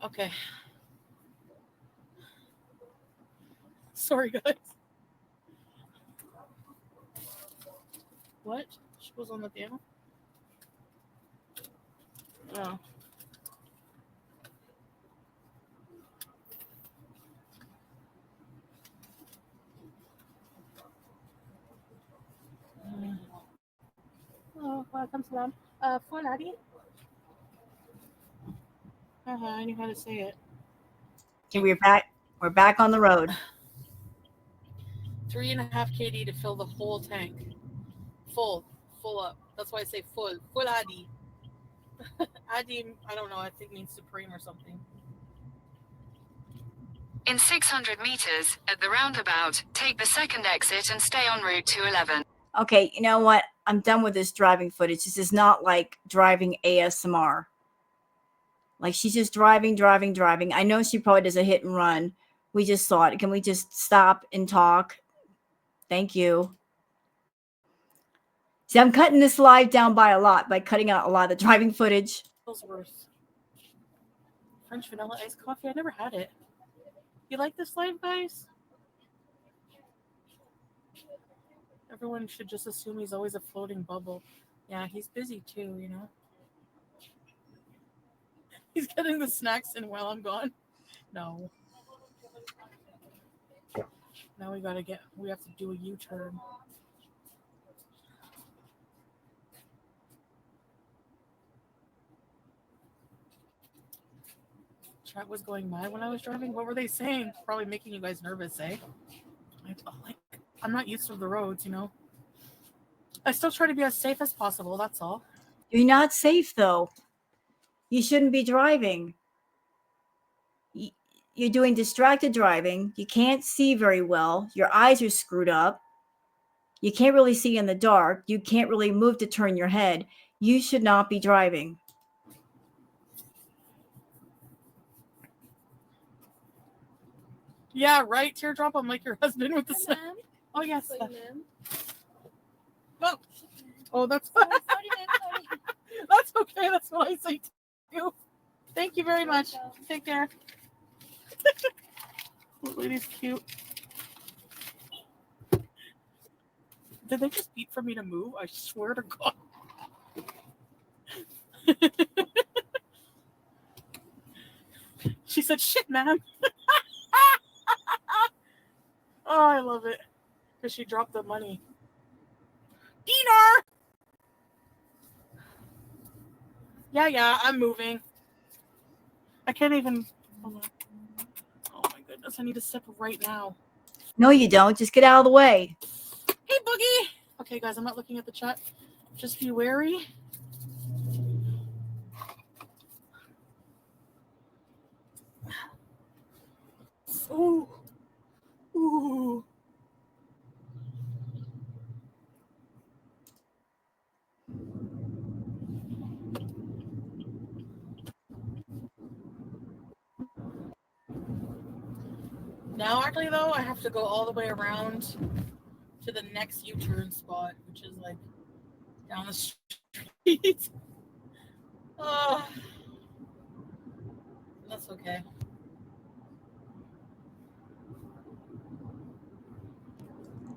Okay. Sorry, guys. What? She was on the piano? Oh. Oh, welcome, salam. Foodie. I knew how to say it. Okay, we're back. We're back on the road. 3.5 kd to fill the whole tank. Full up. That's why I say full Adi. Adi, I don't know, I think means supreme or something. In 600 meters, at the roundabout, take the second exit and stay on Route 211. Okay, you know what? I'm done with this driving footage. This is not like driving ASMR. Like, she's just driving. I know she probably does a hit and run. We just saw it. Can we just stop and talk? Thank you. See, I'm cutting this live down by a lot, by cutting out a lot of the driving footage. Ellsworth. French vanilla iced coffee. I never had it. You like this live, guys? Everyone should just assume he's always a floating bubble. Yeah, he's busy too, you know. He's getting the snacks in while I'm gone. No. Now we have to do a U-turn. Chat was going mad when I was driving. What were they saying? Probably making you guys nervous, eh? I'm not used to the roads, you know. I still try to be as safe as possible, that's all. You're not safe, though. You shouldn't be driving. You're doing distracted driving. You can't see very well. Your eyes are screwed up. You can't really see in the dark. You can't really move to turn your head. You should not be driving. Yeah, right, Teardrop. I'm like your husband with the snack. Oh, yes. Oh, that's that's okay. That's what I say to you. Thank you very much. Take care. This lady's cute. Did they just beat for me to move? I swear to God. She said, shit, man. Oh, I love it. Because she dropped the money. Dinner! Yeah, I'm moving. I can't even... Hold on. Oh my goodness, I need a sip right now. No, you don't. Just get out of the way. Hey, Boogie! Okay, guys, I'm not looking at the chat. Just be wary. Ooh. Ooh. Now, actually, though, I have to go all the way around to the next U-turn spot, which is like down the street. That's okay.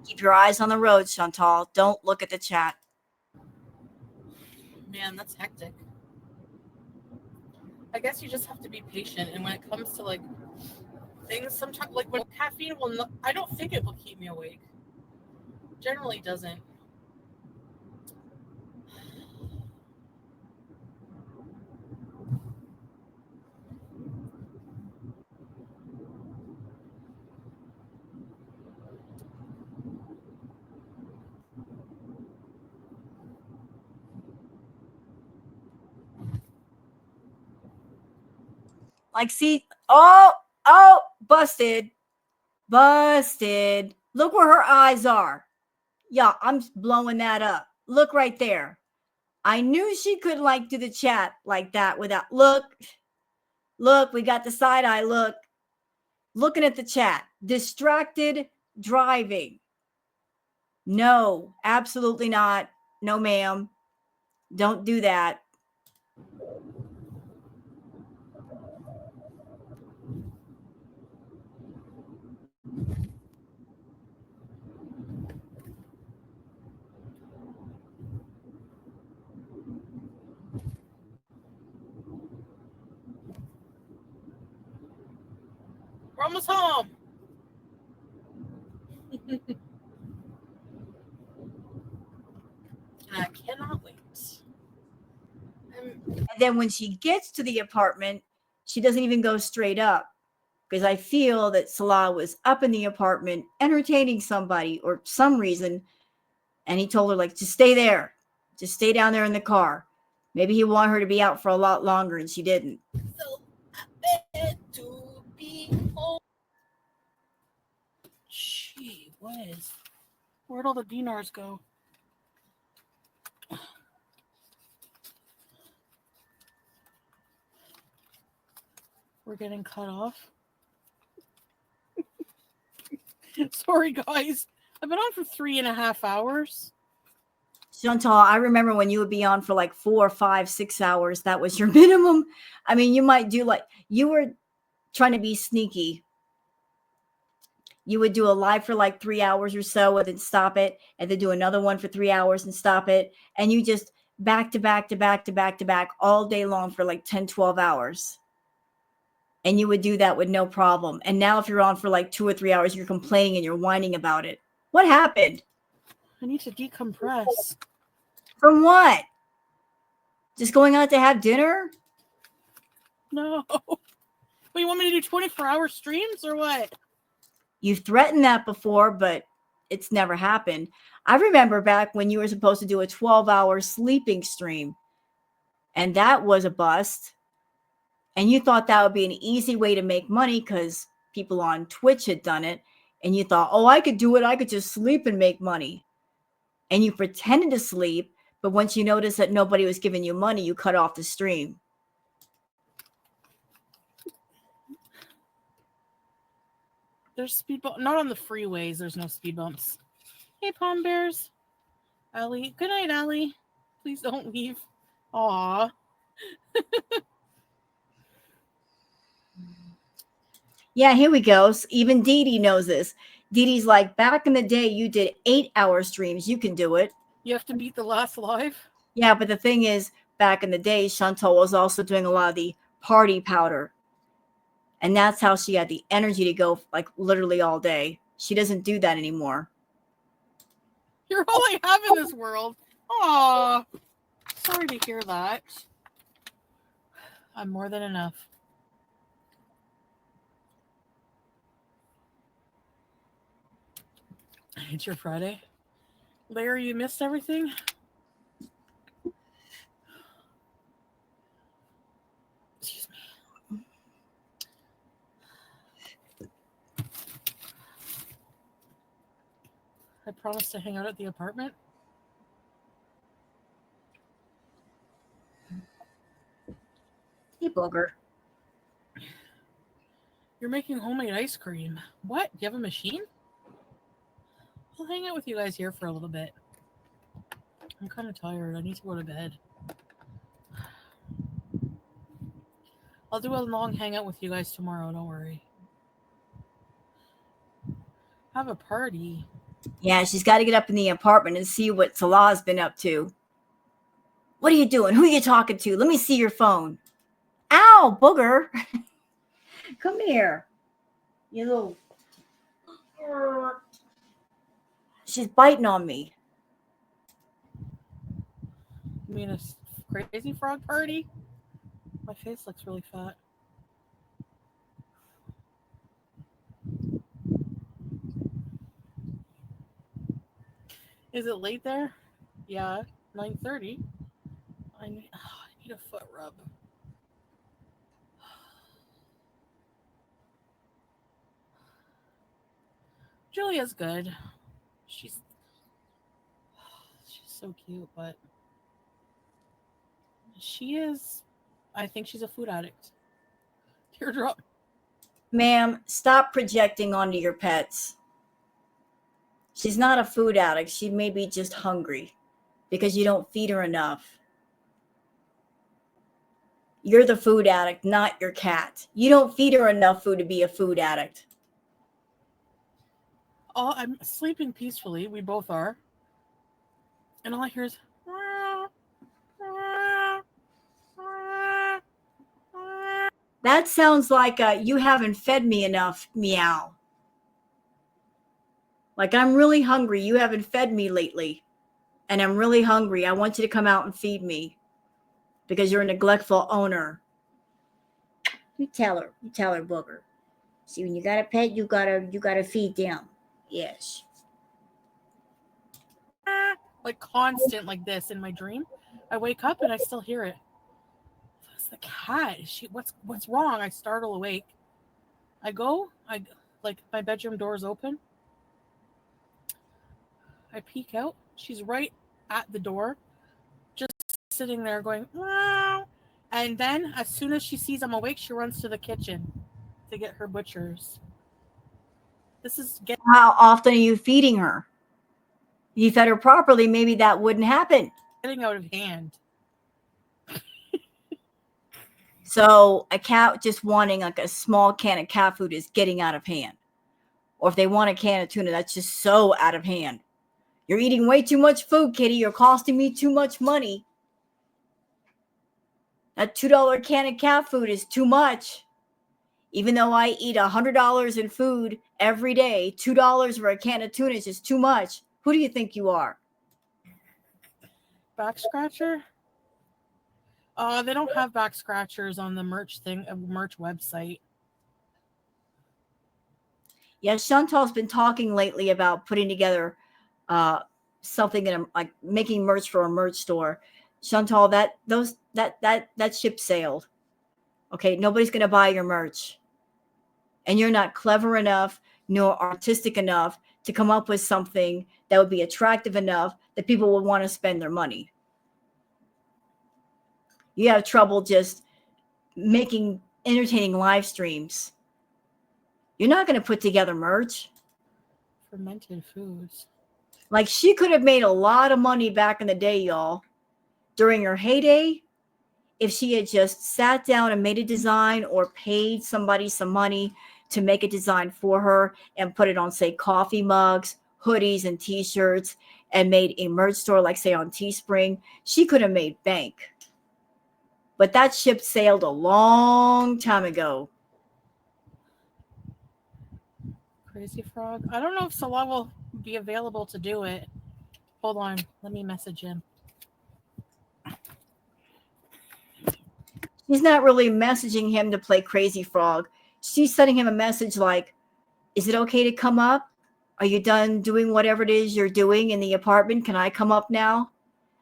Keep your eyes on the road, Chantal. Don't look at the chat. Man, that's hectic. I guess you just have to be patient. And when it comes to like things, sometimes like when caffeine will not, I don't think it will keep me awake. Generally doesn't. Like, see, busted. Look where her eyes are. Yeah, I'm blowing that up. Look right there. I knew she could like do the chat like that without look, we got the side eye. Looking at the chat. Distracted driving. No, absolutely not. No, ma'am. Don't do that. We're almost home. And I cannot wait. And then when she gets to the apartment, she doesn't even go straight up because I feel that Salah was up in the apartment entertaining somebody or some reason. And he told her, like, just stay there. Just stay down there in the car. Maybe he wanted her to be out for a lot longer and she didn't. So I bet to be home. Gee whiz. Where'd all the dinars go? We're getting cut off. Sorry, guys. I've been on for 3.5 hours. Chantal, I remember when you would be on for like 4, 5, 6 hours. That was your minimum. I mean, you might do like, you were trying to be sneaky. You would do a live for like 3 hours or so and then stop it and then do another one for 3 hours and stop it. And you just back to back to back to back to back all day long for like 10, 12 hours. And you would do that with no problem. And now if you're on for like 2 or 3 hours, you're complaining and you're whining about it. What happened? I need to decompress. From what? Just going out to have dinner? No. Well, you want me to do 24-hour streams or what? You've threatened that before, but it's never happened. I remember back when you were supposed to do a 12-hour sleeping stream, and that was a bust. And you thought that would be an easy way to make money because people on Twitch had done it. And you thought, oh, I could do it. I could just sleep and make money. And you pretended to sleep. But once you noticed that nobody was giving you money, you cut off the stream. There's speed bumps. Not on the freeways. There's no speed bumps. Hey, Palm Bears. Allie. Good night, Allie. Please don't leave. Aw. Yeah, here we go. Even Dee Dee knows this. Dee Dee's like, back in the day, you did 8-hour streams. You can do it. You have to beat the last live? Yeah, but the thing is, back in the day, Chantal was also doing a lot of the party powder. And that's how she had the energy to go like literally all day. She doesn't do that anymore. You're all I have in this world. Aw. Sorry to hear that. I'm more than enough. It's your Friday. Larry, you missed everything? Excuse me. I promised to hang out at the apartment. Hey, booger. You're making homemade ice cream. What? Do you have a machine? I'll hang out with you guys here for a little bit. I'm kind of tired. I need to go to bed. I'll do a long hangout with you guys tomorrow. Don't worry. Have a party. Yeah, she's got to get up in the apartment and see what Salah's been up to. What are you doing? Who are you talking to? Let me see your phone. Ow, booger. Come here. You little. She's biting on me. You mean a crazy frog party? My face looks really fat. Is it late there? Yeah, 9:30. I need a foot rub. Julia's good. She's so cute, but she is. I think she's a food addict. Teardrop. Ma'am, stop projecting onto your pets. She's not a food addict. She may be just hungry because you don't feed her enough. You're the food addict, not your cat. You don't feed her enough food to be a food addict. Oh, I'm sleeping peacefully. We both are. And all I hear is. That sounds like you haven't fed me enough, meow. Like I'm really hungry. You haven't fed me lately. And I'm really hungry. I want you to come out and feed me because you're a neglectful owner. You tell her, booger. See, when you got a pet, you gotta feed them. Yes. Like constant like this in my dream. I wake up and I still hear it. It's the cat. What's wrong? I startle awake. I like my bedroom door's open. I peek out. She's right at the door, just sitting there going, wow. And then as soon as she sees I'm awake, she runs to the kitchen to get her butchers. This is How often are you feeding her? If you fed her properly, maybe that wouldn't happen. getting out of hand. So a cat just wanting like a small can of cat food is getting out of hand. Or if they want a can of tuna, that's just so out of hand. You're eating way too much food, kitty. You're costing me too much money. That $2 can of cat food is too much. Even though I eat $100 in food every day, $2 for a can of tuna is just too much. Who do you think you are? Back scratcher? They don't have back scratchers on the merch website. Yeah, Chantal's been talking lately about putting together something in like making merch for a merch store. Chantal, that ship sailed. Okay, nobody's gonna buy your merch, and you're not clever enough nor artistic enough to come up with something that would be attractive enough that people would want to spend their money. You have trouble just making entertaining live streams. You're not going to put together merch. Fermented foods. Like she could have made a lot of money back in the day, y'all, during her heyday, if she had just sat down and made a design or paid somebody some money to make a design for her and put it on, say, coffee mugs, hoodies, and t-shirts, and made a merch store, like, say, on Teespring. She could have made bank. But that ship sailed a long time ago. Crazy Frog. I don't know if Salah will be available to do it. Hold on. Let me message him. She's not really messaging him to play Crazy Frog. She's sending him a message like, is it okay to come up? Are you done doing whatever it is you're doing in the apartment? Can I come up now?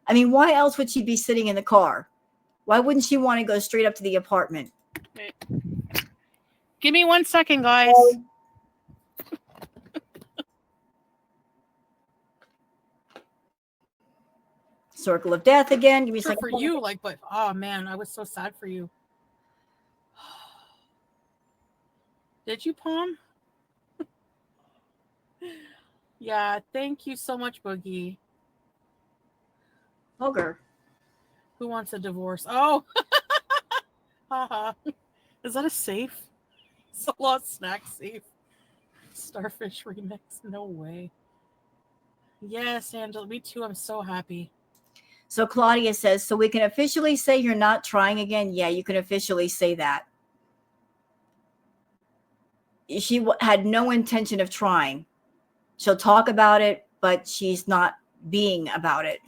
I mean, why else would she be sitting in the car? Why wouldn't she want to go straight up to the apartment? Wait. Give me 1 second, guys. Circle of Death again. Give me a second. For you, like, but oh man, I was so sad for you. Did you, Palm? Yeah, thank you so much, Boogie. Booger. Who wants a divorce? Oh, haha. Is that a safe? It's a lot snack safe. Starfish remix. No way. Yes, Angela. Me too. I'm so happy. So Claudia says, so we can officially say you're not trying again? Yeah, you can officially say that. She had no intention of trying. She'll talk about it, but she's not being about it.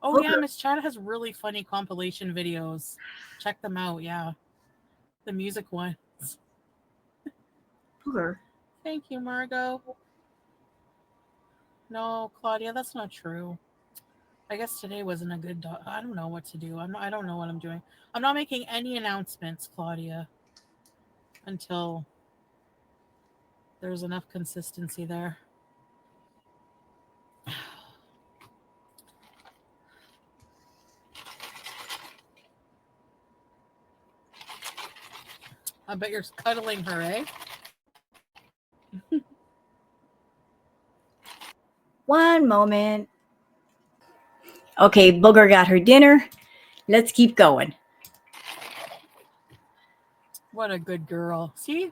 Oh, yeah. Miss Chad has really funny compilation videos. Check them out. Yeah. The music ones. Booger. Thank you, Margot. No, Claudia, that's not true. I guess today wasn't a good I don't know what to do. I don't know what I'm doing. I'm not making any announcements, Claudia, until there's enough consistency there. I bet you're cuddling her, eh? One moment. Okay, Booger got her dinner. Let's keep going. What a good girl. See,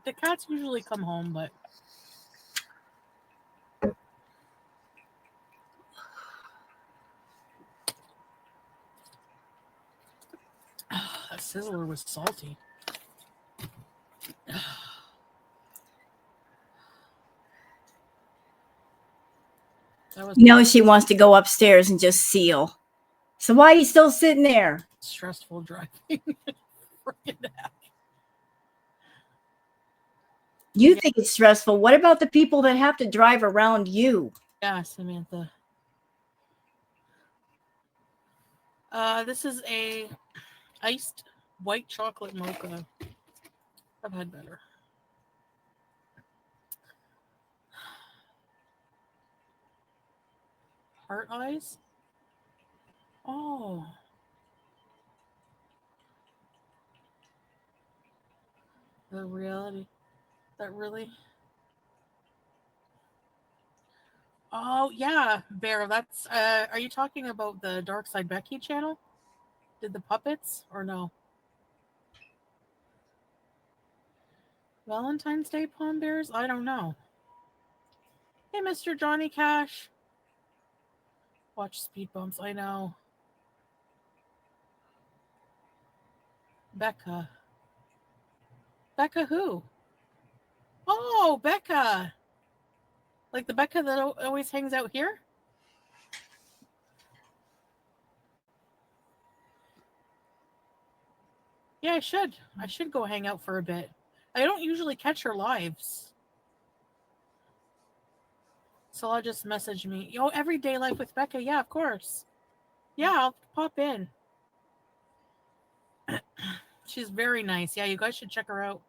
the cats usually come home, but that Sizzler was salty. She wants to go upstairs and just seal. So why are you still sitting there? Stressful driving. Freaking heck. You think it's stressful. What about the people that have to drive around you? Yeah, Samantha. This is a iced white chocolate mocha. I've had better. Heart eyes? Oh. The reality. That really... Oh, yeah, Bear. That's... are you talking about the Dark Side Becky channel? Did the puppets or no? Valentine's Day Palm Bears? I don't know. Hey, Mr. Johnny Cash. Watch speed bumps. I know. Becca. Becca who? Oh, Becca. Like the Becca that always hangs out here? Yeah, I should. I should go hang out for a bit. I don't usually catch her lives. So I'll just message me. Yo, Everyday Life with Becca. Yeah, of course. Yeah, I'll pop in. She's very nice. Yeah, you guys should check her out.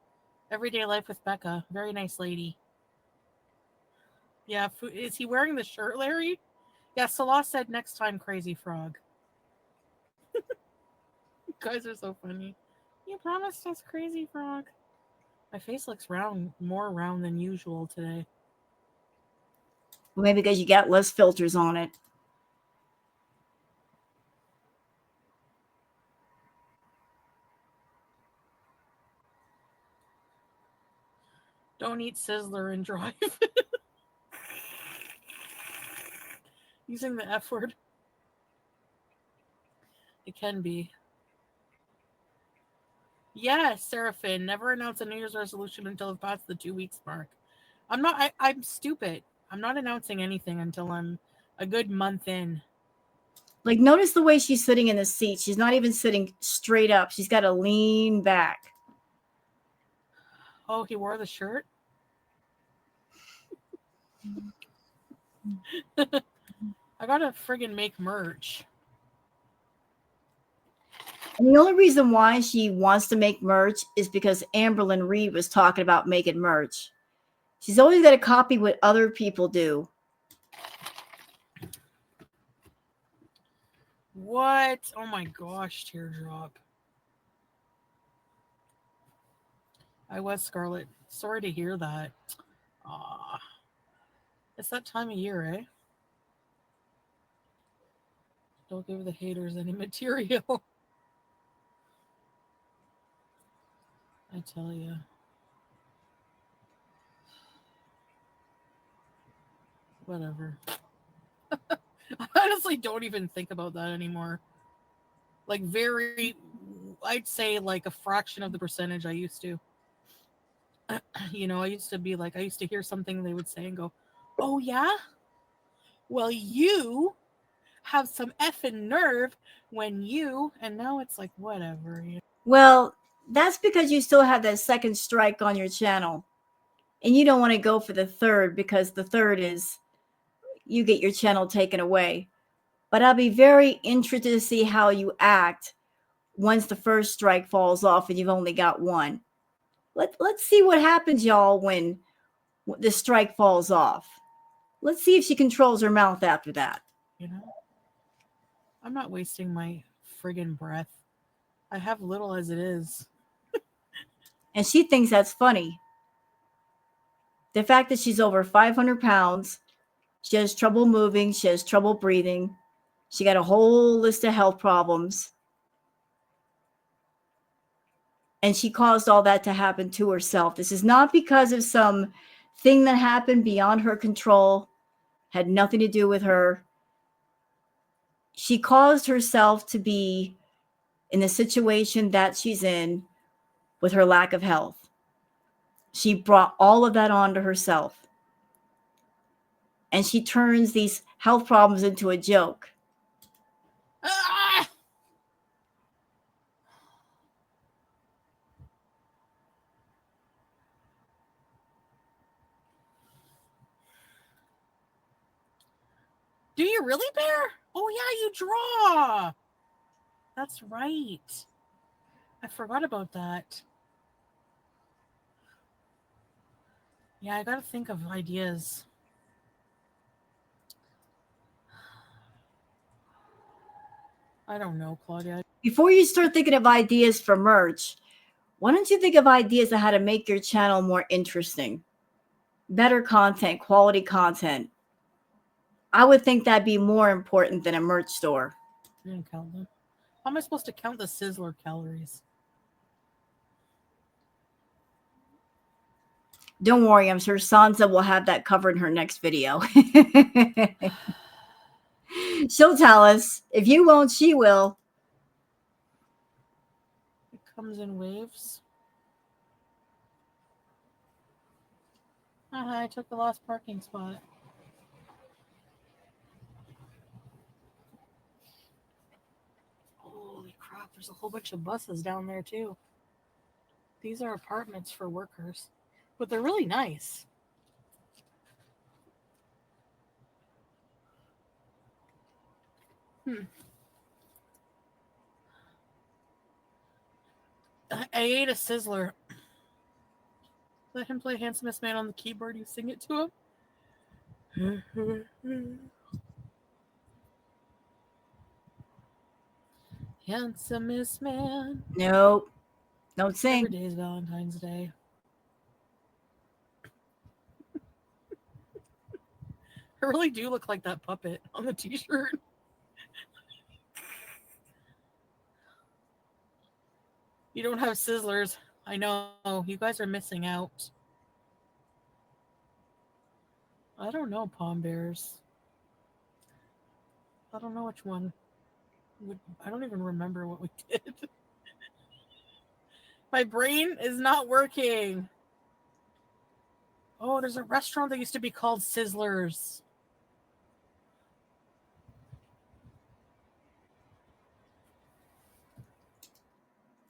Everyday Life with Becca. Very nice lady. Yeah, is he wearing the shirt, Larry? Yeah, Salah said next time, Crazy Frog. You guys are so funny. You promised us, Crazy Frog. My face looks more round than usual today. Well, maybe because you got less filters on it. Don't eat Sizzler and drive. Using the F word. It can be. Yes, Seraphine. Never announce a New Year's resolution until it's past the 2 weeks mark. I'm stupid. I'm not announcing anything until I'm a good month in. Like, notice the way she's sitting in the seat. She's not even sitting straight up. She's got to lean back. Oh, he wore the shirt? I gotta friggin' make merch. And the only reason why she wants to make merch is because Amberlynn Reed was talking about making merch. She's always got to copy what other people do. What? Oh my gosh, teardrop. I was Scarlet. Sorry to hear that. Aw. It's that time of year, eh? Don't give the haters any material. I tell you. Whatever. I honestly don't even think about that anymore. Like, I'd say like a fraction of the percentage I used to. I used to be like, I used to hear something they would say and go, oh, yeah? Well, you have some effing nerve when you. And now it's like, whatever. Well, that's because you still have that second strike on your channel. And you don't want to go for the third because the third is you get your channel taken away. But I'll be very interested to see how you act once the first strike falls off and you've only got one. Let's see what happens, y'all, when the strike falls off. Let's see if she controls her mouth after that. I'm not wasting my friggin' breath. I have little as it is. And she thinks that's funny. The fact that she's over 500 pounds, she has trouble moving, she has trouble breathing, she got a whole list of health problems. And she caused all that to happen to herself. This is not because of some thing that happened beyond her control, had nothing to do with her. She caused herself to be in the situation that she's in with her lack of health. She brought all of that onto herself. And she turns these health problems into a joke. Ah! Do you really, Bear? Oh, yeah, you draw. That's right. I forgot about that. Yeah, I gotta think of ideas. I don't know, Claudia. Before you start thinking of ideas for merch, why don't you think of ideas on how to make your channel more interesting? Better content, quality content. I would think that'd be more important than a merch store. I didn't count them. How am I supposed to count the Sizzler calories? Don't worry, I'm sure Sansa will have that covered in her next video. She'll tell us. If you won't, she will. It comes in waves. I took the last parking spot. Holy crap, there's a whole bunch of buses down there too. These are apartments for workers, but they're really nice. I ate a Sizzler. Let him play Handsomest Man on the keyboard. You sing it to him. Handsomest man. Nope. Don't sing. Every day is Valentine's Day. I really do look like that puppet on the t-shirt. You don't have Sizzlers. I know. You guys are missing out. I don't know, Palm Bears. I don't know which one. I don't even remember what we did. My brain is not working. Oh, there's a restaurant that used to be called Sizzlers.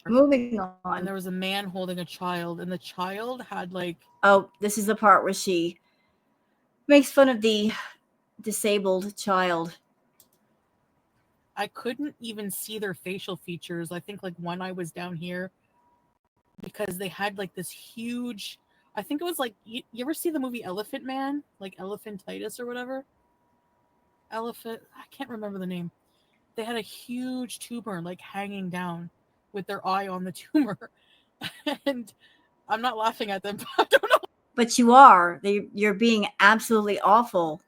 Moving And on. there was a man holding a child, and the child had like... Oh, this is the part where she makes fun of the disabled child. I couldn't even see their facial features. I think like one eye was down here because they had like this huge... I think it was like... You ever see the movie Elephant Man? Like Elephantitis or whatever? I can't remember the name. They had a huge tumor like hanging down with their eye on the tumor. And I'm not laughing at them, but I don't know. But you are. You're being absolutely awful.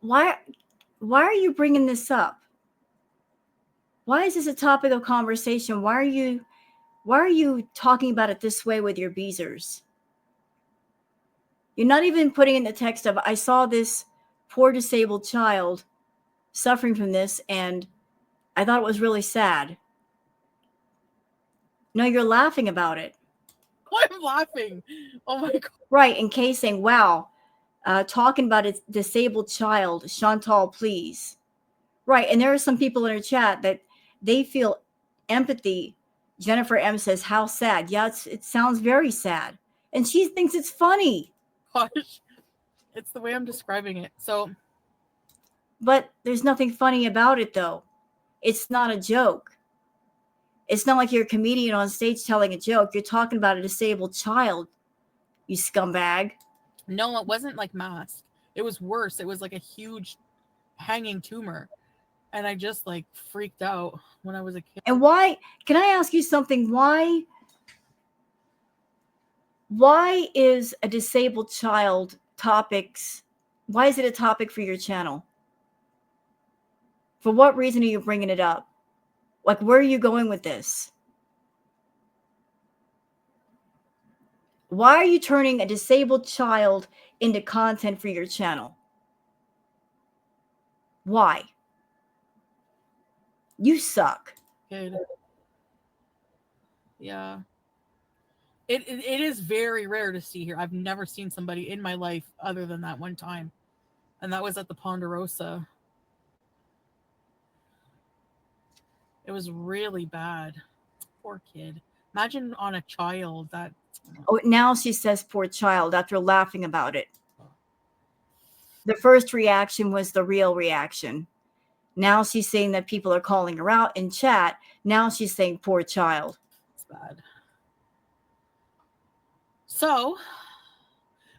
Why are you bringing this up? Why is this a topic of conversation? Why are you talking about it this way with your beezers? You're not even putting in the text of, I saw this poor disabled child suffering from this, and I thought it was really sad. No, you're laughing about it. I'm laughing. Oh my God. Right, in case saying, wow, talking about a disabled child, Chantal, please. Right, and there are some people in our chat that they feel empathy. Jennifer M says, how sad. Yeah, it sounds very sad. And she thinks it's funny. Gosh. It's the way I'm describing it. So, but there's nothing funny about it, though. It's not a joke. It's not like you're a comedian on stage telling a joke. You're talking about a disabled child, you scumbag. No, it wasn't like masked. It was worse. It was like a huge hanging tumor. And I just like freaked out when I was a kid. And why, can I ask you something? Why is a disabled child why is it a topic for your channel? For what reason are you bringing it up? Like, where are you going with this? Why are you turning a disabled child into content for your channel? Why? You suck. Kid. Yeah. It is very rare to see here. I've never seen somebody in my life other than that one time. And that was at the Ponderosa. It was really bad. Poor kid. Imagine on a child that. Oh, now she says poor child after laughing about it. The first reaction was the real reaction. Now she's saying that people are calling her out in chat. Now she's saying poor child. It's bad. So,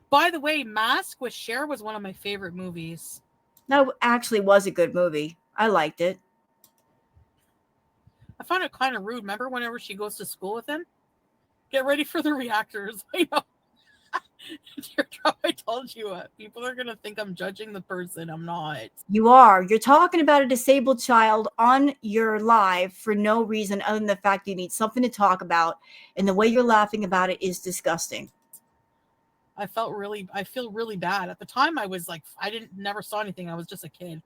by the way, Mask with Cher was one of my favorite movies. That actually was a good movie. I liked it. I found it kind of rude. Remember whenever she goes to school with him? Get ready for the reactors. I know. I told you people are going to think I'm judging the person. I'm not. You are. You're talking about a disabled child on your live for no reason other than the fact you need something to talk about. And the way you're laughing about it is disgusting. I feel really bad. At the time, I was like, never saw anything. I was just a kid.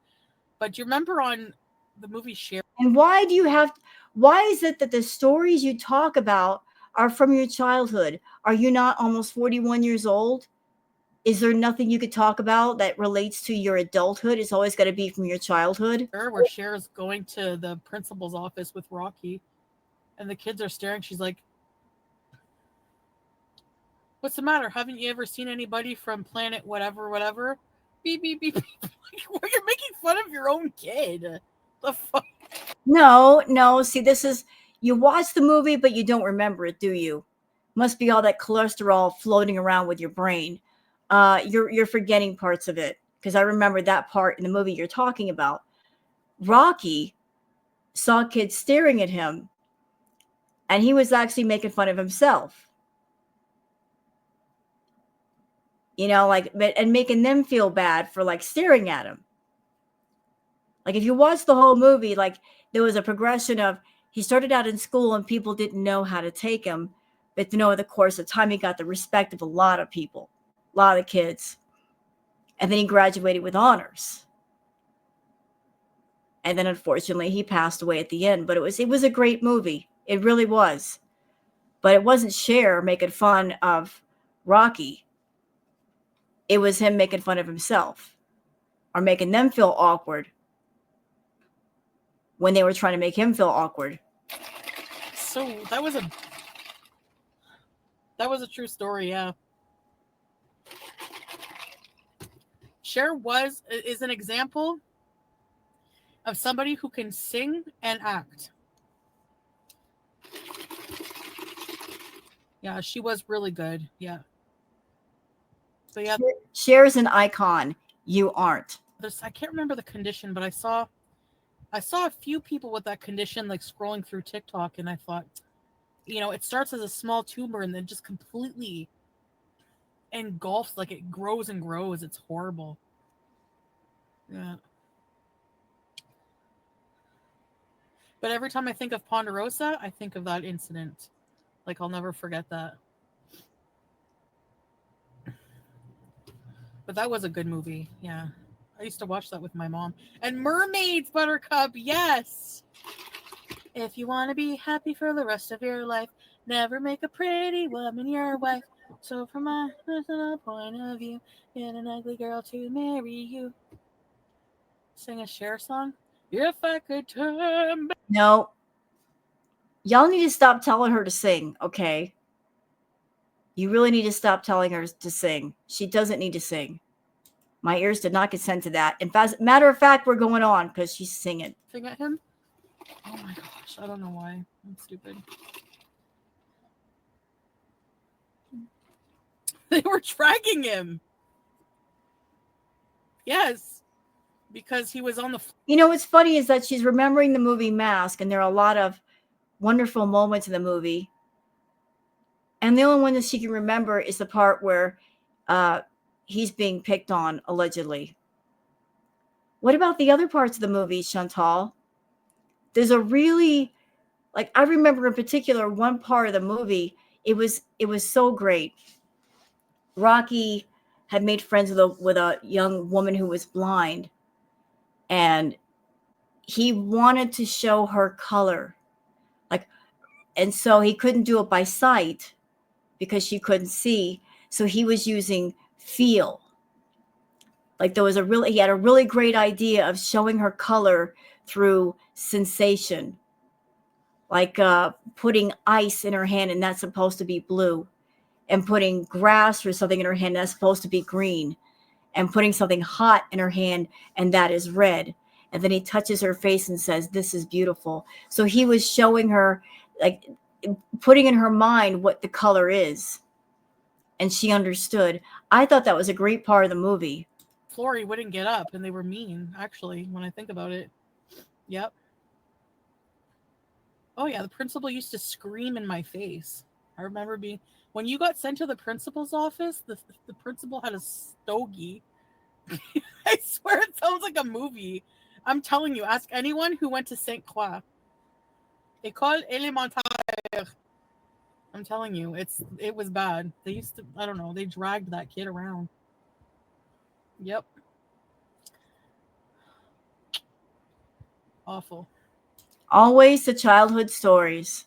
But do you remember on the movie Cher? And why is it that the stories you talk about are from your childhood? Are you not almost 41 years old? Is there nothing you could talk about that relates to your adulthood? It's always got to be from your childhood. Where Cher is going to the principal's office with Rocky, and the kids are staring. She's like, "What's the matter? Haven't you ever seen anybody from planet whatever? Beep beep beep." You're making fun of your own kid. The fuck? No. See, you watch the movie, but you don't remember it, do you? Must be all that cholesterol floating around with your brain. You're forgetting parts of it, because I remember that part in the movie you're talking about. Rocky saw kids staring at him, and he was actually making fun of himself. You know, and making them feel bad for staring at him. Like, if you watch the whole movie, there was a progression of, he started out in school and people didn't know how to take him, but over the course of time, he got the respect of a lot of people, a lot of kids. And then he graduated with honors. And then unfortunately he passed away at the end, but it was a great movie. It really was. But it wasn't Cher making fun of Rocky. It was him making fun of himself, or making them feel awkward when they were trying to make him feel awkward. So that was a true story, yeah. Cher is an example of somebody who can sing and act. Yeah, she was really good. Yeah. So yeah, Cher's an icon. You aren't. I can't remember the condition, but I saw a few people with that condition scrolling through TikTok, and I thought, it starts as a small tumor and then just completely engulfs, it grows and grows. It's horrible. Yeah. But every time I think of Ponderosa, I think of that incident. Like, I'll never forget that. But that was a good movie. Yeah. I used to watch that with my mom. And Mermaids, Buttercup, yes. If you want to be happy for the rest of your life, never make a pretty woman your wife. So from my personal point of view, get an ugly girl to marry you. Sing a Cher song? If I could turn back. No. Y'all need to stop telling her to sing, okay? You really need to stop telling her to sing. She doesn't need to sing. My ears did not consent to that. In fact, matter of fact, we're going on because she's singing. Sing at him? Oh my gosh, I don't know why. I'm stupid. They were dragging him. Yes. Because he was on the... You know, what's funny is that she's remembering the movie Mask, and there are a lot of wonderful moments in the movie. And the only one that she can remember is the part where he's being picked on, allegedly. What about the other parts of the movie, Chantal? There's a really, like, I remember in particular one part of the movie. It was so great. Rocky had made friends with a young woman who was blind, and he wanted to show her color, like, and so he couldn't do it by sight because she couldn't see. So he was using feel. Like, he had a really great idea of showing her color through sensation, like putting ice in her hand and that's supposed to be blue, and putting grass or something in her hand that's supposed to be green, and putting something hot in her hand and that is red. And then he touches her face and says, "This is beautiful." So he was showing her, like, putting in her mind what the color is. And she understood. I thought that was a great part of the movie. Flory wouldn't get up, and they were mean, actually, when I think about it. Yep. Oh, yeah, the principal used to scream in my face. I remember when you got sent to the principal's office, the principal had a stogie. I swear it sounds like a movie. I'm telling you, ask anyone who went to St. Croix. École élémentaire. I'm telling you, it was bad. They used to, I don't know, they dragged that kid around. Yep. Awful. Always the childhood stories.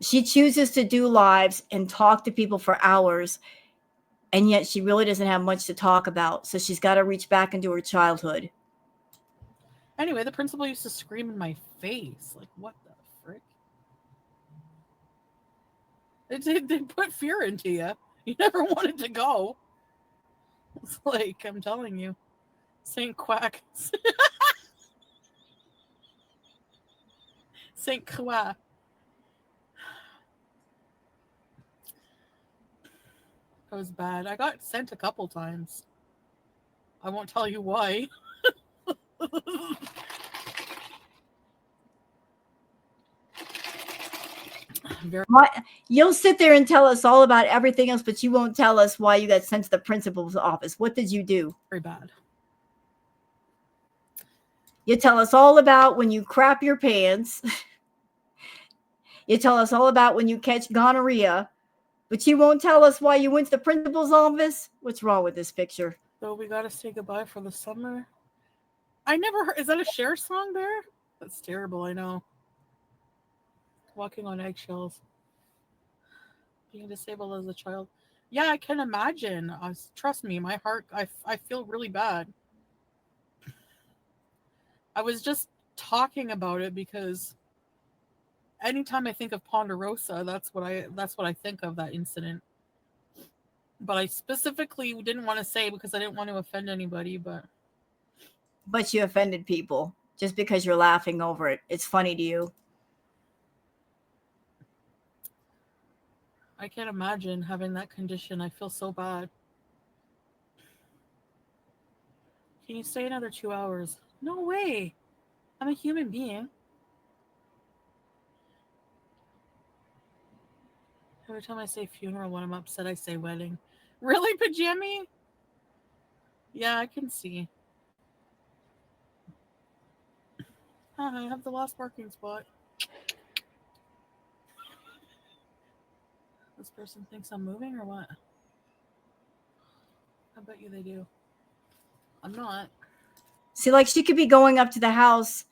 She chooses to do lives and talk to people for hours, and yet she really doesn't have much to talk about. So she's got to reach back into her childhood. Anyway, the principal used to scream in my face. Like, what the frick? They put fear into you. You never wanted to go. It's like, I'm telling you. St. Quack. St. Croix. That was bad. I got sent a couple times. I won't tell you why. You'll sit there and tell us all about everything else, but you won't tell us why you got sent to the principal's office. What did you do? Very bad. You tell us all about when you crap your pants. You tell us all about when you catch gonorrhea, but you won't tell us why you went to the principal's office. What's wrong with this picture? So we gotta say goodbye for the summer. I never heard. Is that a Cher song, Bear? That's terrible. I know. Walking on eggshells. Being disabled as a child. Yeah, I can imagine. Trust me, my heart. I feel really bad. I was just talking about it because anytime I think of Ponderosa, that's what I think of, that incident. But I specifically didn't want to say because I didn't want to offend anybody. But you offended people just because you're laughing over it. It's funny to you. I can't imagine having that condition. I feel so bad. Can you stay another 2 hours? No way. I'm a human being. Every time I say funeral when I'm upset, I say wedding. Really, Pajami? Yeah, I can see. I have the last parking spot. This person thinks I'm moving or what? I bet you they do. I'm not. See, like she could be going up to the house.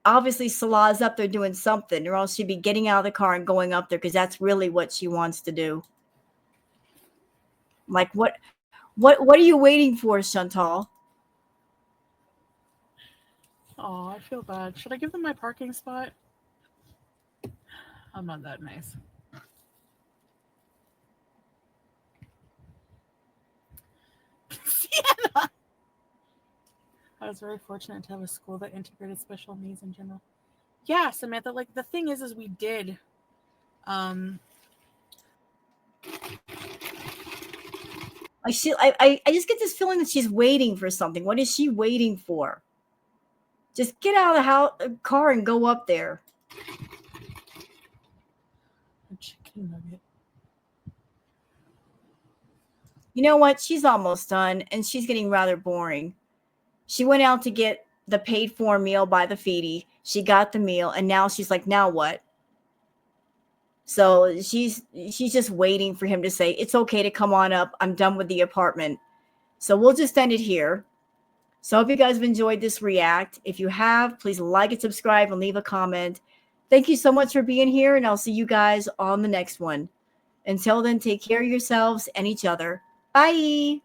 Obviously, Salah's up there doing something, or else she'd be getting out of the car and going up there because that's really what she wants to do. Like, what are you waiting for, Chantal? Oh, I feel bad. Should I give them my parking spot? I'm not that nice. Sienna! I was very fortunate to have a school that integrated special needs in general. Yeah, Samantha, like the thing is we did. I just get this feeling that she's waiting for something. What is she waiting for? Just get out of the car and go up there. A chicken nugget. You know what? She's almost done, and she's getting rather boring. She went out to get the paid-for meal by the Foodie. She got the meal, and now she's like, now what? So she's just waiting for him to say, it's okay to come on up. I'm done with the apartment. So we'll just end it here. So I hope you guys have enjoyed this react. If you have, please like and subscribe and leave a comment. Thank you so much for being here, and I'll see you guys on the next one. Until then, take care of yourselves and each other. Bye.